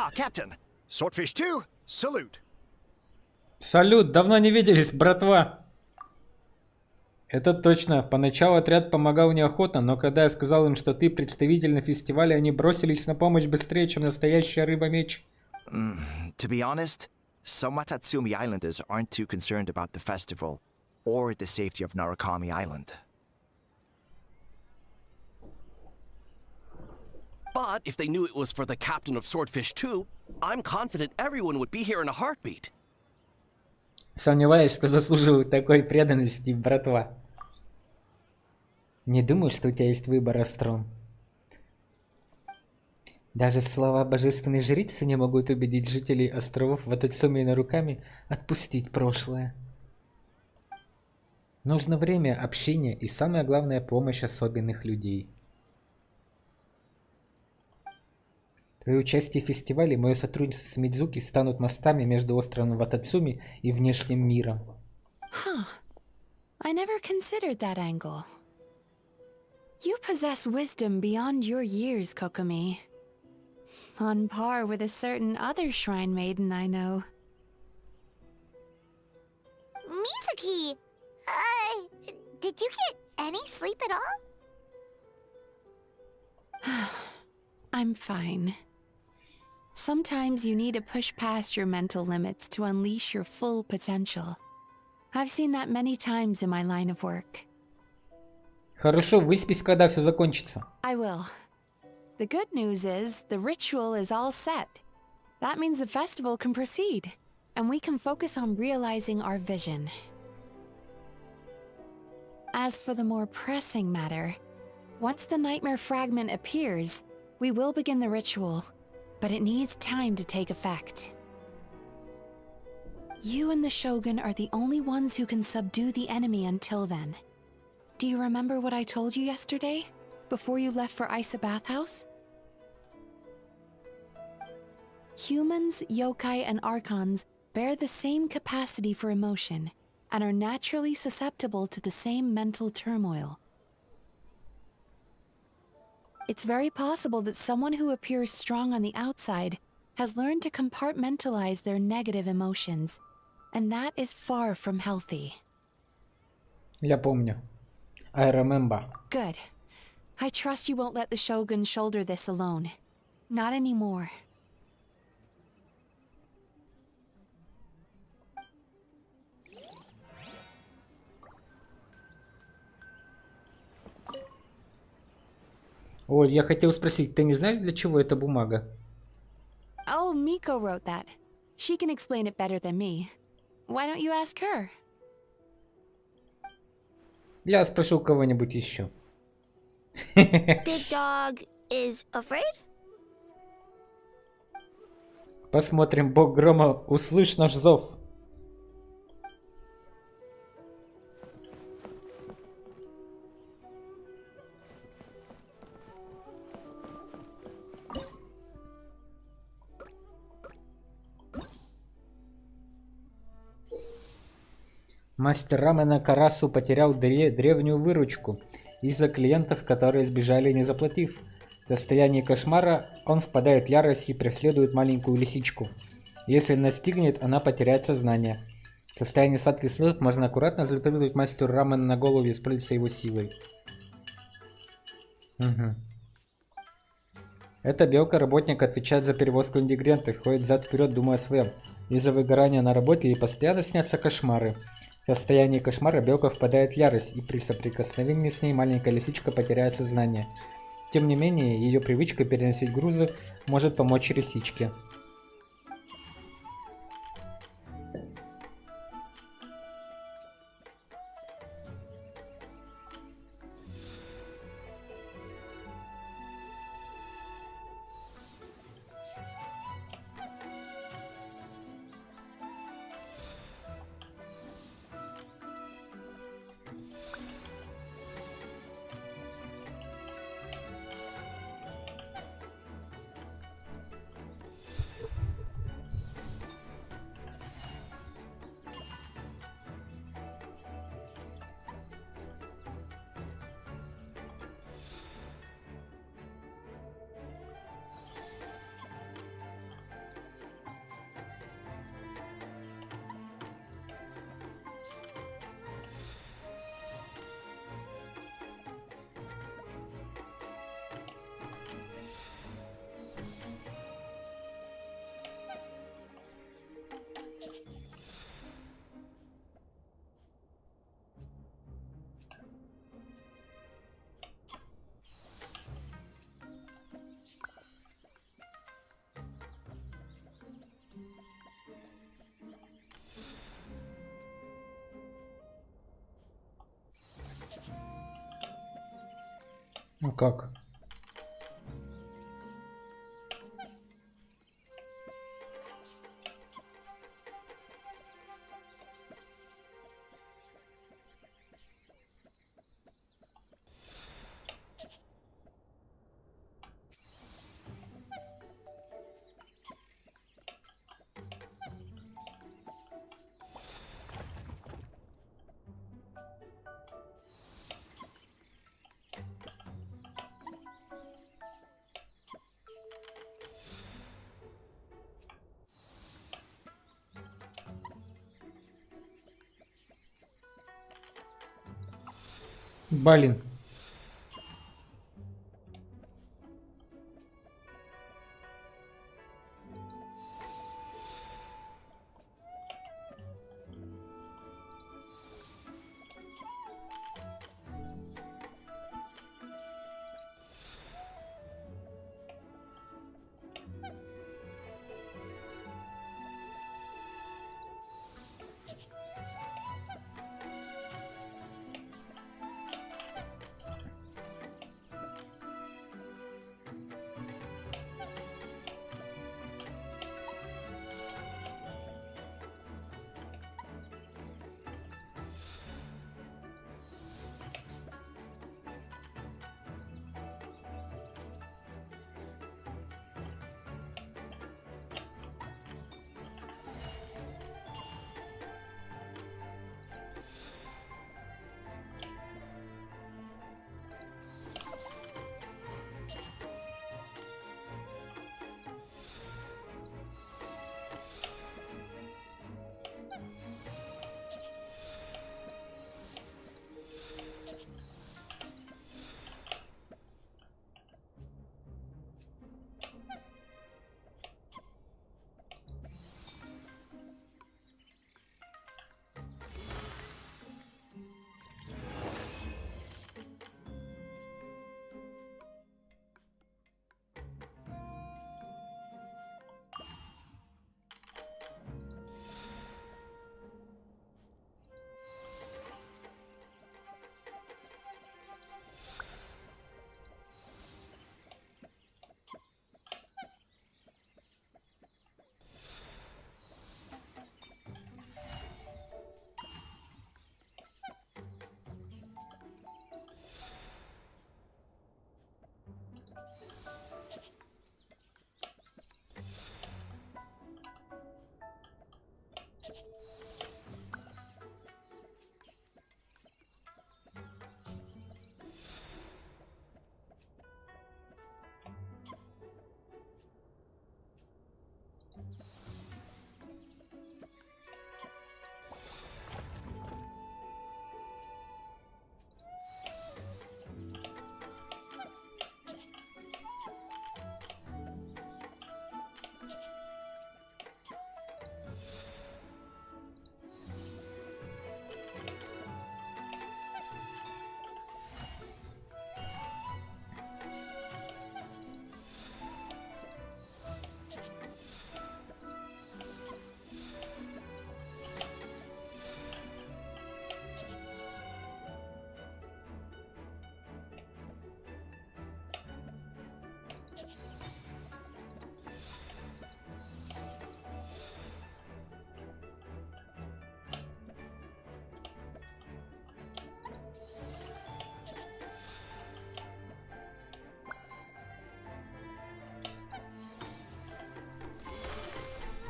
S20: Ah, Captain. Swordfish 2, salute.
S1: Салют, давно не виделись, братва. Это точно. Поначалу отряд помогал неохотно, но когда я сказал им, что ты представитель на фестивале, они бросились на помощь быстрее, чем настоящая рыба-меч.
S20: To be honest, some Watatsumi Islanders aren't too concerned about the festival or the safety of Narukami Island.
S21: But if they knew it was for the captain of Swordfish 2, I'm confident everyone would be here in a heartbeat.
S1: Сомневаюсь, что заслуживаю такой преданности, братва. Не думаю, что у тебя есть выбор, Астрон. Даже слова божественной жрицы не могут убедить жителей островов Ватацуми Наруками отпустить прошлое. Нужно время, общение и, самое главное, помощь особенных людей. Твое участие в фестивале и мое сотрудничество с Мидзуки станут мостами между островом Ватацуми и внешним миром.
S4: Huh. I never considered that angle. You possess wisdom beyond your years, Kokomi. On par with a certain other shrine maiden I know.
S3: Mizuki, did you get any sleep at all?
S4: I'm fine. Sometimes you need to push past your mental limits to unleash your full potential. I've seen that many times in my line of work.
S1: Хорошо, выспись, когда все закончится.
S4: I will. The good news is, the ritual is all set. That means the festival can proceed, and we can focus on realizing our vision. As for the more pressing matter, once the nightmare fragment appears, we will begin the ritual, but it needs time to take effect. You and the Shogun are the only ones who can subdue the enemy until then. Do you remember what I told you yesterday, before you left for Isa Bathhouse? Humans, yokai, and archons bear the same capacity for emotion, and are naturally susceptible to the same mental turmoil. It's very possible that someone who appears strong on the outside has learned to compartmentalize their negative emotions, and that is far from healthy.
S1: Я помню. I remember.
S4: Good. I trust you won't let the Shogun shoulder this alone. Not anymore.
S1: Оль, я хотел спросить, ты не знаешь, для чего эта бумага?
S4: Oh, Miko wrote that. She can explain it better than me. Why don't you ask her?
S1: Я спрошу кого-нибудь еще.
S3: Big Dog is afraid?
S1: Посмотрим, бог грома, услышь наш зов. Мастер рамена Карасу потерял древнюю выручку из-за клиентов, которые сбежали, не заплатив. В состоянии кошмара он впадает в ярость и преследует маленькую лисичку. Если настигнет, она потеряет сознание. В состоянии сладких снов можно аккуратно запрыгнуть мастеру рамена на голову и использовать его силой. Угу. Эта белка работник отвечает за перевозку ингредиентов, ходит взад-вперед, думая о своем. Из-за выгорания на работе ей постоянно снятся кошмары. В состоянии кошмара белка впадает в ярость, и при соприкосновении с ней маленькая лисичка потеряет сознание. Тем не менее, ее привычка переносить грузы может помочь лисичке. Ну как? Блин.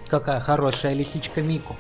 S1: Какая хорошая лисичка Мику.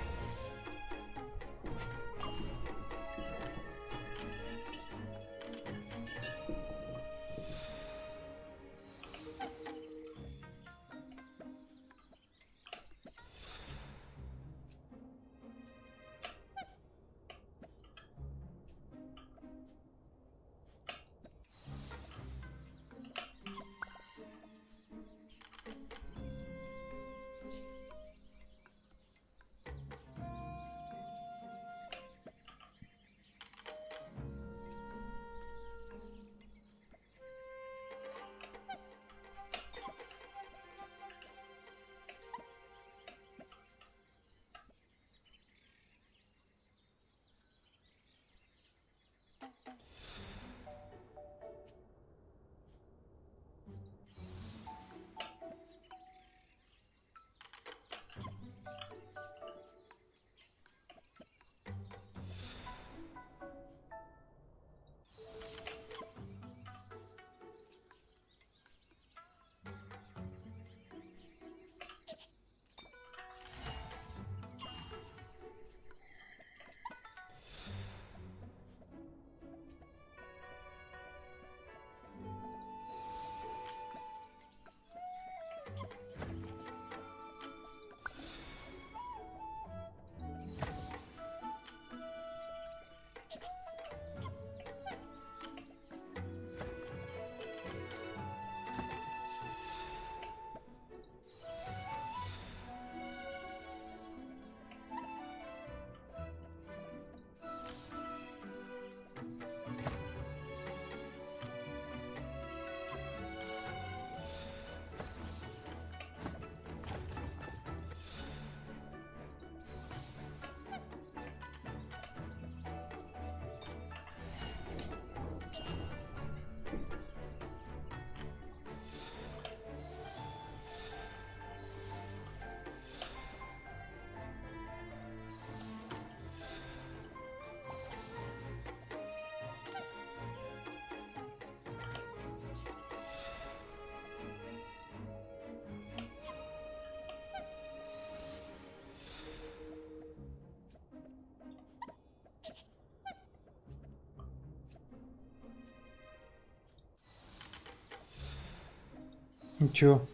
S1: Ничего.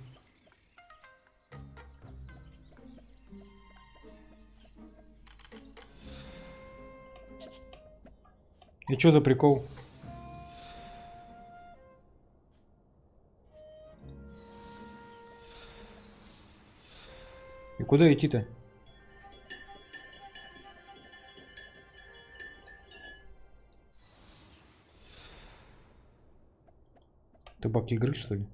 S1: И чё за прикол? И куда идти-то? Это баг игры, что ли?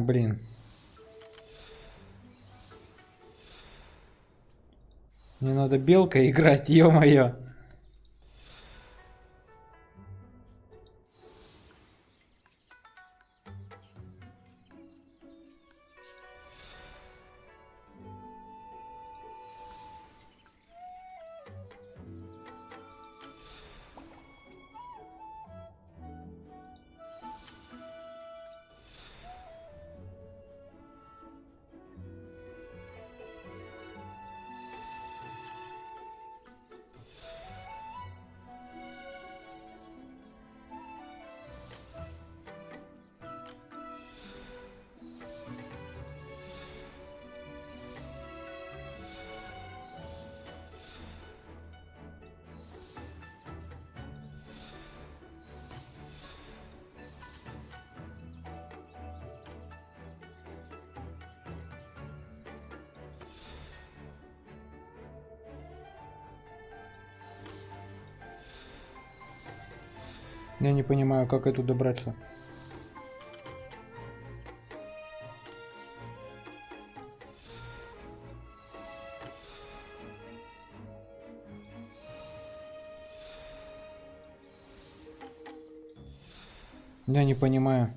S1: Блин. Мне надо белкой играть, ё-моё. Я не понимаю, как это добраться. Я не понимаю.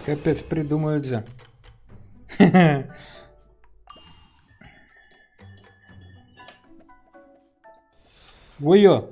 S1: Капец, придумают же. Ой-ё.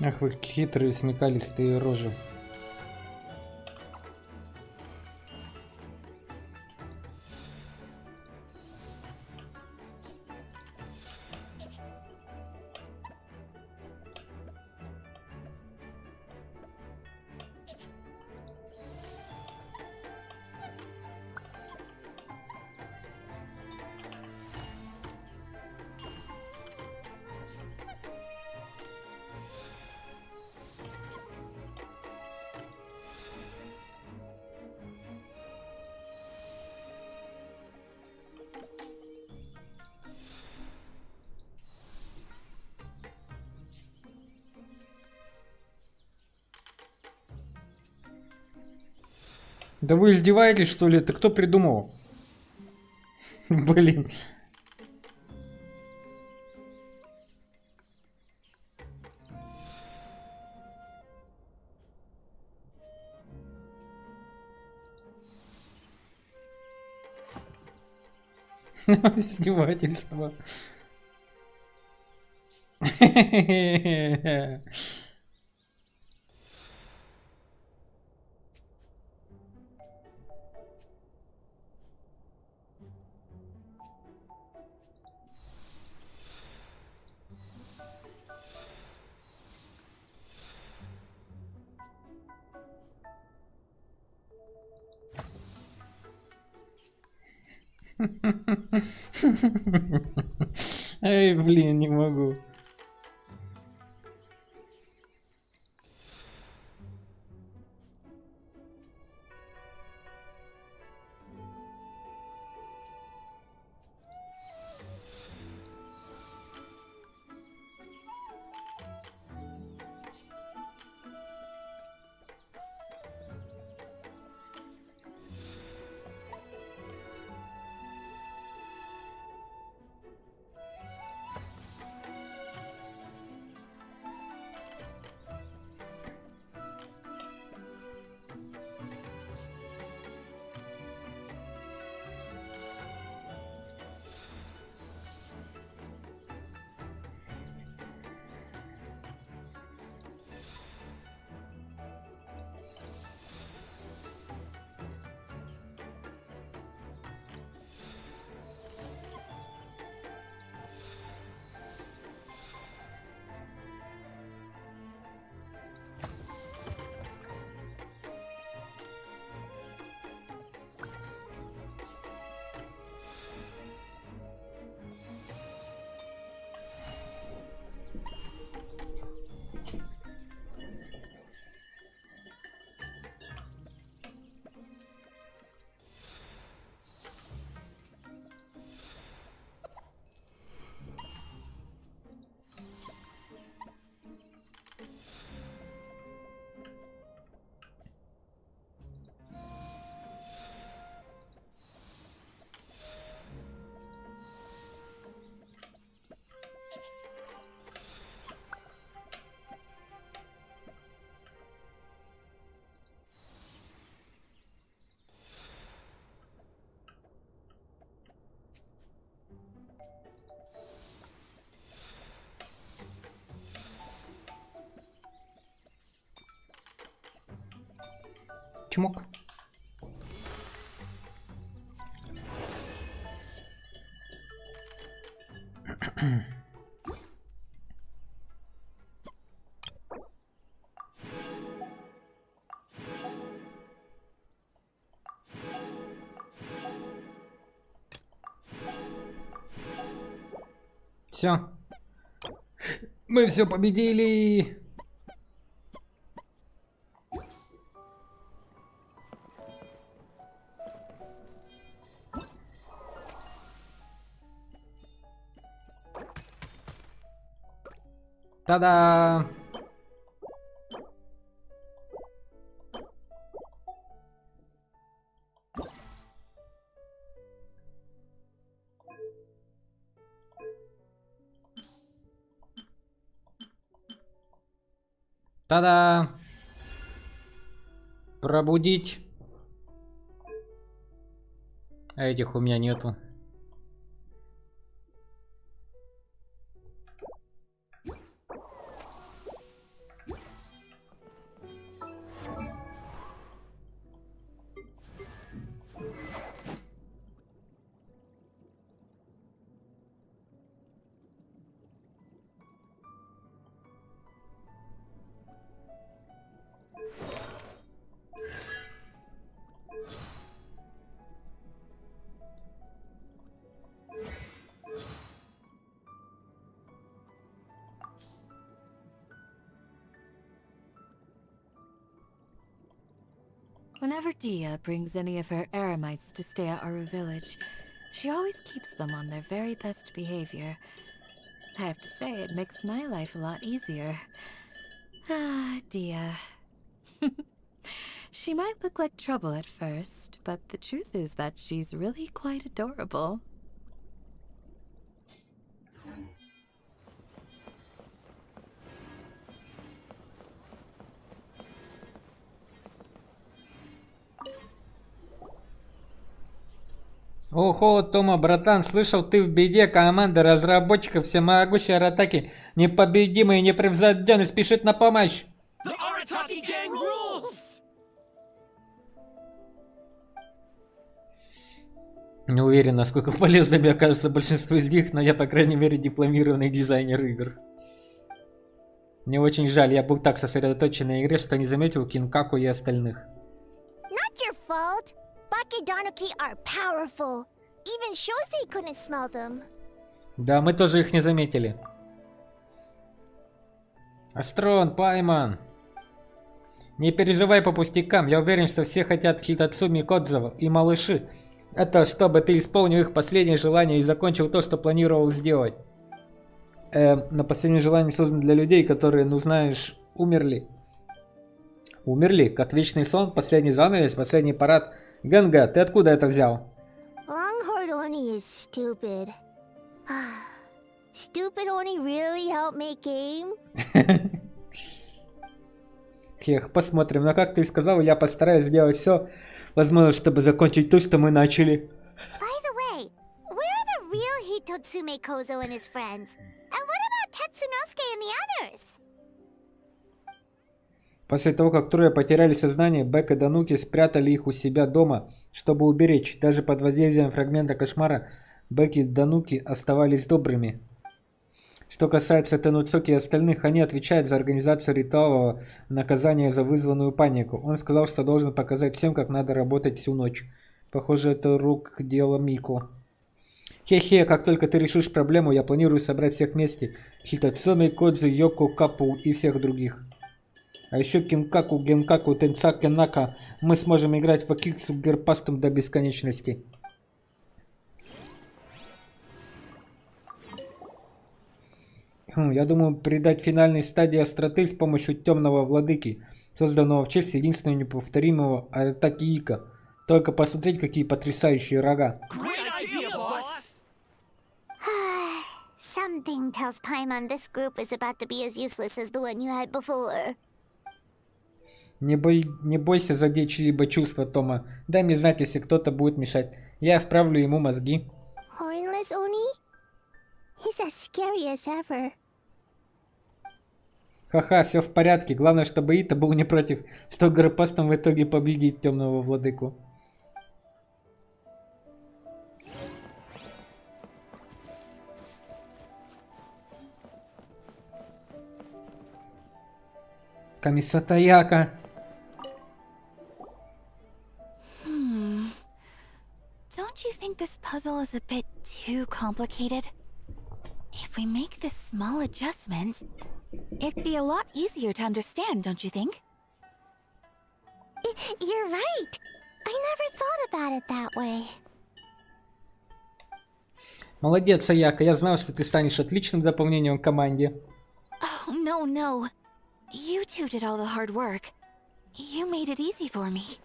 S1: Ах вы хитрые, смекалистые рожи. Да вы издеваетесь, что ли? Это кто придумал? Блин. Издевательство. Эй, блин, не могу. Чмок. Все. Мы все победили. Та-да! Та-да! Пробудить. А этих у меня нету.
S4: Whenever Dia brings any of her eremites to stay at our village, she always keeps them on their very best behavior. I have to say, it makes my life a lot easier. Ah, Dia. She might look like trouble at first, but the truth is that she's really quite adorable.
S1: Ого, Тома, братан, слышал, ты в беде. Команда разработчиков всемогущей Аратаки, непобедимый и непревзойденный, спешит на помощь.
S11: The Arataki gang rules!
S1: Не уверен, насколько полезными окажется большинство из них, но я, по крайней мере, дипломированный дизайнер игр. Мне очень жаль, я был так сосредоточен на игре, что не заметил Кинкаку и остальных.
S2: Not your fault. Bakedanuki are powerful. Even Shosei couldn't smell them.
S1: Да, мы тоже их не заметили. Астрон, Пайман. Не переживай по пустякам, я уверен, что все хотят Хитацуми Кодзава и малыши. Это чтобы ты исполнил их последнее желание и закончил то, что планировал сделать. Но последнее желание создано для людей, которые, ну знаешь, умерли. Умерли, как вечный сон, последний занавес, последний парад. Генга, ты откуда это взял?
S2: Longhorn Oni is stupid. Stupid Oni really helped make game?
S1: Хех, посмотрим. Но как ты и сказал, я постараюсь сделать все возможное, чтобы закончить то, что мы начали.
S3: By the way, where are the real Hitotsume Kozo and his friends? And what about Tetsunosuke and the others?
S1: После того, как трое потеряли сознание, Бек и Дануки спрятали их у себя дома, чтобы уберечь. Даже под воздействием фрагмента кошмара Бек и Дануки оставались добрыми. Что касается Тенуцуки и остальных, они отвечают за организацию ритуала наказания за вызванную панику. Он сказал, что должен показать всем, как надо работать всю ночь. Похоже, это рук дело Мико. Хе-хе, как только ты решишь проблему, я планирую собрать всех вместе. Хитацуми, Кодзу, Йоко, Капу и всех других. А еще Кинкаку, Генкаку, Тенсаки, Нака. Мы сможем играть в Акиксу Герпастум до бесконечности. Я думаю, придать финальной стадии остроты с помощью темного владыки, созданного в честь единственного неповторимого Аратаки-ика. Только посмотреть, какие потрясающие рога.
S3: Something tells Paimon this group is about to be as useless as the one you had before.
S1: Не бойся задеть чьи-либо чувства, Тома. Дай мне знать, если кто-то будет мешать. Я вправлю ему мозги.
S2: Hornless Oni? He's as scary as ever.
S1: Ха-ха, все в порядке. Главное, чтобы Ита был не против, что Гарпастом в итоге победит темного владыку. Камисатаяка.
S4: Don't you think this puzzle is a bit too complicated? If we make this small adjustment, it'd be a lot easier to understand, don't you think?
S2: You're right. I never thought about it that way.
S1: Молодец, Аяка. Я знал, что ты станешь отличным дополнением к команде.
S4: Oh, no. You two did all the hard work. You made it easy for me.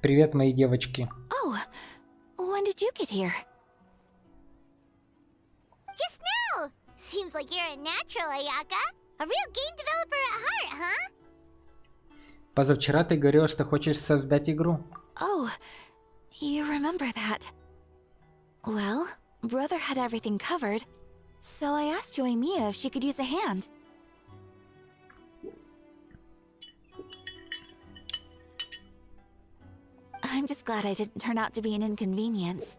S1: Привет, мои девочки.
S4: Oh, when did you get here?
S3: Just now! Seems like you're a natural, Ayaka. A real game developer at heart, huh?
S1: Позавчера ты говорила, что хочешь создать игру.
S4: Oh, you remember that. Well, brother had everything covered, so I asked Yoimiya if she could use a hand. I'm just glad I didn't turn out to be an inconvenience.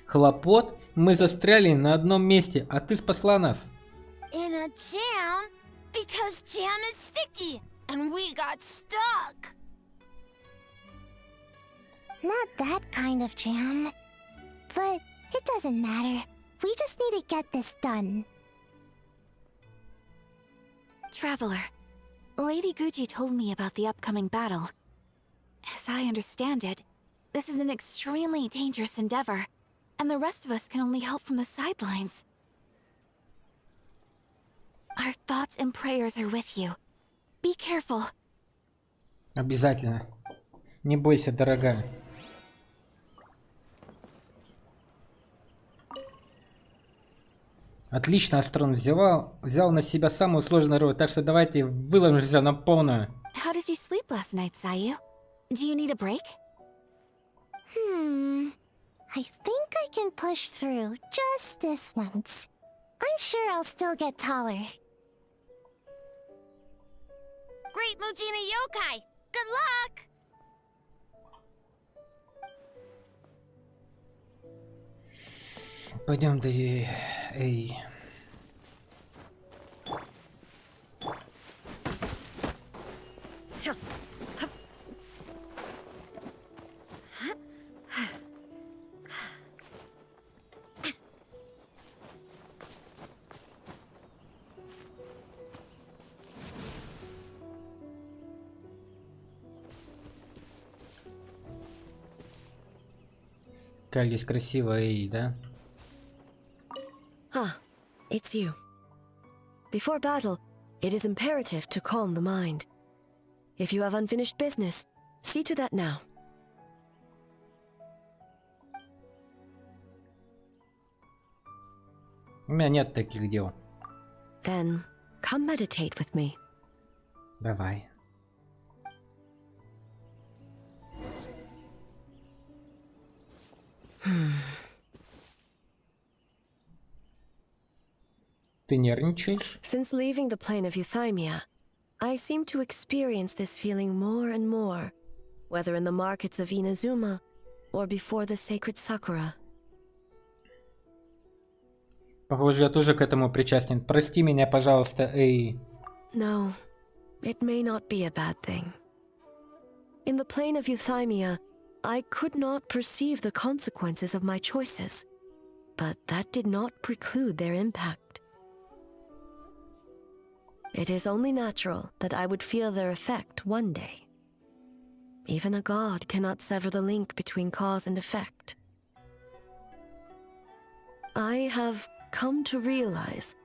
S1: Хлопот? Мы застряли на одном месте, а ты спасла нас.
S2: In a jam? Because jam is sticky, and we got stuck. Not that kind of jam. But it doesn't matter. We just need to get this done.
S4: Traveler, Lady Guji told me about the upcoming battle. As I understand it, this is an extremely dangerous endeavor, and the rest of us can only help from the sidelines. Our thoughts and prayers are with you. Be careful.
S1: Обязательно. Не бойся, дорогая. Отлично, Астрон взял на себя самую сложную роль, так что давайте выложимся на полную.
S7: How did you sleep last night, Sayu? Do you need a break?
S3: I think I can push through just this once. I'm sure I'll still get taller.
S12: Great Mujina Yokai! Good luck!
S1: Пойдем до Эй. Как здесь красиво, Эй, да?
S8: Ah, it's you. Before battle, it is imperative to calm the mind. If you have unfinished business, see to that now.
S1: У меня нет таких дел.
S8: Then, come meditate with me.
S1: Давай. Ты нервничаешь?
S8: Since leaving the plane of Euthymia, I seem to experience this feeling more and more, whether in the markets of Inazuma or before the sacred Sakura.
S1: Похоже, я тоже к этому причастен. Прости меня, пожалуйста, Эй.
S8: No, it may not be a bad thing. In the plane of Euthymia, I could not perceive the consequences of my choices, but that did not preclude their impact. It is only natural that I would feel their effect one day. Even a god cannot sever the link between cause and effect. I have come to realize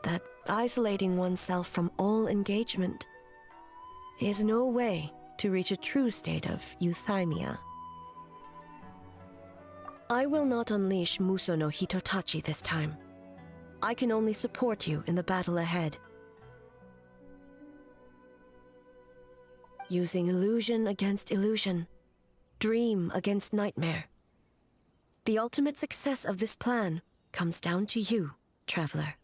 S8: that isolating oneself from all engagement is no way to reach a true state of euthymia. I will not unleash Muso no Hitotachi this time. I can only support you in the battle ahead. Using illusion against illusion, dream against nightmare. The ultimate success of this plan comes down to you, traveler.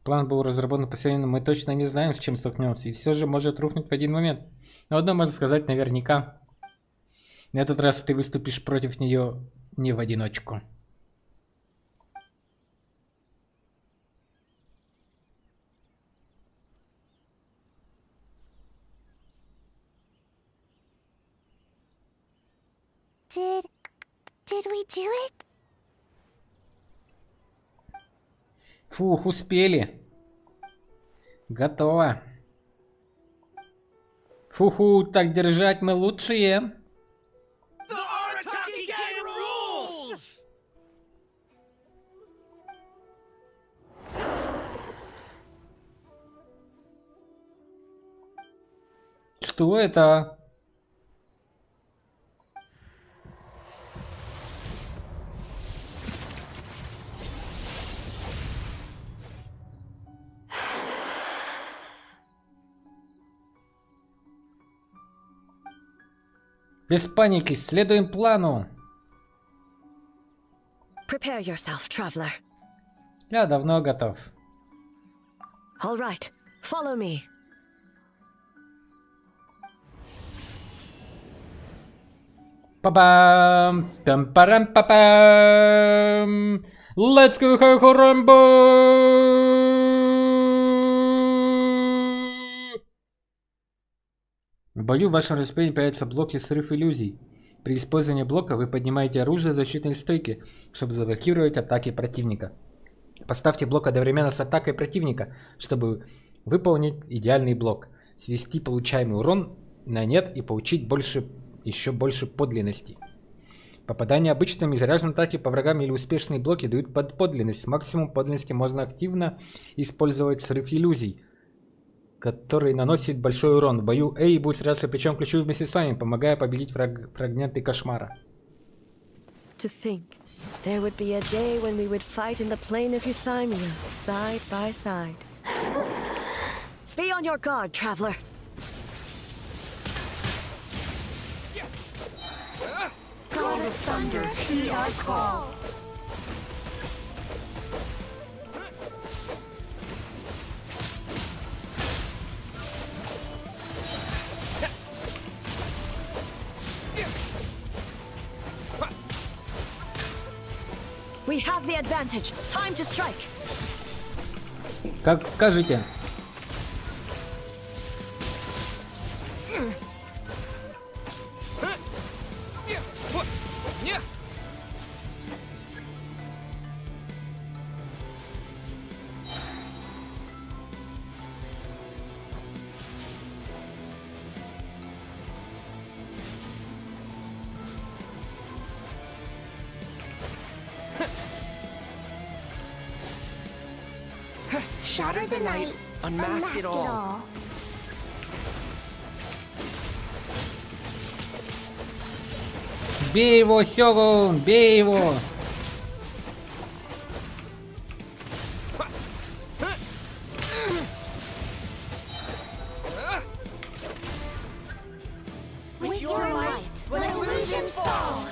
S1: План был разработан последовательно, мы точно не знаем, с чем столкнемся, и все же может рухнуть в один момент. Но одно можно сказать наверняка. На этот раз ты выступишь против нее не в одиночку.
S3: Did we do it?
S1: Фух, успели. Готово. Фуху, так держать, мы лучшие. Что это? Без паники, следуем плану.
S8: Prepare yourself, traveler.
S1: Я давно готов.
S8: All right, follow me.
S1: Па-бам! Там-парам-па-пам! Let's go, Хахурамбо! В бою в вашем распоряжении появится блок и срыв иллюзий. При использовании блока вы поднимаете оружие защитной стойки, чтобы заблокировать атаки противника. Поставьте блок одновременно с атакой противника, чтобы выполнить идеальный блок, свести получаемый урон на нет и получить еще больше подлинности. Попадание обычными заряженной атаки по врагам или успешные блоки дают подлинность. Максимум подлинности можно активно использовать срыв иллюзий, который наносит большой урон. В бою Эй будет сражаться плечом к плечу вместе с вами, помогая победить фрагменты кошмара.
S8: To think, there would be a day when we would fight in the plane of Euthymia, side by side. Be on your guard, traveler.
S19: God of Thunder, heed our call.
S8: We have the advantage. Time to strike.
S1: Как скажете.
S19: Shatter the night,
S21: Unmask it all.
S1: Бей его, Сёгун, бей его.
S19: With your might, let illusions fall.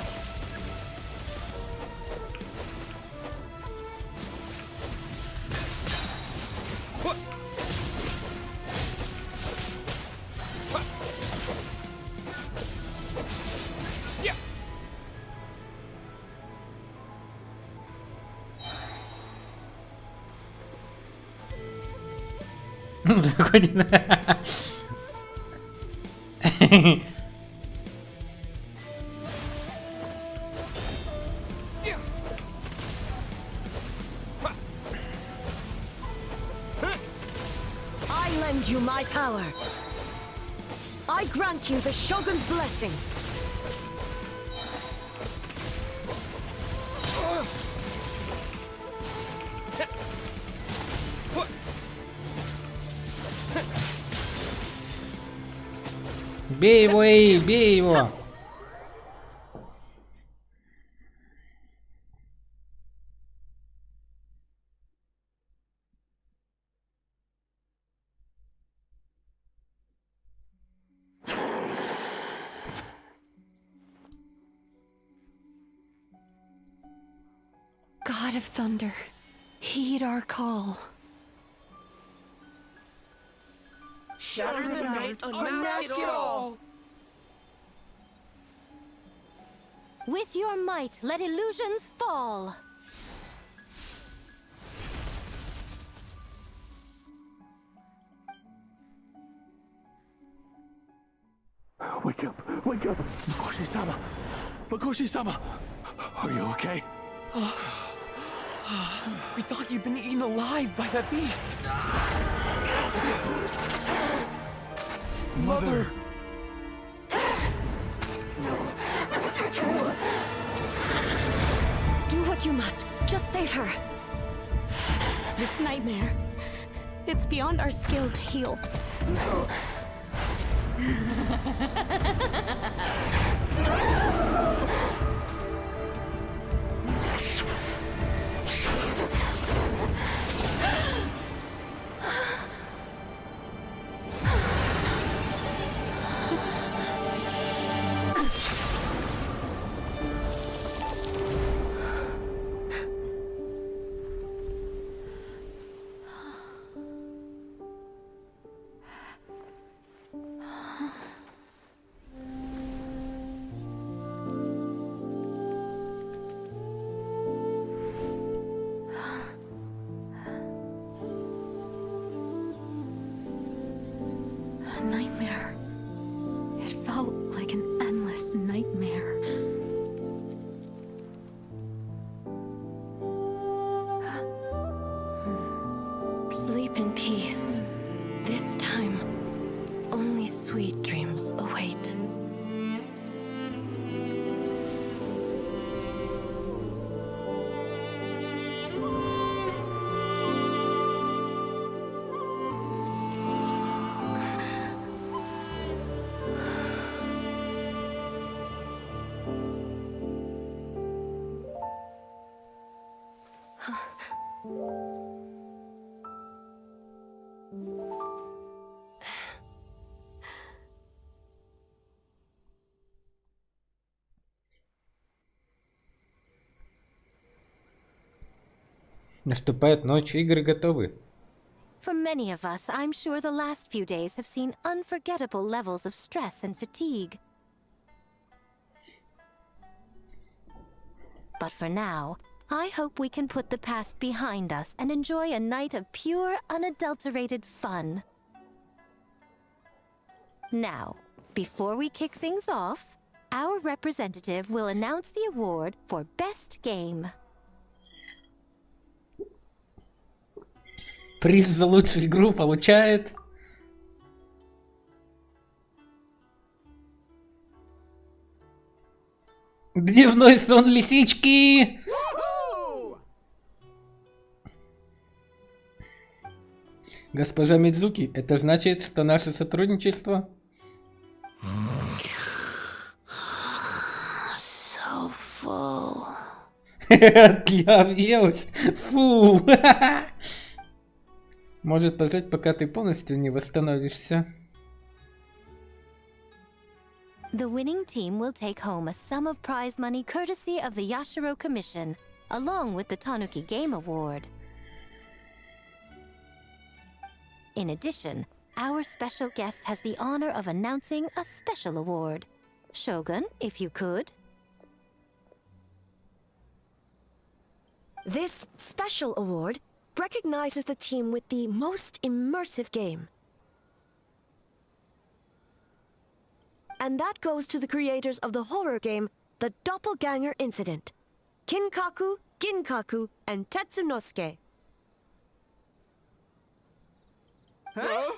S1: Заходит.
S8: I lend you my power. I grant you the Shogun's blessing.
S1: Бей его, эй, бей его.
S4: God of Thunder, heed our call.
S21: Shatter the night, unmask it all.
S9: With your might, let illusions fall.
S11: Wake up! Wake up! Makoshi-sama! Makoshi-sama! Are you okay?
S14: We thought you'd been eaten alive by that beast.
S11: Mother!
S8: Do what you must. Just save her.
S19: This nightmare, it's beyond our skill to heal.
S4: A nightmare. It felt like an endless nightmare.
S8: Sleep in peace. This time, only sweet dreams await.
S1: Наступает ночь, игры готовы.
S9: For many of us, I'm sure the last few days have seen unforgettable levels of stress and fatigue. But for now, I hope we can put the past behind us and enjoy a night of pure, unadulterated fun. Now, before we kick things off, our representative will announce the award for Best Game.
S1: Приз за лучшую игру получает... Дневной сон лисички! Госпожа Мидзуки, это значит, что наше сотрудничество...
S9: So full.
S1: Отловилась! Фу! Может пожать, пока ты полностью не восстановишься.
S9: The winning team will take home a sum of prize money courtesy of the Yashiro Commission, along with the Tanuki Game Award. In addition, our special guest has the honor of announcing a special award. Shogun, if you could.
S8: This special award recognizes the team with the most immersive game. And that goes to the creators of the horror game, The Doppelganger Incident. Kinkaku, Ginkaku, and Tetsunosuke.
S13: Huh?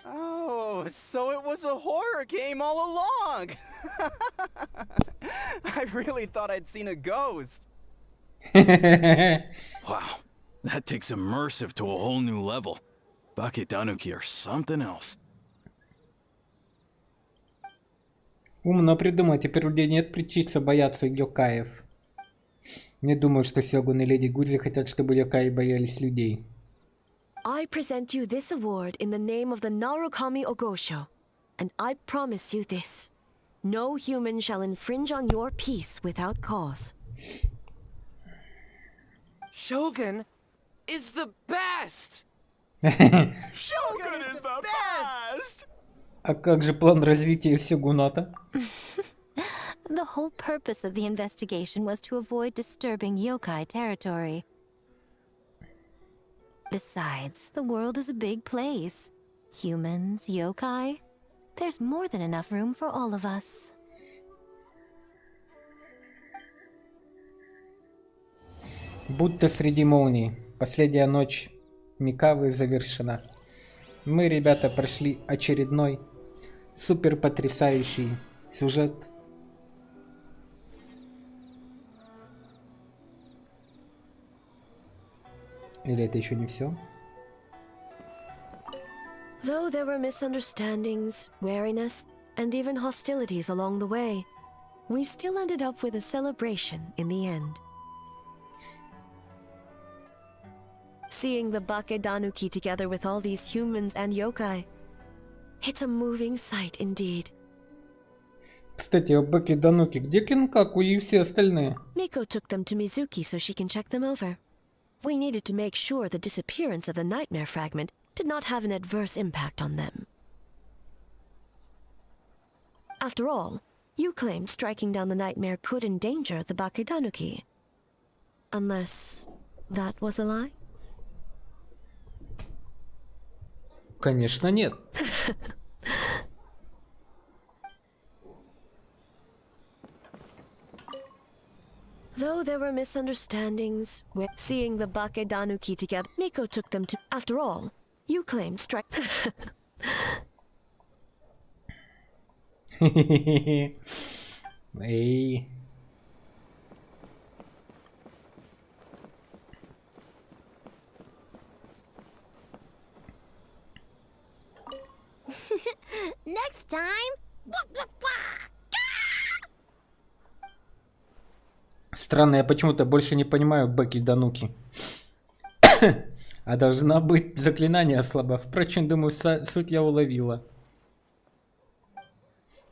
S13: Oh, so it was a horror game all along! I really thought I'd seen a ghost.
S10: Wow, that takes immersive to a whole new level. Bakedanuki are something else.
S1: Умно придумать, теперь у людей нет причин бояться йокаев. Не думаю, что Сёгун и Леди Гудзи хотят, чтобы йокаи боялись людей.
S8: I present you this award in the name of the Narukami Ogosho, and I promise you this. No human shall infringe on your peace without cause.
S14: Shogun is the best!
S13: Shogun is the best!
S1: А как же план развития Сёгуната?
S9: The whole purpose of the investigation was to avoid disturbing yokai territory. Besides, the world is a big place. Humans, yokai. There's more than enough room for all of us.
S1: Будто среди молний. Последняя ночь Микавы завершена. Мы, ребята, прошли очередной супер потрясающий сюжет. Или это еще не все?
S8: Though there were misunderstandings, wariness, and even hostilities along the way, we still ended up with a celebration in the end. Seeing the Bakedanuki together with all these humans and yokai, it's a moving sight indeed.
S1: Кстати, о Бакедануки, где Кинкаку и все остальные?
S8: Miko took them to Mizuki so she can check them over. We needed to make sure the disappearance of the nightmare fragment did not have an adverse impact on them. After all, you claimed striking down the nightmare could endanger the Bakedanuki. Unless that was a lie?
S1: Конечно, нет.
S8: Though there were misunderstandings, seeing the Bakedanuki together, Miko took them to... After all, you claimed strike...
S1: Эй.
S3: Next time.
S1: Странно, я почему-то больше не понимаю Бакедануки. А должна быть заклинание слабо. Впрочем, думаю, суть я уловила.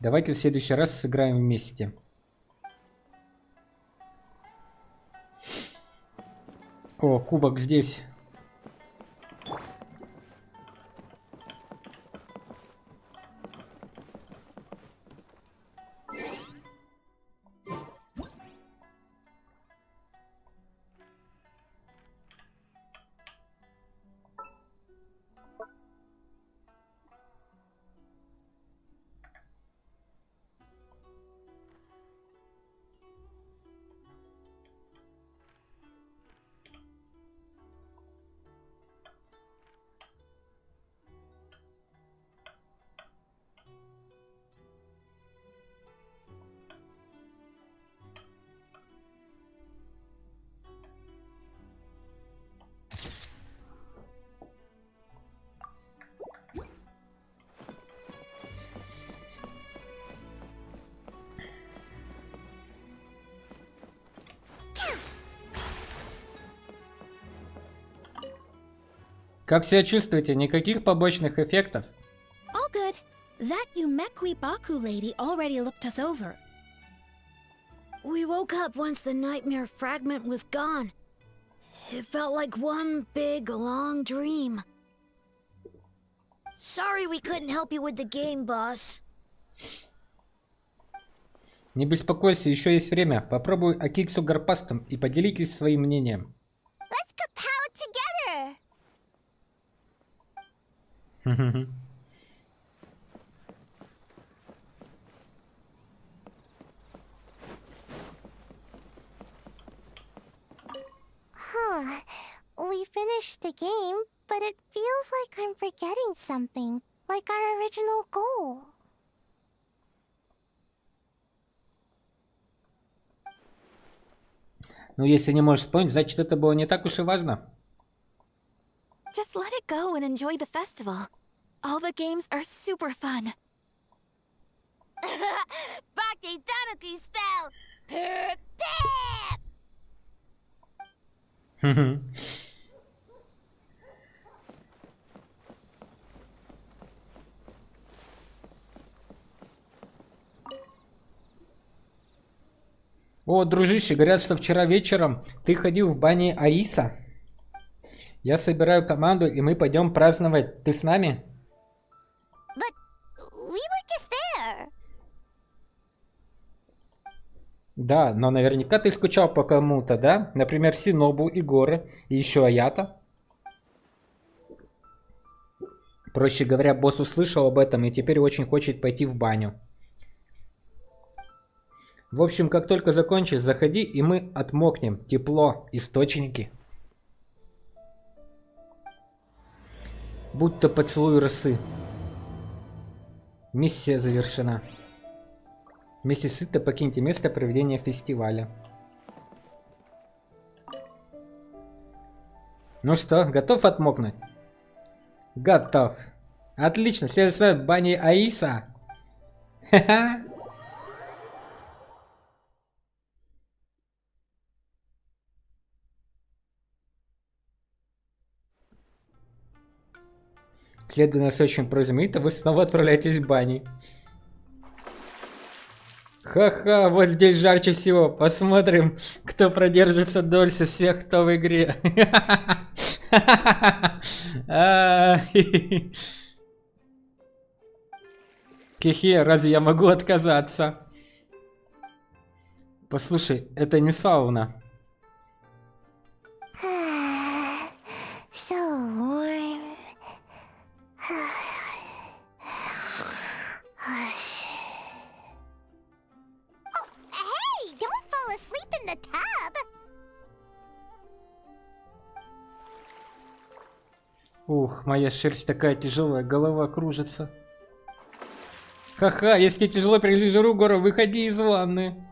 S1: Давайте в следующий раз сыграем вместе. О, кубок здесь. Как себя чувствуете? Никаких побочных эффектов?
S19: All good. That Yumekwi Baku lady already looked us over.
S12: We woke up once the nightmare fragment was gone. It felt like one big, long dream. Sorry we couldn't help you with the game, boss.
S1: Не беспокойся, еще есть время. Попробуй Акицу Гарпастом и поделитесь своим мнением.
S3: Let's kapow together! Huh. We finished the game, but it feels like I'm forgetting something. Like our original goal.
S1: Ну, если не можешь вспомнить, значит, это было не так уж и важно.
S7: Just let it go and enjoy the festival. All the games are super fun.
S3: Baki Tanuki spell! Pip!
S1: О, дружище, говорят, что вчера вечером ты ходил в бане Аиса. Я собираю команду, и мы пойдем праздновать. Ты с нами?
S3: But we were just there.
S1: Да, но наверняка ты скучал по кому-то, да? Например, Синобу, Игоры и еще Аята. Проще говоря, босс услышал об этом и теперь очень хочет пойти в баню. В общем, как только закончишь, заходи, и мы отмокнем. Тепло, источники. Будь то поцелуй росы. Миссия завершена. Вместе с Итто покиньте место проведения фестиваля. Ну что, готов отмокнуть? Готов. Отлично, следующая в бане Аиса. Ха-ха. Следуя настойчивым просьбам Ита, вы снова отправляетесь в бани. Ха-ха, вот здесь жарче всего. Посмотрим, кто продержится дольше всех, кто в игре. Хе-хе, разве я могу отказаться? Послушай, это не сауна.
S3: So warm. Hey, don't fall asleep in the tub.
S1: Ух, моя шерсть такая тяжелая, голова кружится. Ха-ха, если тяжело пережить жару, Гора, выходи из ванны.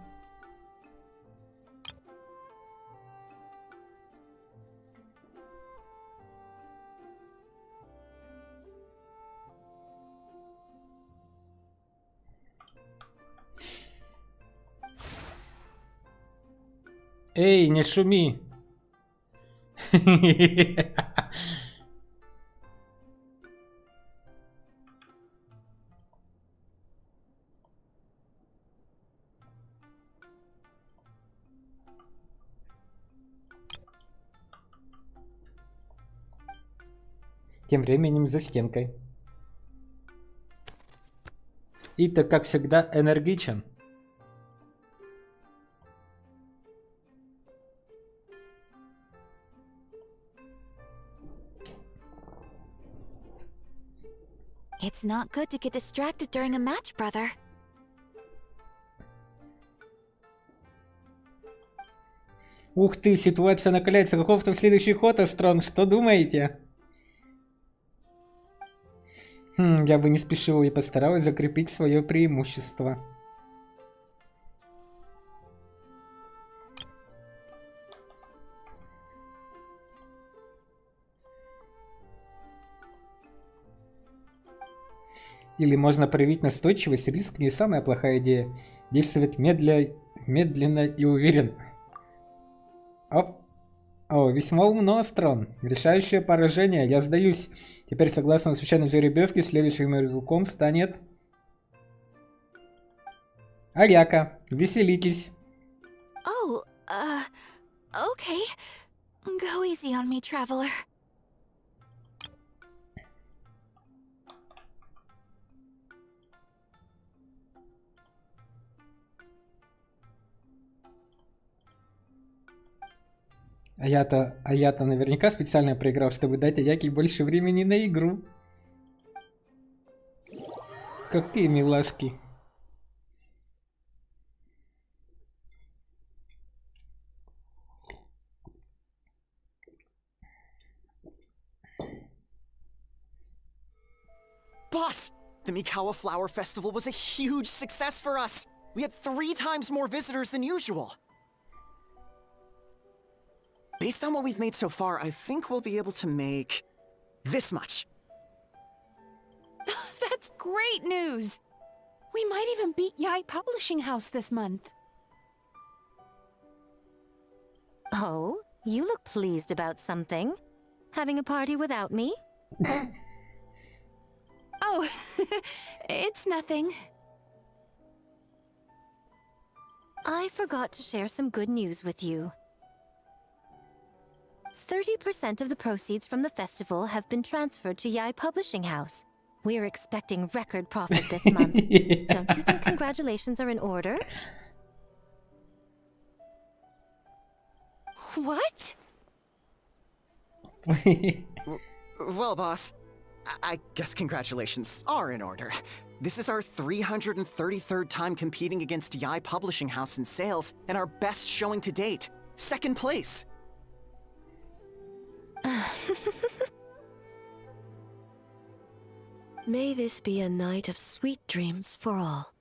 S1: Эй, не шуми. Тем временем за стенкой. И ты, как всегда, энергичен.
S7: It's not good to get distracted during a match, brother.
S1: Ух ты, ситуация накаляется. Каков там следующий ход, Астрон? Что думаете? Я бы не спешила и постаралась закрепить свое преимущество. Или можно проявить настойчивость, риск не самая плохая идея. Действовать медленно и уверенно. О, весьма умно, Астрон. Решающее поражение. Я сдаюсь. Теперь, согласно случайной жеребьевке, следующим игроком станет... Аяка. Веселитесь.
S7: Oh, okay. Go easy on me, traveler.
S1: А я-то наверняка специально проиграл, чтобы дать Аяке больше времени на игру. Какие милашки.
S5: Boss! The Mikawa Flower Festival was a huge success for us! We had 3 times more visitors than usual! Based on what we've made so far, I think we'll be able to make... this much.
S4: That's great news! We might even beat Yai Publishing House this month.
S9: Oh, you look pleased about something. Having a party without me?
S4: Oh, it's nothing.
S9: I forgot to share some good news with you. 30% of the proceeds from the festival have been transferred to Yai Publishing House. We're expecting record profit this month. Don't you think congratulations are in order?
S4: What?
S5: Well, boss, I guess congratulations are in order. This is our 333rd time competing against Yai Publishing House in sales, and our best showing to date. 2nd place.
S8: May this be a night of sweet dreams for all.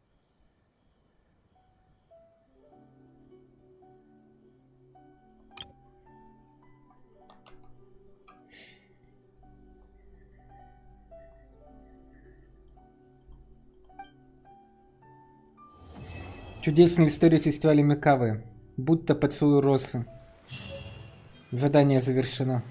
S1: Чудесная история фестиваля Микавы. Будто поцелуй росы. Задание завершено.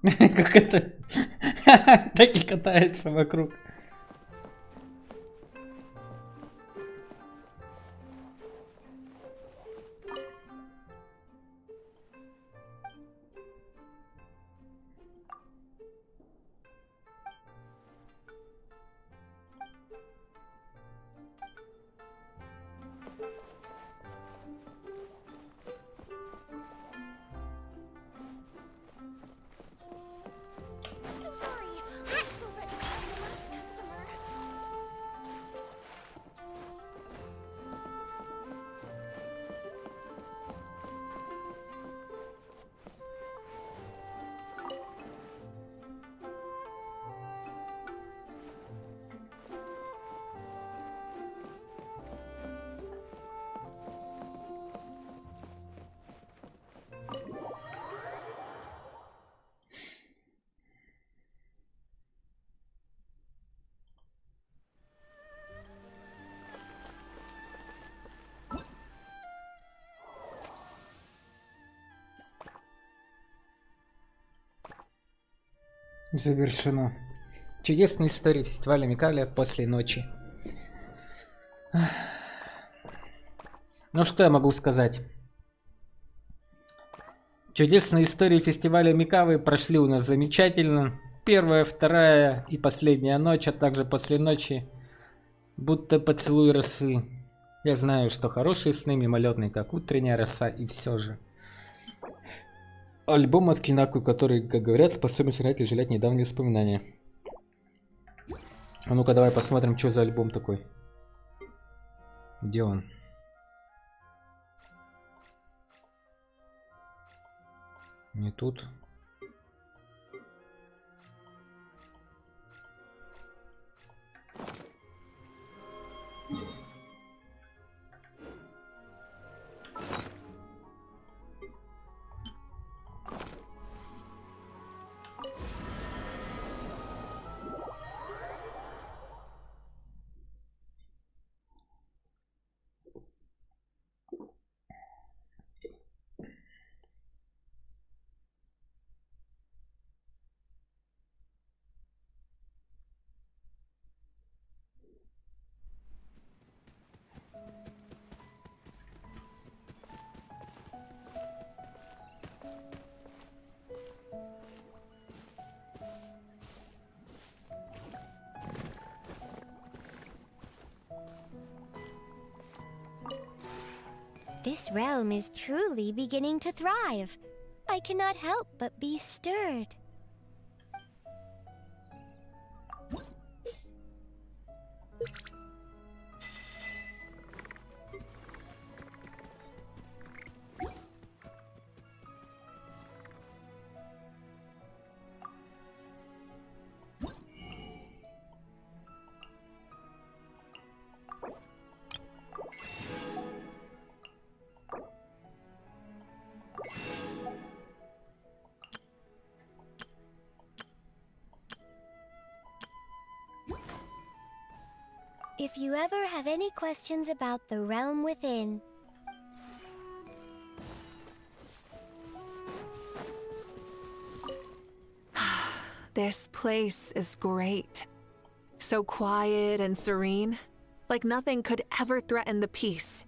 S1: Как это? Так и катается вокруг. Завершено. Чудесная история фестиваля Микаля после ночи. Ну что я могу сказать? Чудесные истории фестиваля Микавы прошли у нас замечательно. Первая, вторая и последняя ночь, а также после ночи, будто поцелуй росы. Я знаю, что хорошие сны мимолетные, как утренняя роса, и все же. Альбом от Кинаку, который, как говорят, способен сыграть или жалеть недавние воспоминания. А ну-ка давай посмотрим, что за альбом такой. Где он? Не тут.
S2: This realm is truly beginning to thrive. I cannot help but be stirred. If you ever have any questions about the realm within,
S7: This place is great. So quiet and serene, like nothing could ever threaten the peace.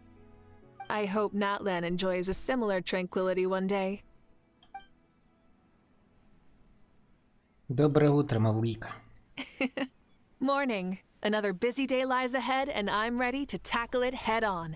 S7: I hope Natlan enjoys a similar tranquility one day.
S1: Доброе утро, Мавлика.
S7: Morning. Another busy day lies ahead, and I'm ready to tackle it head on.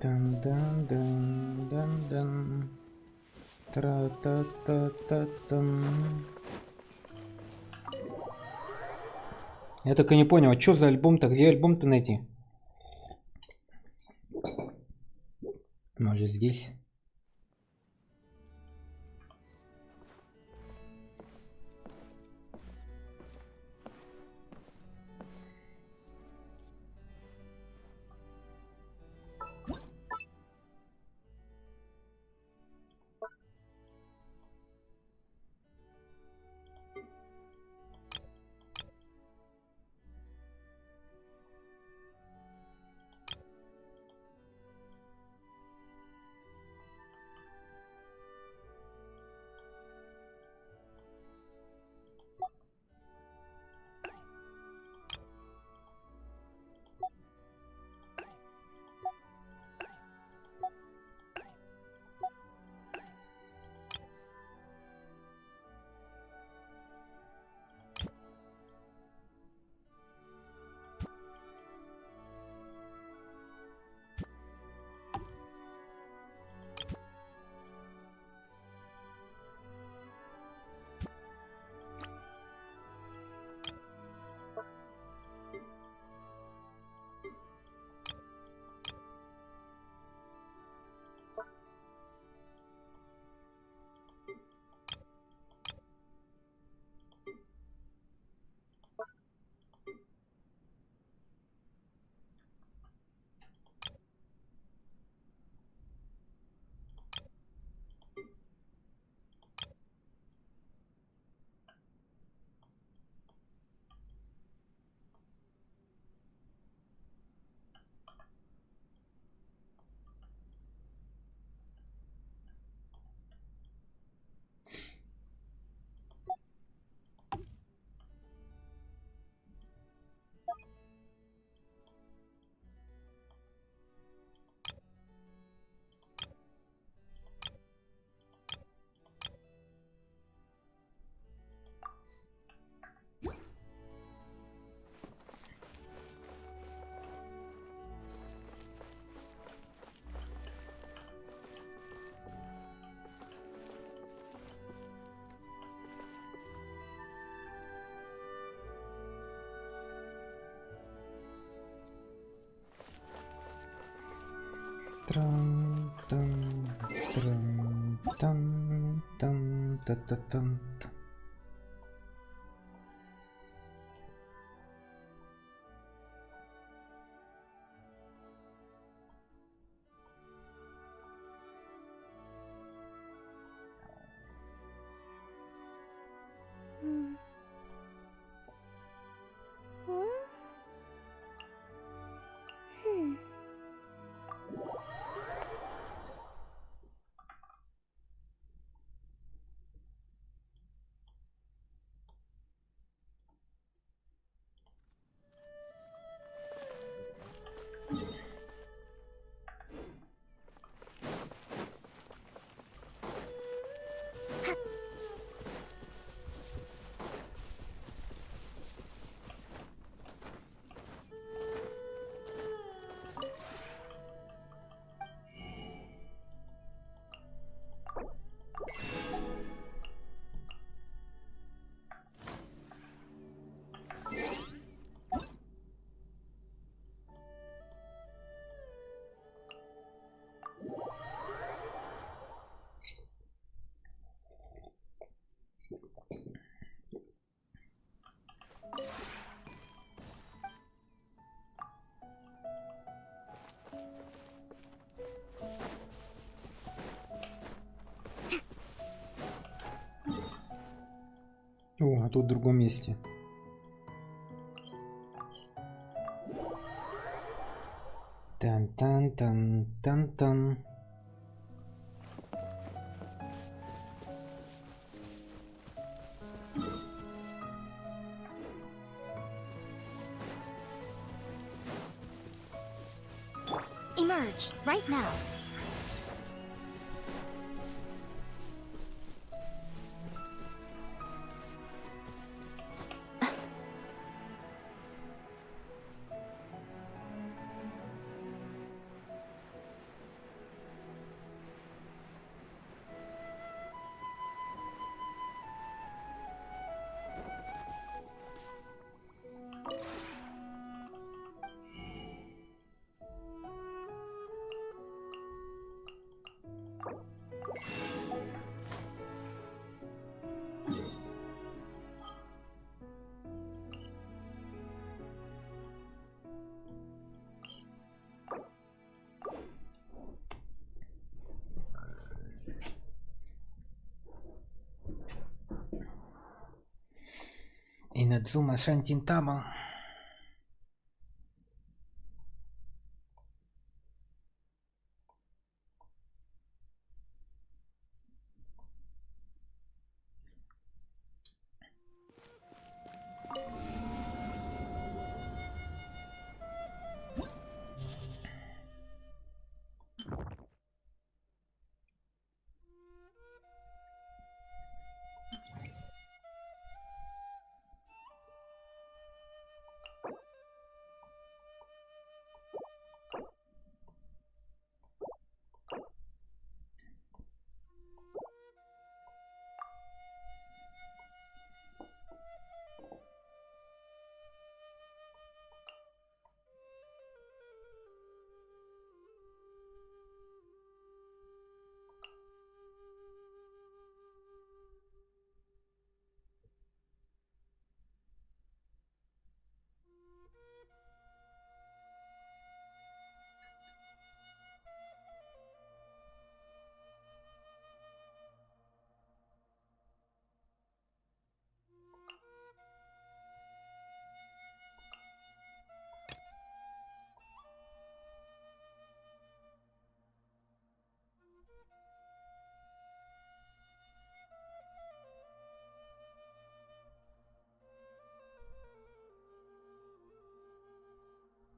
S1: Дан-дан-дан-дан-дан. Тра-та-та-та-тан. Я так и не понял, а что за альбом-то? Где альбом-то найти? Может здесь? Трам, там, трам, там, та-та-там. О, а тут в другом месте. Тан-тан-тан-тан-тан.
S2: Emerge, right now.
S1: Инадзума Шантинтама.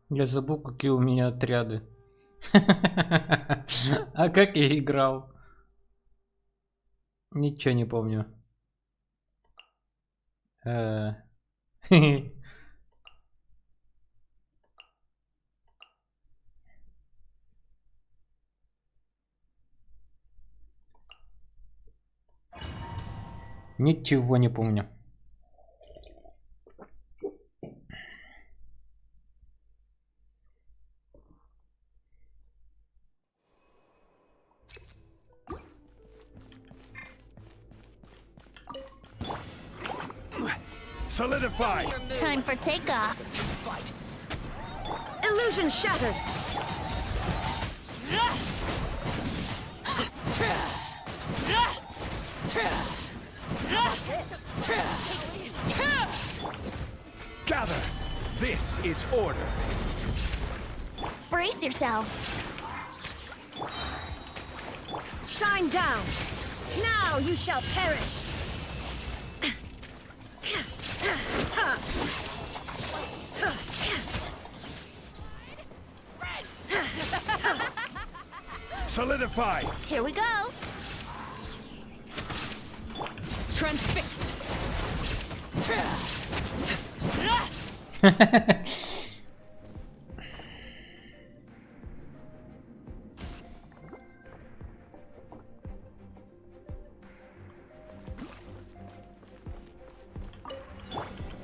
S1: Я забыл, какие у меня отряды. А как я играл? Ничего не помню. Ничего не помню.
S18: Solidify!
S3: Time for takeoff.
S12: Illusion shattered.
S18: Gather! This is order.
S3: Brace yourself.
S12: Shine down. Now you shall perish.
S18: Solidify!
S3: Here we go.
S12: Transfixed.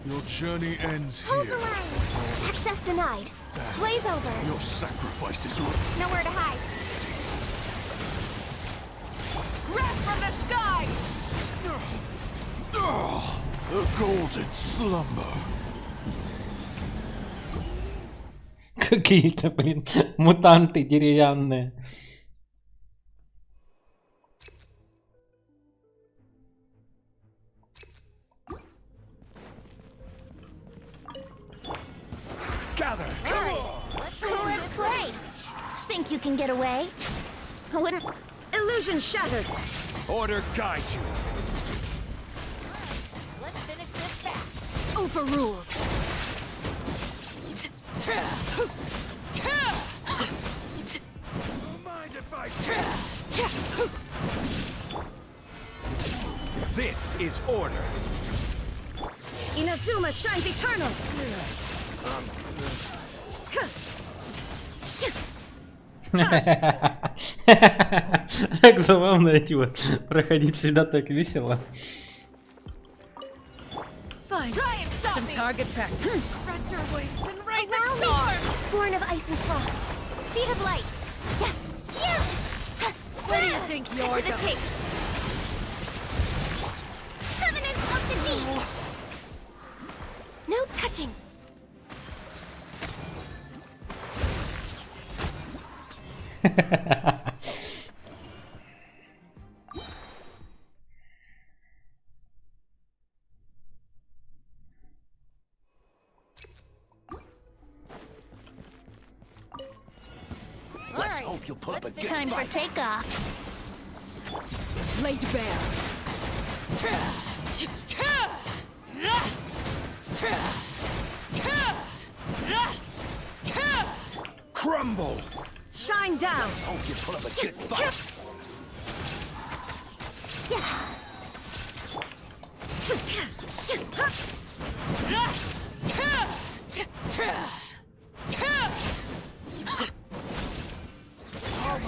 S18: Your journey ends
S2: Hold
S18: here.
S2: the line. Access denied. Blaze over.
S18: Your sacrifice is
S2: Nowhere to hide.
S12: Wrath from the sky.
S18: a golden slumber.
S1: Какие-то, блин, мутанты деревянные.
S18: Gather!
S3: Let's play. Think you can get away? I wouldn't.
S12: Illusion shattered.
S18: Order guide you.
S12: Let's finish this fast. Overruled.
S18: Mind if I This is order.
S12: Inazuma shines eternal.
S1: Так забавно эти вот проходить всегда так весело.
S12: Fine. Some target practice. Stretch your wings and raise a
S2: Around me.
S12: storm.
S2: Born of ice and frost. Speed of light. Yeah. Yeah.
S12: Where do you think you're
S2: To the
S12: going?
S2: tape. Covenant of the deep. No touching.
S11: Let's hope you put up a good
S3: Time for
S11: fight.
S3: takeoff.
S12: Laid bare.
S18: Crumble!
S12: Shine down.
S11: Let's hope you put up a good fight.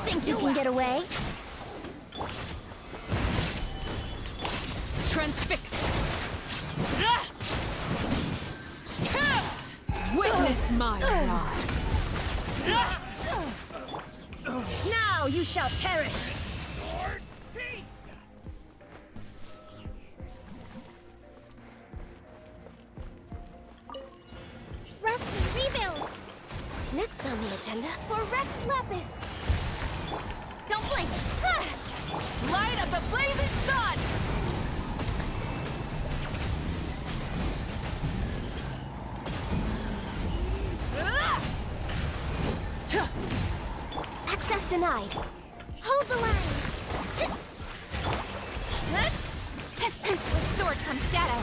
S3: Think you can get away?
S12: Transfixed. Witness my rise. Now you shall perish.
S2: Rest and rebuild. Next on the agenda for Rex Lapis. Don't blink.
S12: Light of the blazing sun.
S2: Access denied. Hold the line. With sword comes shadow.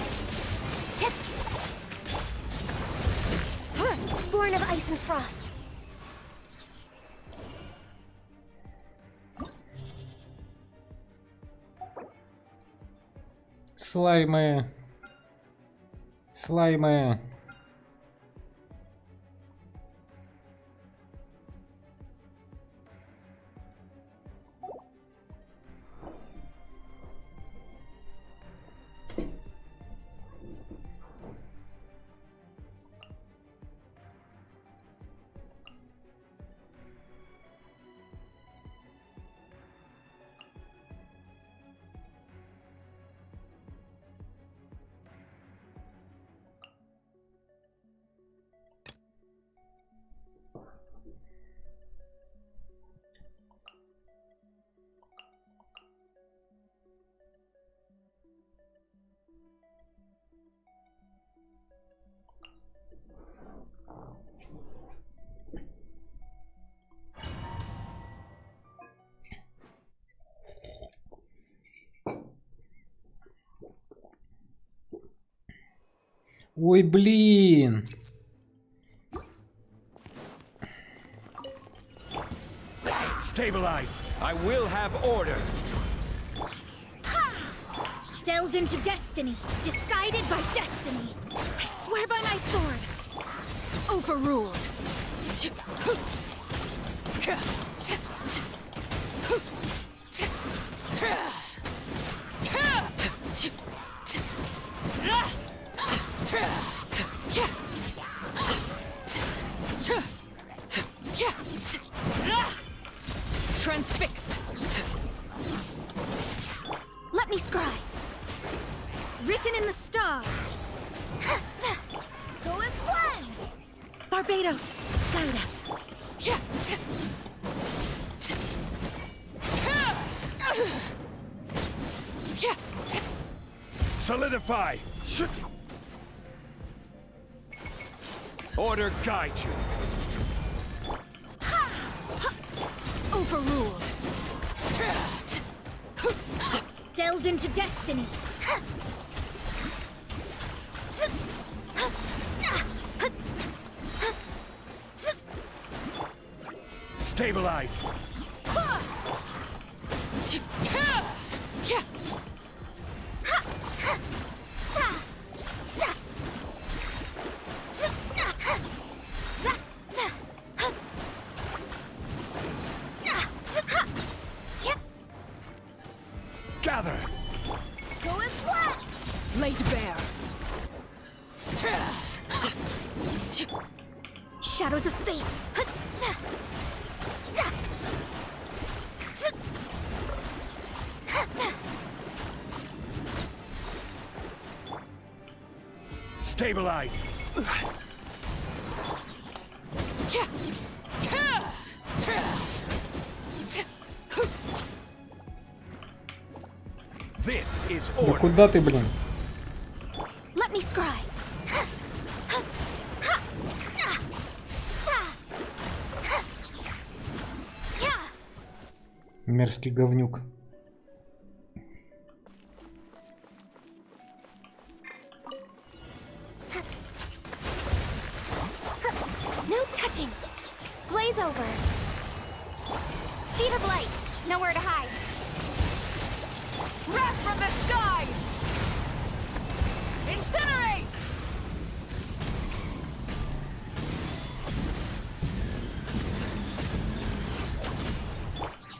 S2: Born of ice and frost.
S1: Слаймы. Слаймы. Ой, блин.
S18: Stabilize. I will have order.
S19: Delved into destiny, decided by destiny. I swear by my sword. Overruled. Transfixed.
S12: Let me scry. Written in the stars. Go as one.
S19: Barbados, guide us.
S18: Solidify. Order guide you.
S19: Overruled.
S12: Delved into destiny.
S18: Stabilize. Gather.
S12: Go as one.
S19: Laid bare.
S12: Shadows of fate.
S18: Stabilize. This is
S1: Да
S18: order.
S1: куда ты, блин?
S12: Let me scry.
S1: Мерзкий говнюк.
S2: No touching. Glaze over. Speed of light. Nowhere to hide.
S19: Wrath from the skies! Incinerate!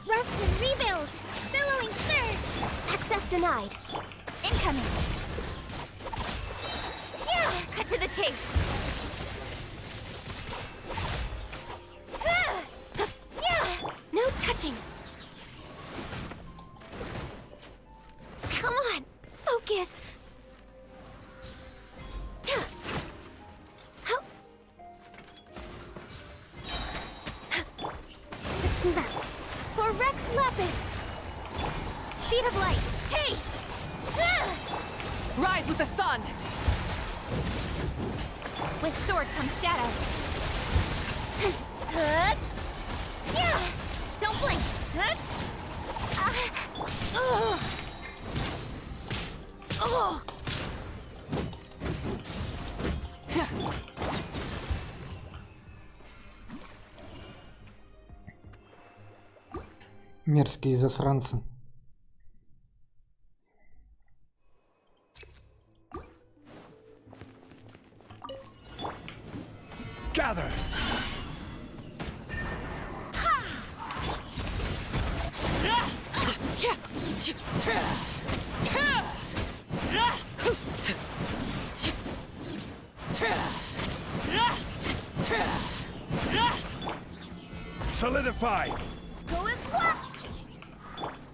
S2: Rust and rebuild. Billowing surge. Access denied. Incoming. Yeah, cut to the chase. Yeah, no touching. Come on, focus. Let's move out. For Rex Lapis. Speed of light. Hey!
S19: Rise with the sun!
S2: With sword comes shadow. Yeah! Don't blink. Oh!
S1: Мерзкие засранцы.
S18: Gather. Solidify.
S12: Go as one.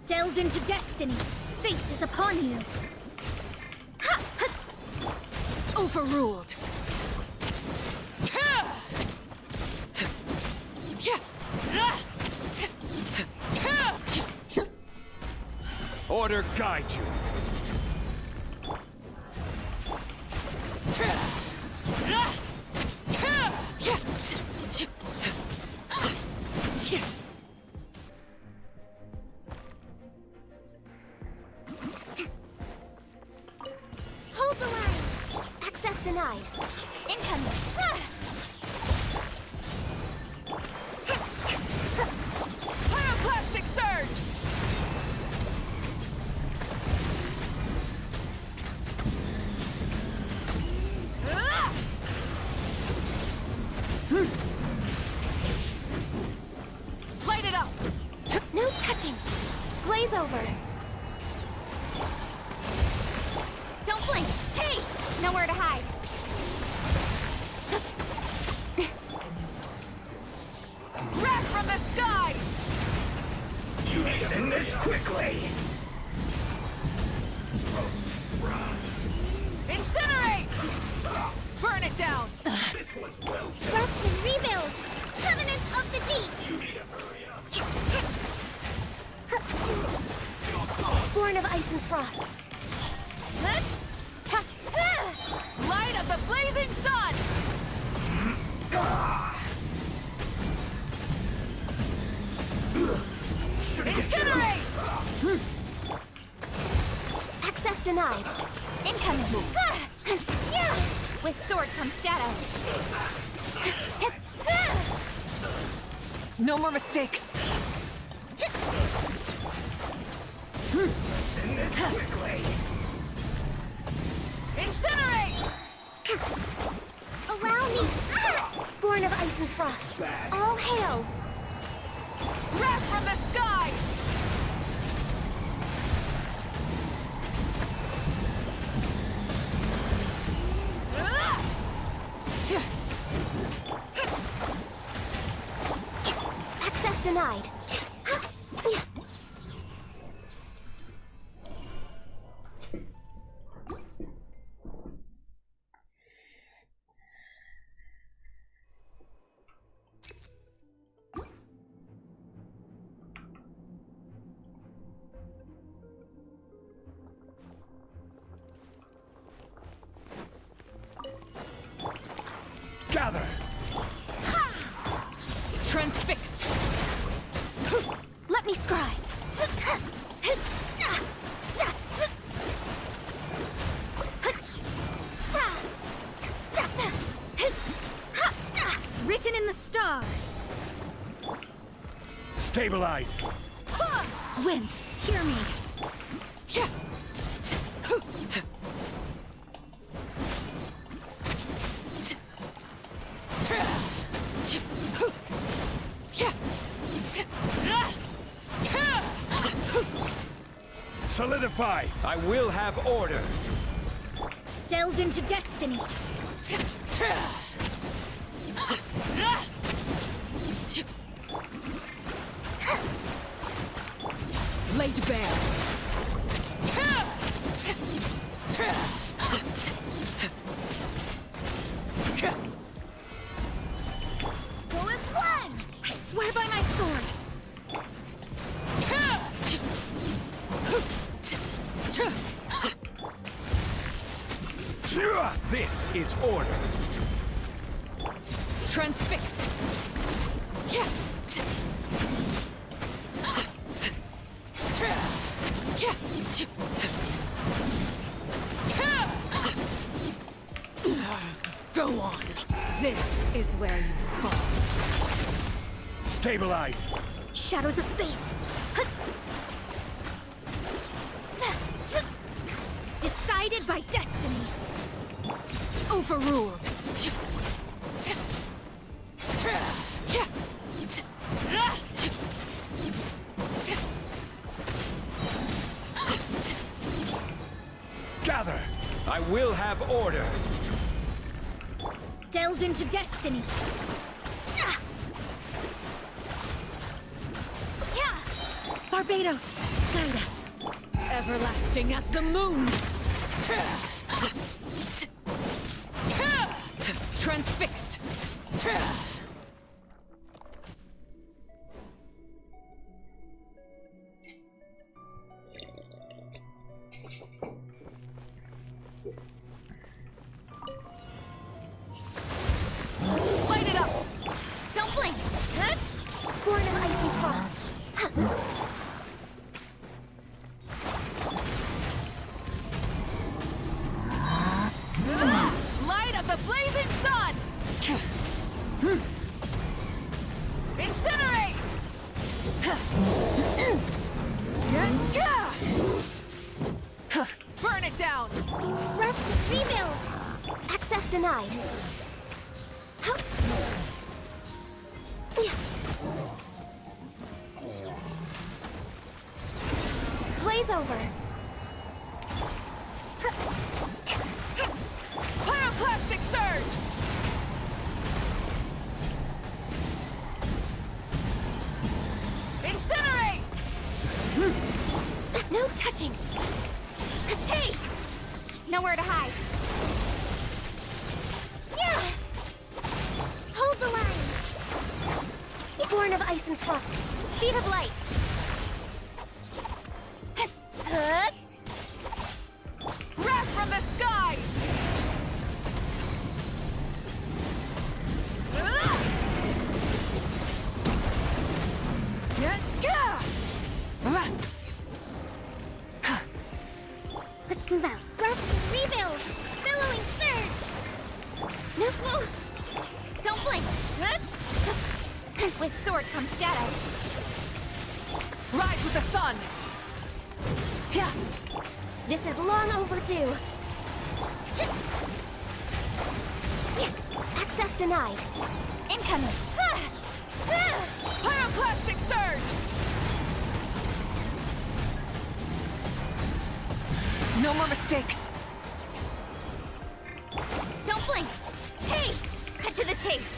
S12: Delved into destiny. Fate is upon you.
S19: Overruled.
S18: Order guide you.
S2: Hold the line. Access denied. Light it up! No touching! Glaze over! Don't blink! Hey! Nowhere to hide!
S6: Wrath from the sky!
S22: You may send this quickly!
S6: Incinerate! Burn it down!
S22: This one's well done.
S3: Rust and rebuild! Covenant of the Deep!
S22: You need to hurry up.
S2: Born of ice and frost!
S6: Light of the blazing sun! Incinerate!
S2: Access denied! Incoming! Yeah! With sword comes shadow!
S7: No more mistakes.
S22: Send this quickly!
S6: Incinerate!
S2: Allow me! Born of ice and frost! All hail!
S6: Wrath from the sky!
S2: Access denied!
S18: Gather!
S6: Transfixed!
S2: Let me scry! Written in the stars!
S18: Stabilize!
S2: Wind, hear me!
S18: Solidify! I will have order!
S2: Delve into destiny!
S6: Laid bare!
S2: Full as one! I swear by my sword!
S18: This is order!
S6: Transfixed! Go on. This is where you fall.
S18: Stabilize!
S2: Shadows of fate! Decided by destiny!
S6: Overruled.
S18: Gather! I will have order!
S2: Delve into destiny! Barbados, guide us!
S6: Everlasting as the moon! Transfixed!
S2: Light it up! Don't blink! Born of icy frost!
S6: Light of the blazing sun! Incinerate! Burn it down!
S2: Rest, rebuild! Access denied. is over.
S6: Pyroclastic surge! Incinerate!
S2: No touching. Hey! Nowhere to hide. Yeah! Hold the line. Born of ice and frost. Speed of light.
S6: Wrath from the skies!
S2: Let's move out. Rest and rebuild. Billowing surge. Don't blink. With sword comes shadow.
S6: Rise with the sun!
S2: This is long overdue. Access denied. Incoming.
S6: Pyroclastic surge! No more mistakes!
S2: Don't blink. Hey! Cut to the chase.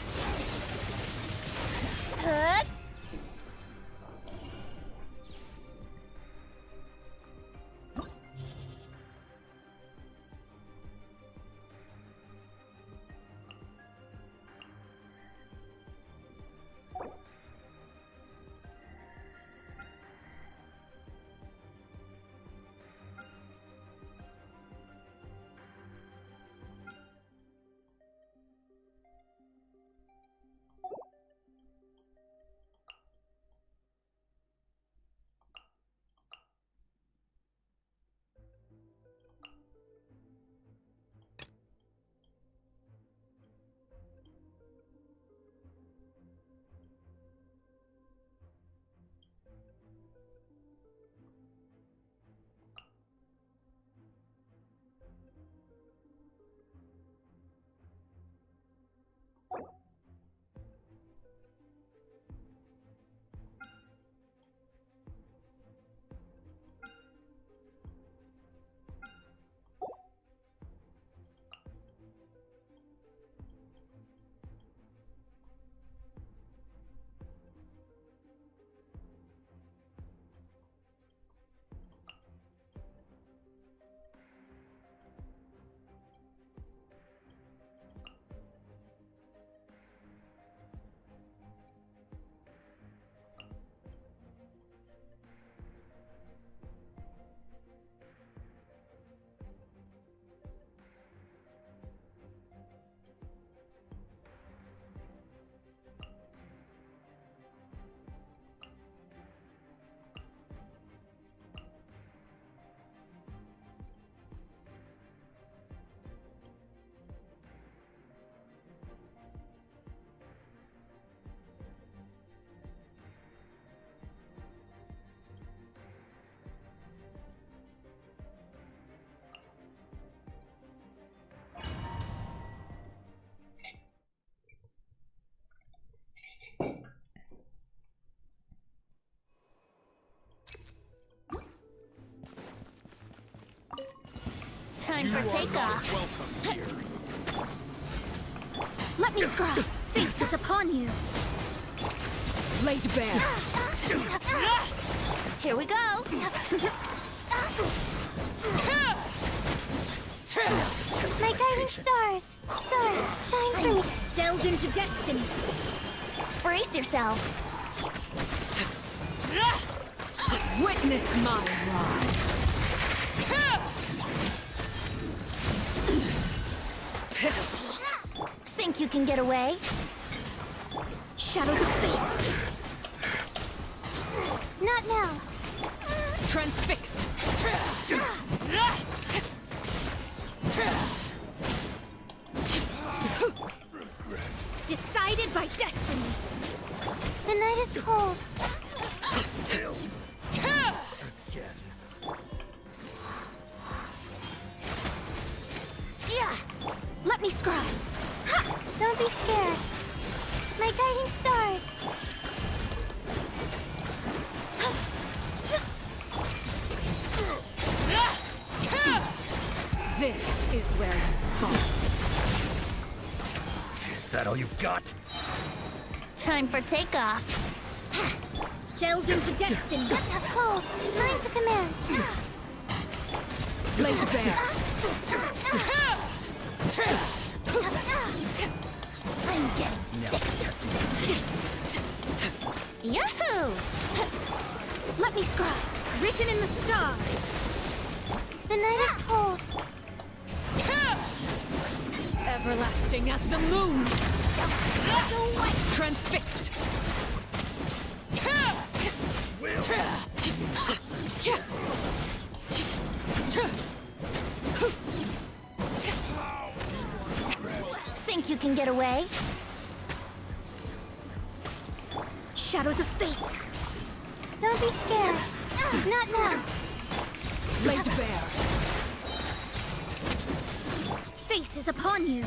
S2: Time for takeoff.
S10: Welcome here.
S2: Let me scrub. Fate is upon you.
S6: Laid bare.
S2: Here we go. My guiding stars. Stars, shine for me. Delve into destiny. Brace yourselves.
S6: Witness my rise.
S2: Pitiful. Think you can get away? Shadows of fate. Not now.
S6: Transfixed.
S2: Decided by destiny. The night is cold. Yeah. Let me scry. Don't be scared. My guiding stars.
S6: where you fall.
S22: Is that all you've got?
S3: Time for takeoff.
S12: Delved into destiny.
S3: Cold, mine's a command.
S6: Laid bare.
S3: I'm getting sick. Yahoo! Let me scribe.
S12: Written in the stars.
S3: The night is cold.
S6: Everlasting as the moon. Transfixed.
S3: Think you can get away?
S12: Shadows of fate.
S3: Don't be scared. Not now.
S6: Laid bare.
S12: Fate is upon you.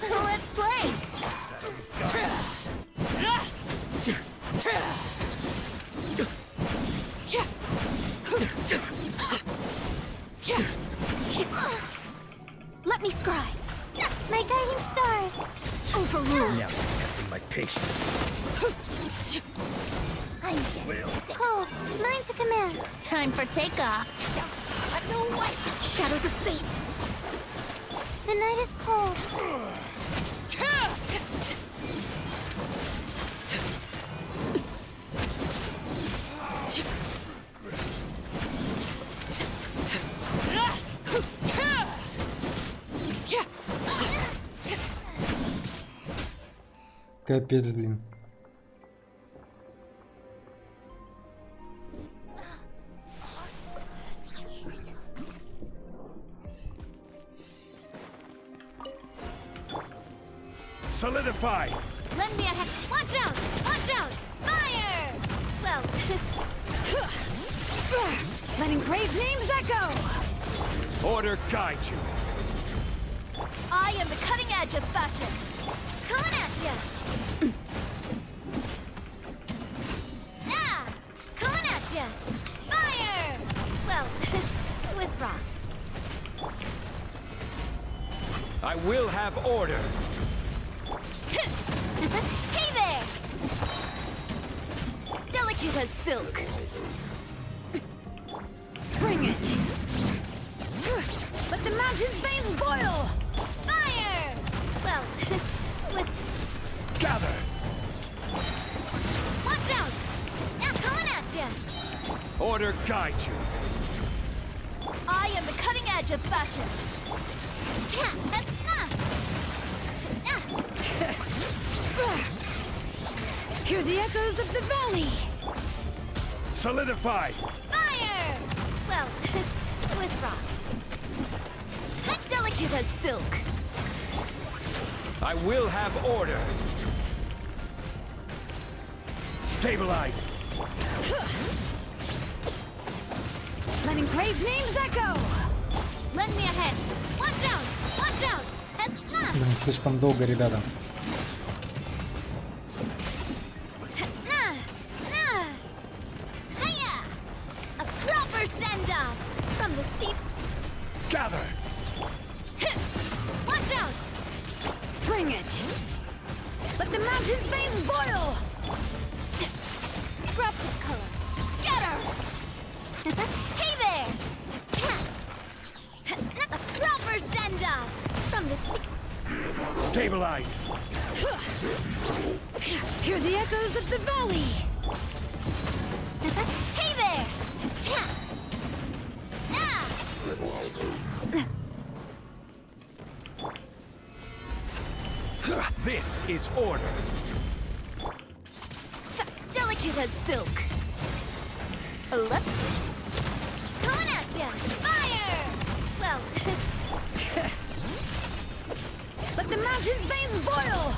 S3: Let's play. Let me scry. My guiding stars.
S12: Overruled.
S22: Now you're testing my patience.
S3: I'm getting cold. Mine's a command. Time for takeoff. No way.
S12: Shadows of fate.
S3: The night is cold.
S1: Капец, блин.
S18: Solidify!
S12: Lend me a hand. Watch out! Watch out!
S3: Fire! Well,
S12: Let engraved names echo!
S18: Order guide you.
S12: I am the cutting edge of fashion.
S3: coming at ya. Ah! Coming at ya. Fire! Well, with rocks.
S18: I will have order.
S3: Hey there! Delicate as silk.
S12: Bring it! Let the mountain's veins boil!
S3: Fire! Well, with...
S18: Gather!
S3: Watch out! Now coming at ya!
S18: Order guide you.
S12: I am the cutting edge of fashion. Hear the echoes of the valley!
S18: Solidify!
S3: Fire! Well, with rocks.
S12: Delicate as silk.
S18: I will have order. Stabilize!
S12: Let engraved names echo! Lend me a hand.
S3: Watch out! Watch out!
S1: Блин, слишком долго, ребята.
S3: A proper send-off from the steep.
S18: Gather!
S3: Watch out!
S12: Bring it! Let the mountain's veins boil!
S3: Drops of color. Scatter! Hey there! A proper send-off from the steep.
S18: Stabilize!
S12: Hear the echoes of the valley!
S3: Hey there! Ah!
S18: This is order.
S12: Delicate as silk.
S3: Let's... Coming at ya! Fire! Well...
S12: Let the mountain's veins boil!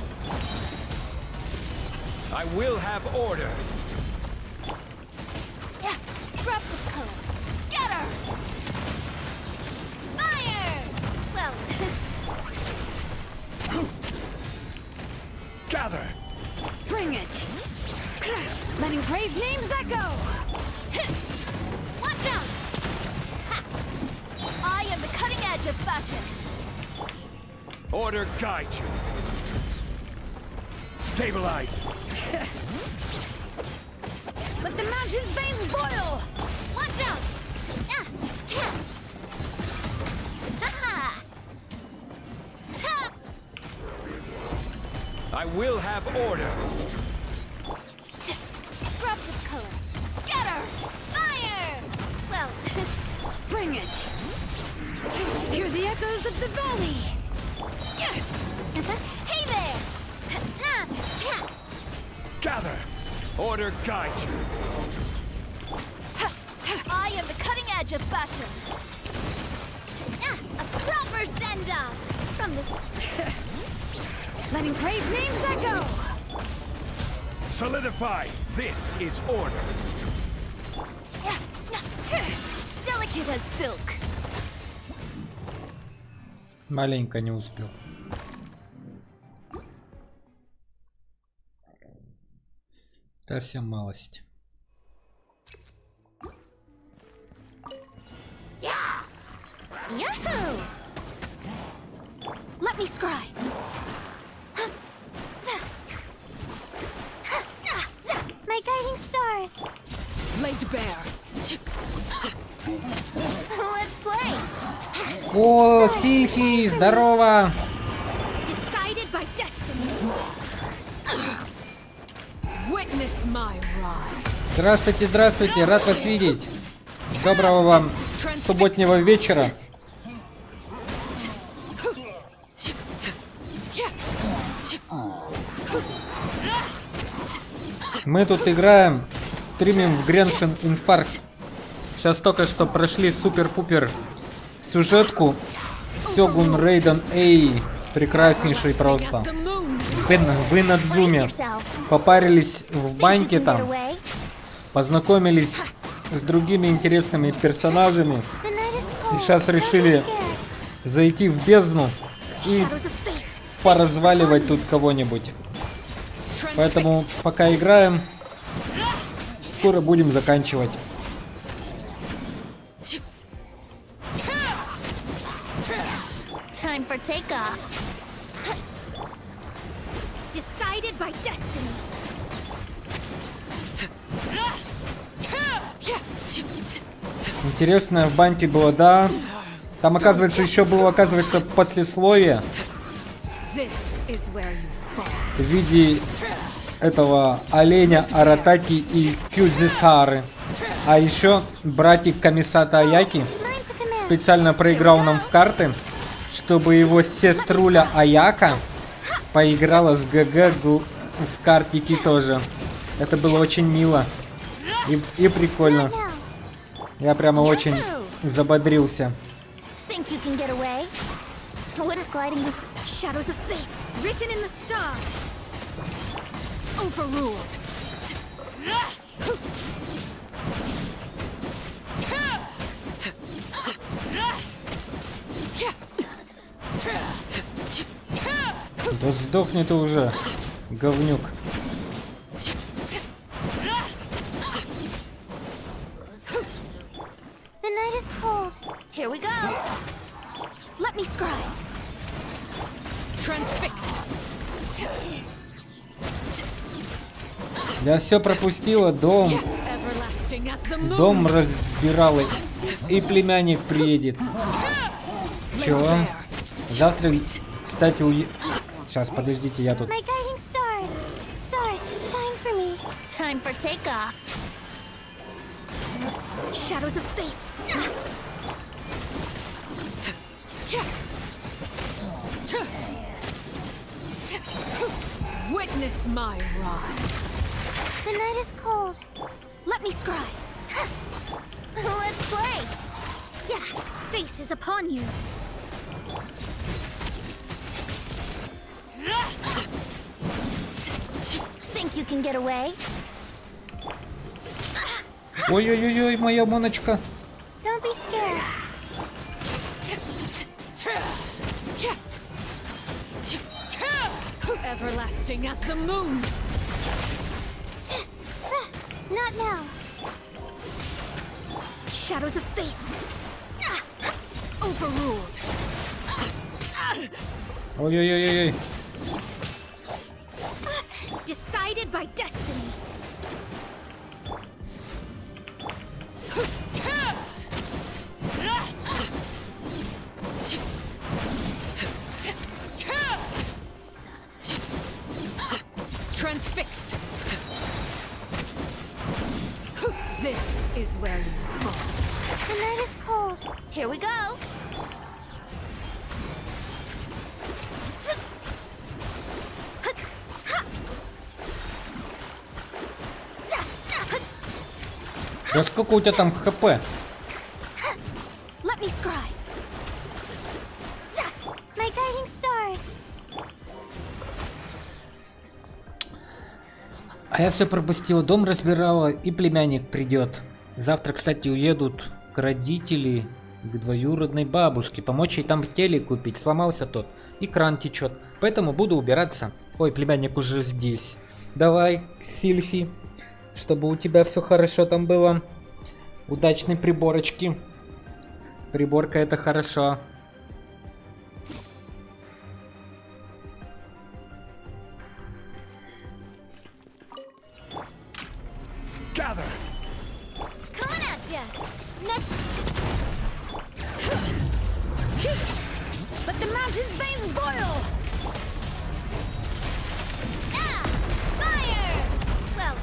S18: I will have order.
S3: Yeah, scraps of color. Scatter! Fire! Well...
S18: Gather!
S12: Bring it! Let engraved names echo!
S3: Watch out! Ha!
S12: I am the cutting edge of fashion.
S18: Order guide you. Stabilize.
S12: Let the mountain's veins boil. Watch out.
S18: I will have order.
S12: Drops of color. Scatter. Fire. Well, bring it. Hear the echoes of the valley. Hey there.
S18: Gather. Order guide you.
S12: I am the cutting edge of fashion. A proper send-up from this. Letting brave names echo.
S18: Solidify. This is order.
S12: Delicate as silk.
S1: Маленько не успел. Совсем малость.
S12: Yahoo! Let me scry.
S2: My guiding stars.
S6: Laid bare.
S12: Let's play.
S1: О, Сильфи, здорово!
S12: Decided by destiny.
S6: Witness my rise.
S1: Здравствуйте, здравствуйте, рад вас видеть. Доброго вам субботнего вечера. Мы тут играем, стримим в Genshin Impact. Сейчас только что прошли супер-пупер сюжетку Сёгун Рейден Эй. Прекраснейший просто. Вы на Дзуме попарились в баньке там, познакомились с другими интересными персонажами и сейчас решили зайти в бездну и поразваливать тут кого-нибудь. Поэтому пока играем, скоро будем заканчивать.
S12: Time for takeoff. Decided by destiny.
S1: Интересное в банке было, да. Там, оказывается, еще было, оказывается, послесловие в виде этого оленя Аратаки и Кюдзисары. А еще братик Камисата Аяки специально проиграл нам в карты, чтобы его сеструля Аяка поиграла с ГГ в картики тоже. Это было очень мило и прикольно. Я прямо очень забодрился.
S12: Think you can get away? Wouldn't gliding with shadows of fate written in the stars. Overruled.
S1: Да сдохни ты уже, говнюк.
S2: The night is cold.
S12: Here we go. Let me scry. Transfixed.
S1: Я все пропустила, дом разбирала, и племянник приедет. Чего? Завтра, кстати, Сейчас, подождите, я тут.
S2: My guiding stars. Stars, shine for me.
S12: Time for takeoff. Shadows of fate.
S6: Witness my rise.
S2: The night is cold.
S12: Let me scry. Let's play. Yeah, fate is upon you. Think you can get away?
S1: Ой-ой-ой, моя моночка.
S2: Don't be scared.
S6: Everlasting as the moon.
S2: Not now.
S12: Shadows of fate.
S6: Overruled.
S1: Ой-ой-ой-ой.
S19: Decided by destiny.
S6: Transfixed. This is where you fall.
S3: The night is cold. Here we go.
S1: Да сколько у тебя там хп?
S3: Let me scry. My guiding stars.
S1: А я все пропустил, дом разбирала, и племянник придет. Завтра, кстати, уедут к родителям, к двоюродной бабушке, помочь ей там телек купить. Сломался тот, и кран течет, поэтому буду убираться. Ой, племянник уже здесь. Давай, Сильфи, чтобы у тебя все хорошо там было. Удачной приборочки. Приборка — это хорошо.
S22: Gather.
S19: Coming at ya. Next. Let the mountain's veins boil.
S3: Ah! Fire! Well,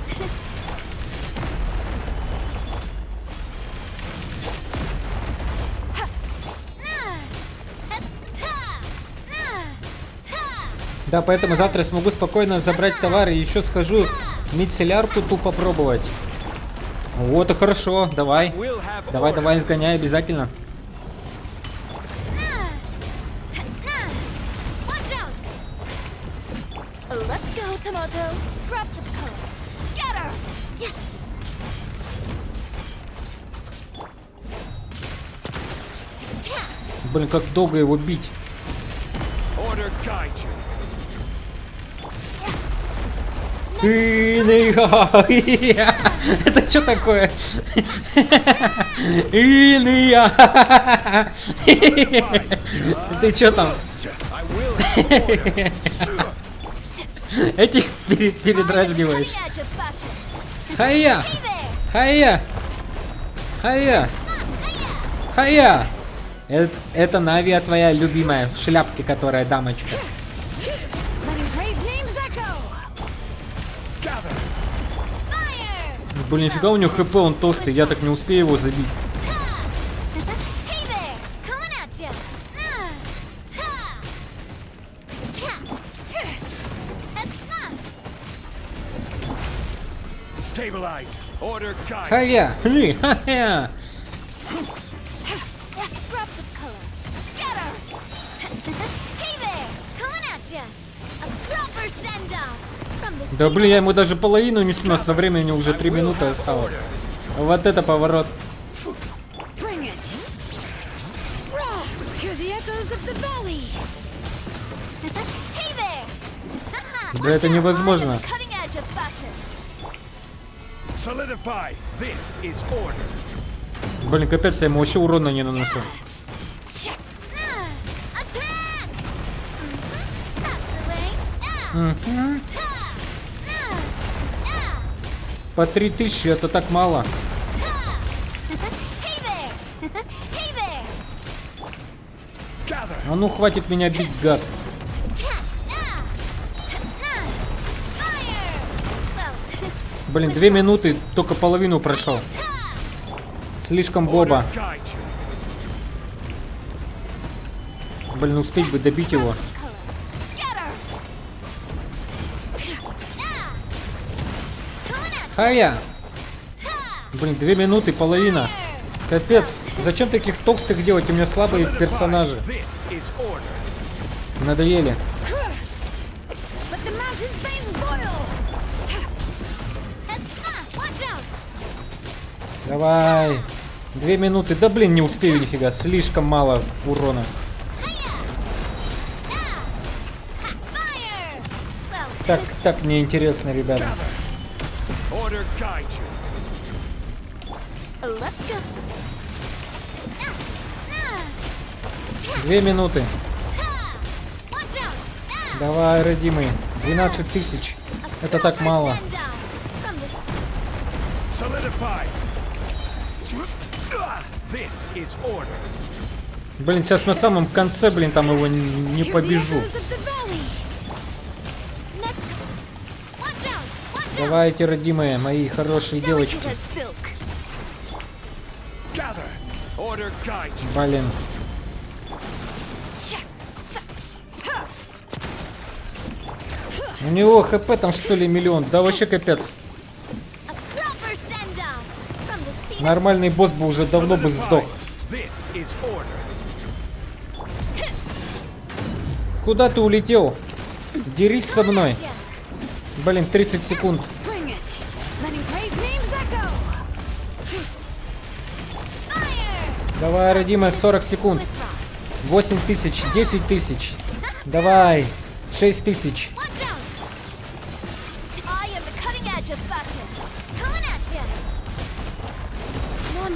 S1: Да, поэтому завтра смогу спокойно забрать товары и еще схожу мицеллярку ту попробовать. Вот и хорошо, давай. Давай, сгоняй обязательно.
S19: Let's go, Tomato. Scraps of color. Scatter. Yes.
S1: Блин, как долго его бить.
S22: Order guide you.
S1: Это что такое? Ты что там? Этих передразниваешь. Хая! Хая! Хая! Хая! Это Нави твоя любимая в шляпке, которая дамочка. Блин, нифига у него хп, он толстый, я так не успею его забить.
S22: Stabilize. Order guide.
S1: Хая! Хая!
S19: Scraps of color. Scatter. Hey there. Coming at ya. A proper send-off. From the
S1: Да блин, я ему даже половину не снес, со времени уже 3 минуты осталось. Вот это поворот.
S19: Bring it. Raw. Hear the echoes of the valley. Hey there.
S1: Да это невозможно.
S19: Cutting edge of fashion.
S22: Solidify. This is order.
S1: Блин, капец, я ему вообще урона не наносил. По 3000 это так мало. А ну хватит меня бить, гад. Блин, 2 минуты, только половину прошел. Слишком боба. Блин, успеть бы добить его. Хая! Блин, 2 минуты, половина. Капец, зачем таких толстых делать? У меня слабые персонажи. Надоели. Давай. 2 минуты. Да блин, не успею нифига. Слишком мало урона. Так неинтересно, ребята. 2 минуты. Давай, родимый. 12 тысяч. Это так мало. Блин, сейчас на самом конце, блин, там его не побежу. Давайте, родимые, мои хорошие девочки. Блин. У него хп там что ли миллион. Да вообще капец. Нормальный босс бы уже давно бы сдох. Куда ты улетел? Дерись со мной. Блин, 30 секунд. Давай, родимая, 40 секунд. 8 тысяч, 10 тысяч. Давай, 6 тысяч.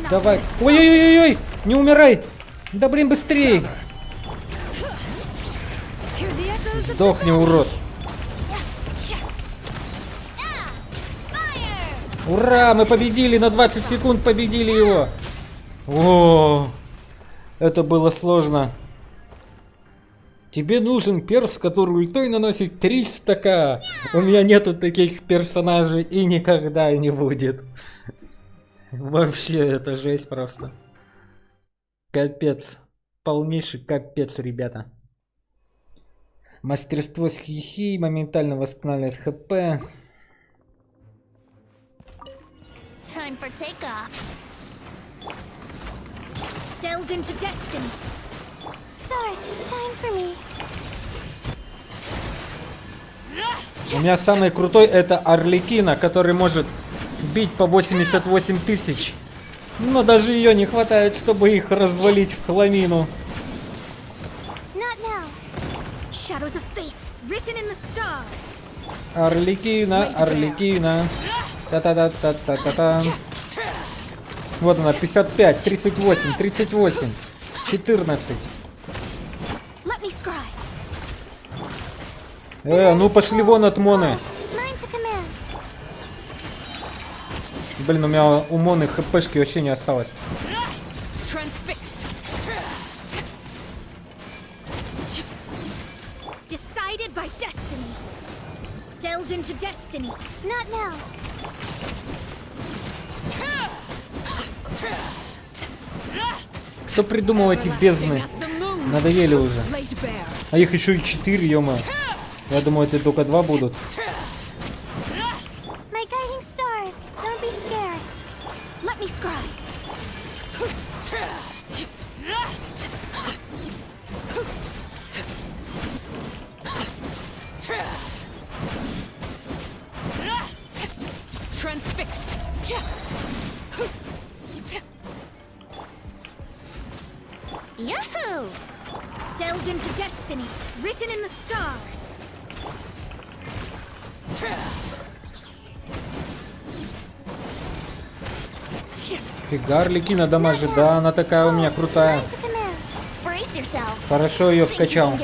S1: Давай. Ой-ой-ой-ой! Не умирай! Да блин, быстрее! Сдохни, урод! Ура! Мы победили! На 20 секунд победили его! О, это было сложно. Тебе нужен перс, который ультой наносит 300к. У меня нету таких персонажей и никогда не будет. Вообще, это жесть просто. Капец. Полнейший капец, ребята. Мастерство стихии моментально восстанавливает хп.
S2: Time for takeoff. Delve into destiny. Stars, shine for me.
S1: У меня самый крутой это Арлекина, который может бить по 88 тысяч. Но даже ее не хватает, чтобы их развалить в хламину. Арлекина, Арлекина. Та-та-та-та-та-та. Вот она, 55, 38, 38, 14. Ну пошли вон от Моны. Блин, у меня у Моны хпшки вообще не осталось. Кто придумал эти бездны? Надоели уже. А их еще и 4, ё-моё. Я думаю, это только 2 будут.
S2: Yahoo! Delved into destiny, written in the stars.
S1: Фига, Арлекина дамажит, да, она такая у меня крутая. Хорошо ее вкачал.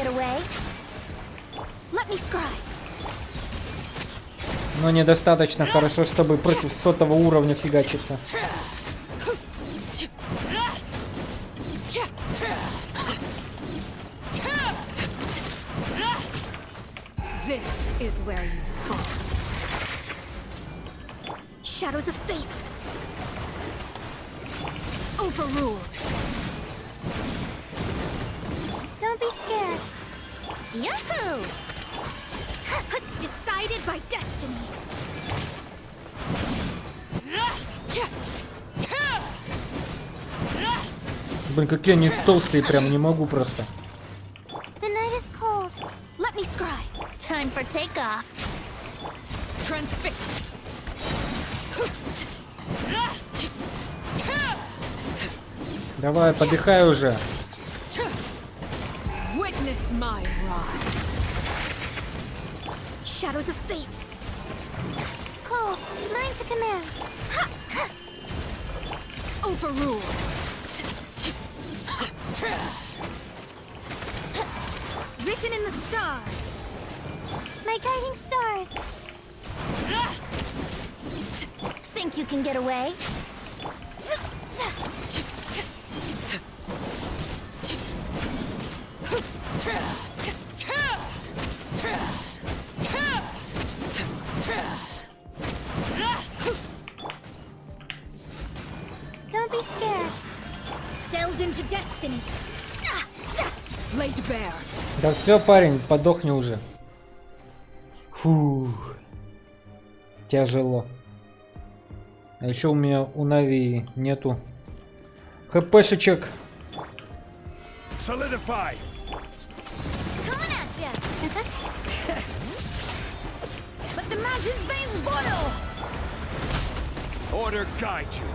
S1: Но недостаточно хорошо, чтобы против 100-го уровня фигачиться.
S6: This is where you fall.
S2: Shadows of fate.
S6: Overruled.
S2: Don't be scared. Yahoo! Decided by destiny.
S1: Блин, какие они толстые, прям не могу просто.
S2: The night is cold. Let me scry. Time for takeoff.
S6: Transfixed.
S1: Давай, подыхай уже.
S6: Witness my rise.
S2: Shadows of fate. Cold, mine to command.
S6: Overruled.
S12: Written in the stars.
S2: My guiding stars. Think you can get away? Don't be scared.
S12: Delved into destiny. Laid bare.
S1: Да все, парень, подохни уже. Фух. Тяжело. А еще у меня у Нави нету хпшечек.
S18: Solidify.
S12: Coming at ya. Let the mountain's veins boil.
S18: Order guide you.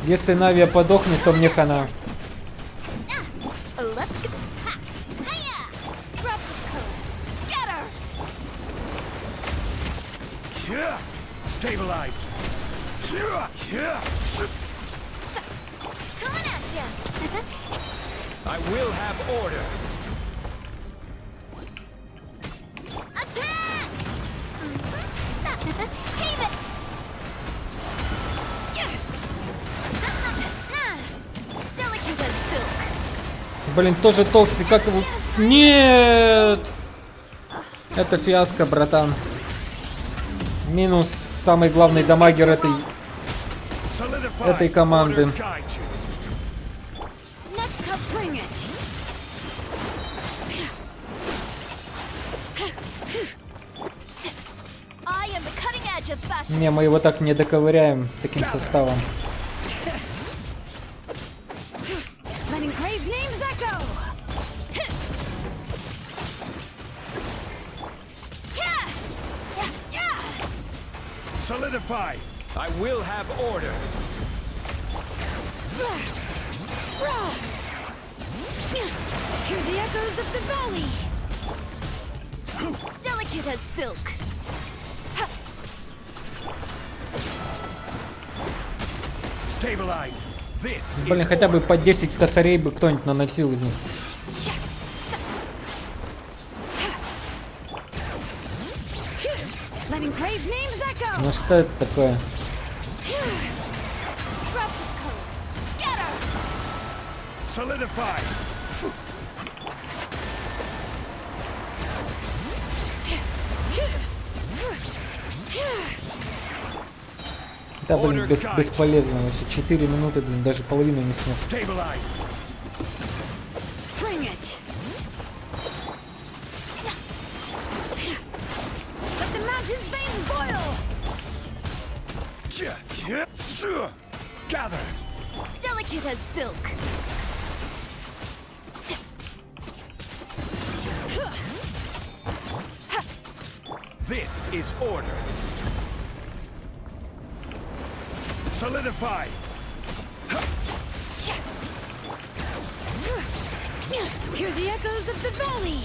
S1: Если Навия подохнет, то мне хана.
S12: Let's go. Hiya! Scraps of code. Scatter!
S18: Yeah. Stabilize. Yeah.
S12: Coming at ya.
S15: I will have order.
S12: Attack! Hey there! Delicate as silk.
S1: Блин, тоже толстый, как его... Нет! Это фиаско, братан. Минус самый главный дамагер этой команды.
S12: Next cup, bring it. I am the cutting edge of fashion.
S1: Не, мы его так не доковыряем таким составом.
S12: Let engraved names echo.
S18: Solidify.
S15: I will have order.
S12: Hear the echoes of the valley. Delicate as silk.
S18: Stabilize. This
S1: Блин,
S18: is
S1: хотя бы
S18: order.
S1: по 10 косарей бы кто-нибудь наносил из них.
S12: Let engraved names echo.
S1: Ну что это такое?
S12: Scraps of code. Scatter.
S18: Solidify.
S1: Да, блин, бесполезно вообще. 4 минуты, блин, даже половину не снес.
S18: Stabilize.
S12: Bring it. Let the mountain's veins boil.
S18: Gather.
S12: Delicate as silk.
S18: This is order. Solidify.
S12: Hear the echoes of the valley.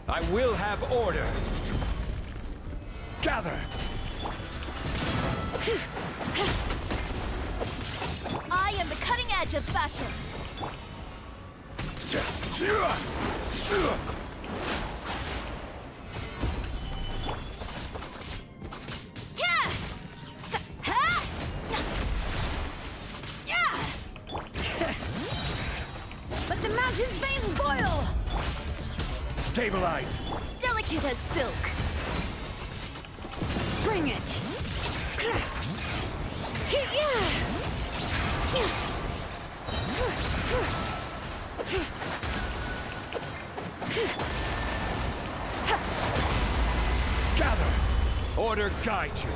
S15: I will have order.
S18: Gather.
S12: I am the cutting edge of fashion. Let the mountain's veins boil.
S18: Stabilize.
S12: Delicate as silk. Bring it.
S18: Gather. Order guide you.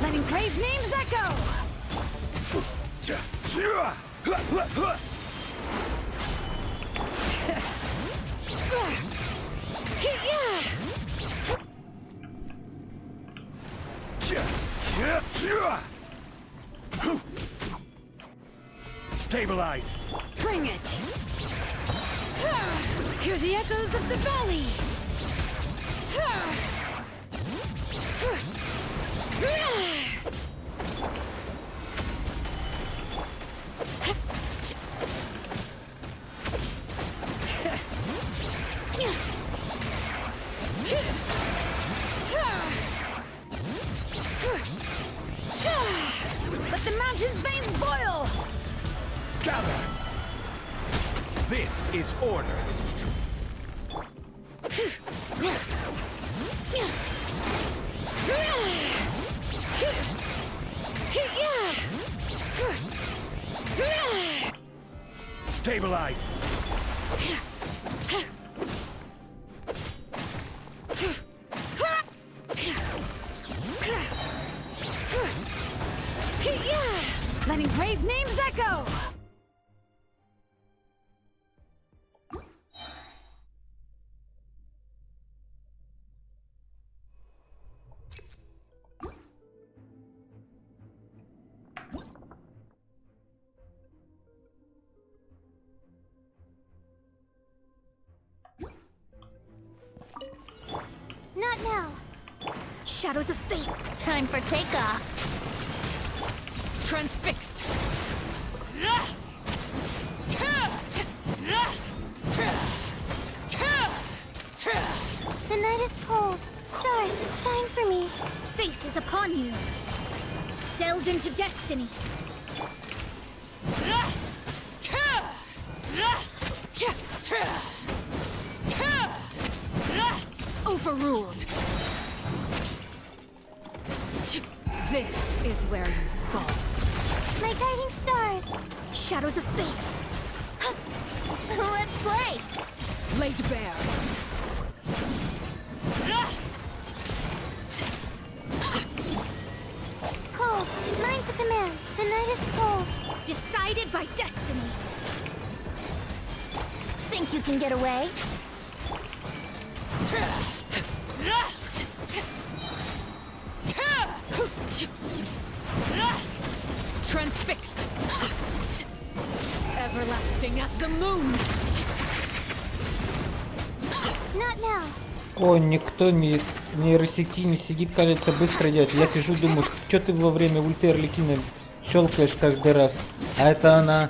S12: Let engraved names echo.
S18: Stabilize.
S12: echoes of the valley. Let the mountain's veins boil!
S22: Gather! This is order. Stabilize!
S12: Letting brave names echo!
S3: Not now.
S12: Shadows of fate.
S3: Time for takeoff.
S12: Transfixed.
S3: The night is cold. Stars, shine for me.
S12: Fate is upon you. Delve into destiny. Overruled. This is where you fall.
S3: My guiding stars.
S12: Shadows of fate.
S3: Let's play.
S12: Laid bare.
S3: Cold. Mine to command. The night is cold.
S12: Decided by destiny.
S3: Think you can get away?
S12: Transfixed. Everlasting as the moon.
S3: Not now.
S1: О, никто в нейросети не сидит, кажется, быстро идет. Я сижу, думаю, что ты во время ульты Арлекина щелкаешь каждый раз. А это она...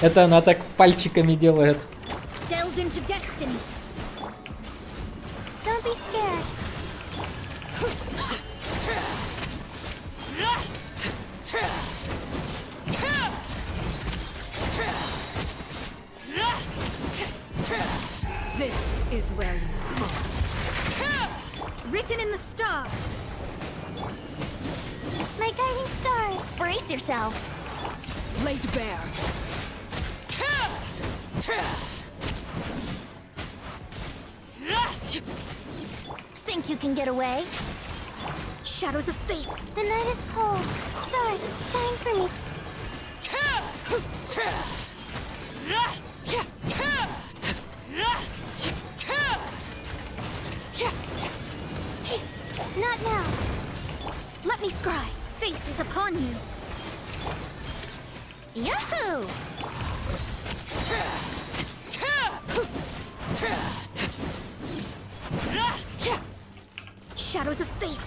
S1: Это она так пальчиками делает.
S12: Delved into destiny.
S3: Don't be scared.
S12: This is where you fall. Written in the stars.
S3: My guiding stars. Brace yourselves.
S12: Laid bare.
S3: Think you can get away?
S12: Shadows of fate.
S3: The night is cold. Stars, shine for me. Not now.
S12: Let me scry. Fate is upon you.
S3: Yahoo!
S12: Shadows of fate.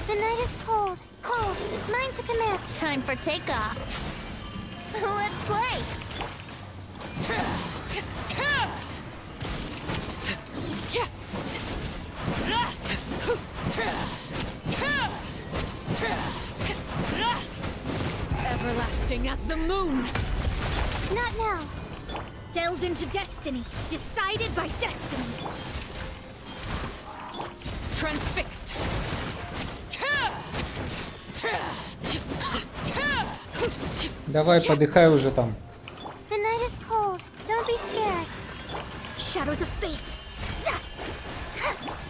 S3: The night is cold. Cold. Mine to command. Time for takeoff. Let's play.
S12: Everlasting as the moon.
S3: Not now.
S12: Delved into destiny. Decided by destiny. Transfixed.
S1: Давай, подыхай уже там.
S3: The night is cold. Don't be scared.
S12: Shadows of fate.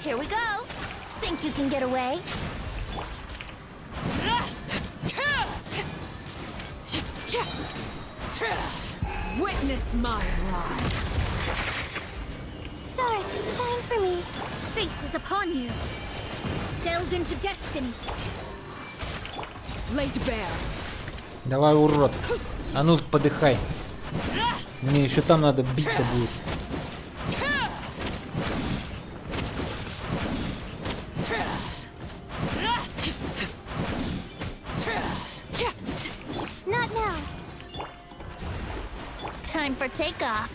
S3: Here we go. Think you can get away?
S12: Witness my rise.
S3: Stars, shine for me.
S12: Fate is upon you. Delved into destiny. Laid bare.
S1: Давай, урод. А ну, подыхай. Мне еще там надо биться будет.
S2: Not now. Time for takeoff.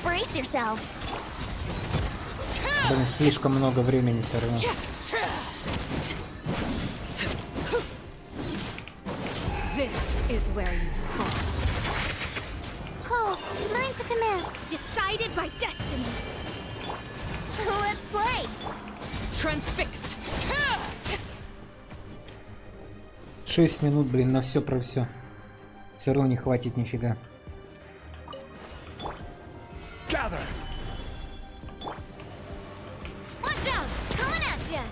S2: Brace yourself.
S1: Блин, слишком много времени все равно.
S6: This is where you fall.
S2: Cole, mine's a command.
S19: Decided by destiny.
S2: Let's play.
S6: Transfixed.
S1: 6 минут, блин, на все про все. Все равно не хватит нифига.
S18: Gather.
S2: Watch out! Coming at ya!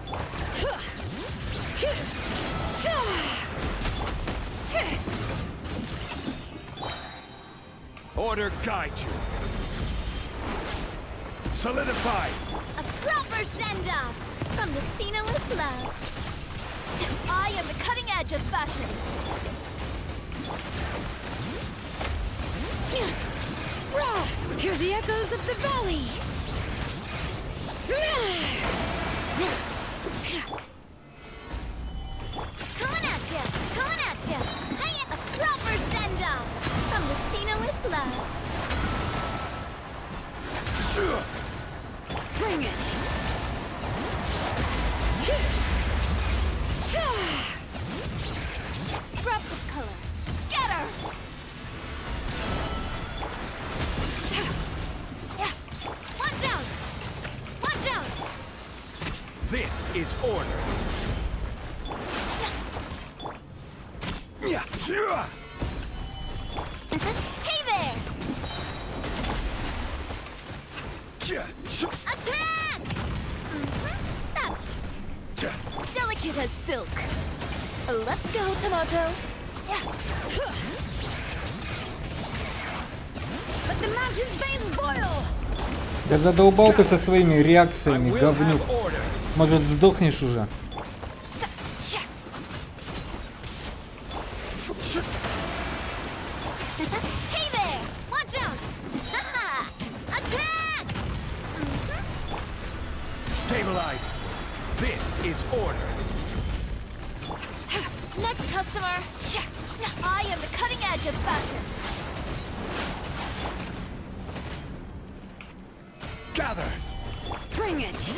S18: Order guide you. Solidify.
S2: A proper send-off from the Spina with love. I am the cutting edge of fashion.
S19: Hear the echoes of the valley.
S2: Coming at ya! Coming at ya! Hey, a proper send-off from the Spina with love.
S19: Bring it.
S2: Scraps of color. Scatter! Watch out! Watch out!
S18: This is order.
S2: Hey there! Attack! That's delicate as silk. Let's go, Tomato.
S19: Let the mountain's veins boil.
S1: Да задолбал ты со своими реакциями, говнюк. Может, сдохнешь уже?
S2: Hey there! Watch out! Haha! Attack!
S18: Stabilize. This is order.
S2: Next customer. I am the cutting edge of fashion.
S18: Gather.
S19: Bring it.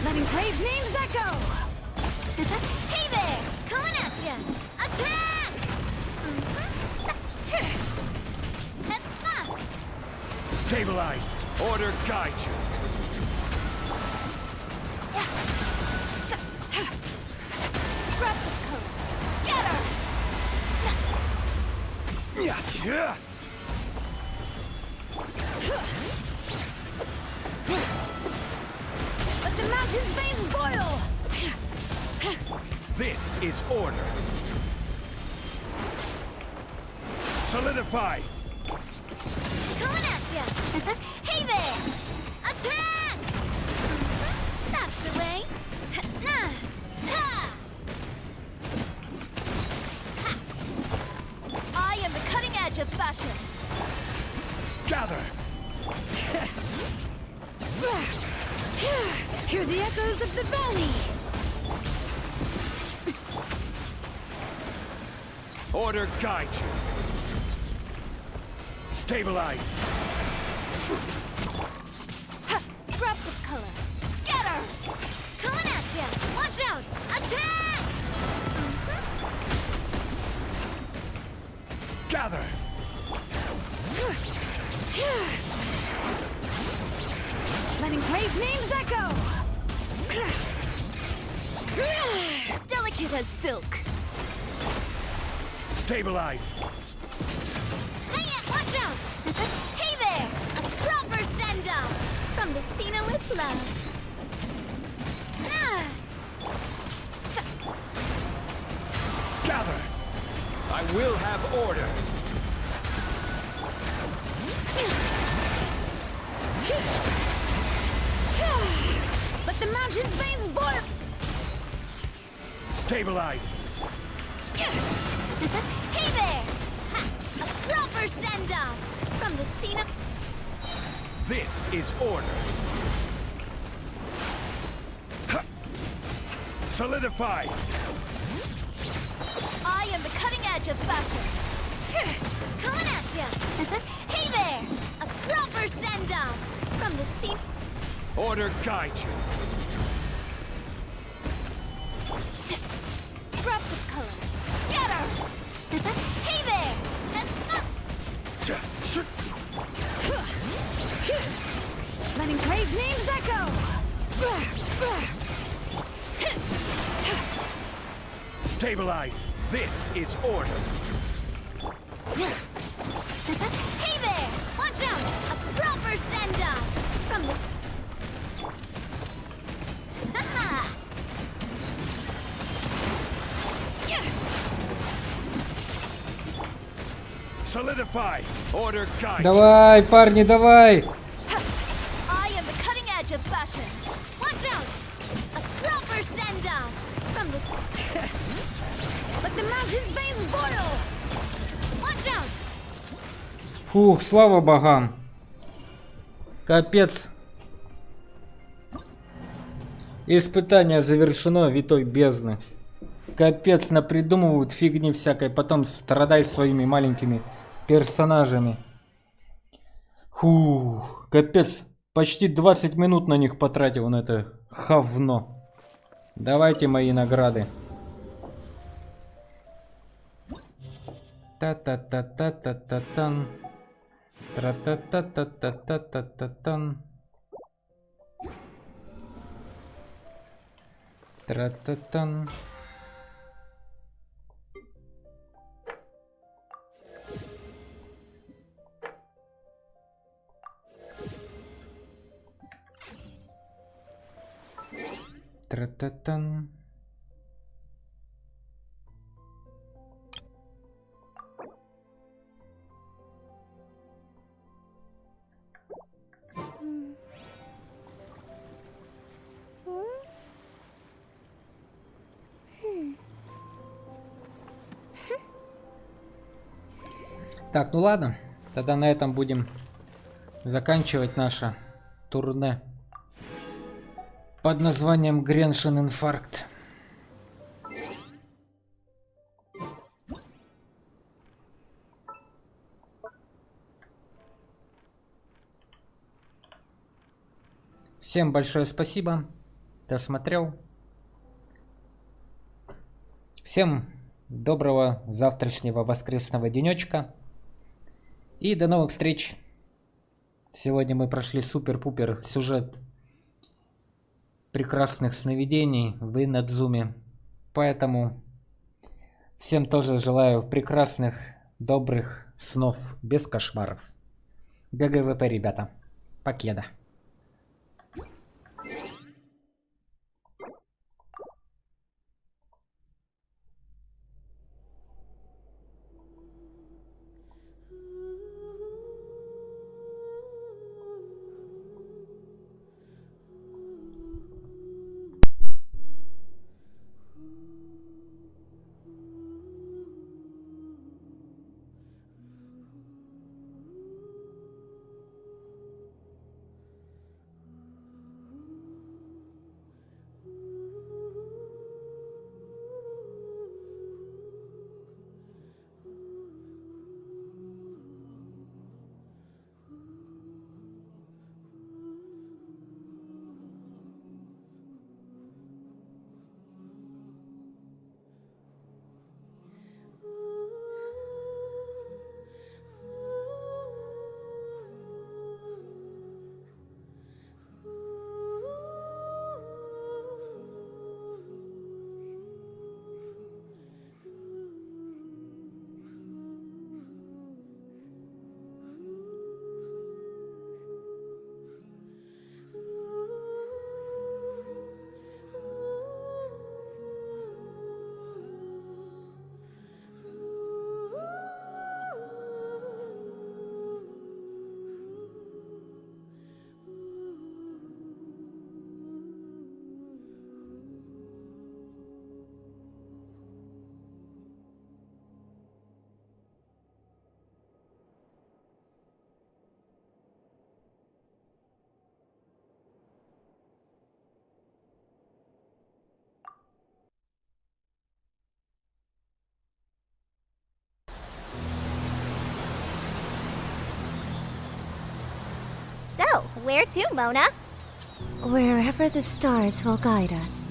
S19: Let engraved names echo.
S2: Hey there! Coming at ya! Attack!
S18: Stabilize. Order guide you.
S2: Scraps of color. Scatter!
S18: Yeah.
S19: Let the mountain's veins boil.
S18: This is order. Solidify.
S2: Coming at ya! Hey there! Attack! That's the way. Ha. I am the cutting edge of fashion.
S18: Gather.
S19: Hear the echoes of the valley.
S18: Order guide you. Stabilize.
S2: Scraps of color. Scatter! Coming at ya! Watch out! Attack!
S18: Gather.
S19: Let engraved names echo.
S2: Delicate as silk.
S18: Stabilize.
S2: Hang it! Watch out! Hey there! A proper send-off from the Spina with love.
S18: Gather. I will have order.
S19: Let the mountain's veins boil.
S18: Stabilize.
S2: Hey there! A proper proper send-off from the Stina.
S18: This is order. Solidify.
S2: I am the cutting edge of fashion. Coming at ya. Hey there! A proper send-off from the Stina.
S18: Order guide you.
S2: Scraps of color. Scatter! Hey there!
S12: Letting brave names echo!
S18: Stabilize. This is order.
S2: Hey there! Watch out! A proper send-off from the... Haha!
S18: Solidify. Order guide.
S1: Давай, парни, давай!
S2: I am the cutting edge of fashion. Watch out! A proper send-off from the... Let the mountain's veins boil! Watch out!
S1: Фух, слава богам. Капец. Испытание завершено, витой бездны. Капец, напридумывают фигни всякой, потом страдай своими маленькими персонажами. Фух, капец. Почти 20 минут на них потратил, на это говно. Давайте мои награды. Та-та-та-та-та-та-тан. Тра-та-та-та-та-та-та-тан. Тра-та-тан. Тра-та-тан. Так, ну ладно. Тогда на этом будем заканчивать наше турне под названием Греншин Инфаркт. Всем большое спасибо, кто смотрел. Всем доброго завтрашнего воскресного денечка. И до новых встреч. Сегодня мы прошли супер-пупер сюжет прекрасных сновидений в Инадзуме. Поэтому всем тоже желаю прекрасных, добрых снов без кошмаров. ГГВП, ребята. Покеда.
S3: Where to, Mona?
S2: Wherever the stars will guide us.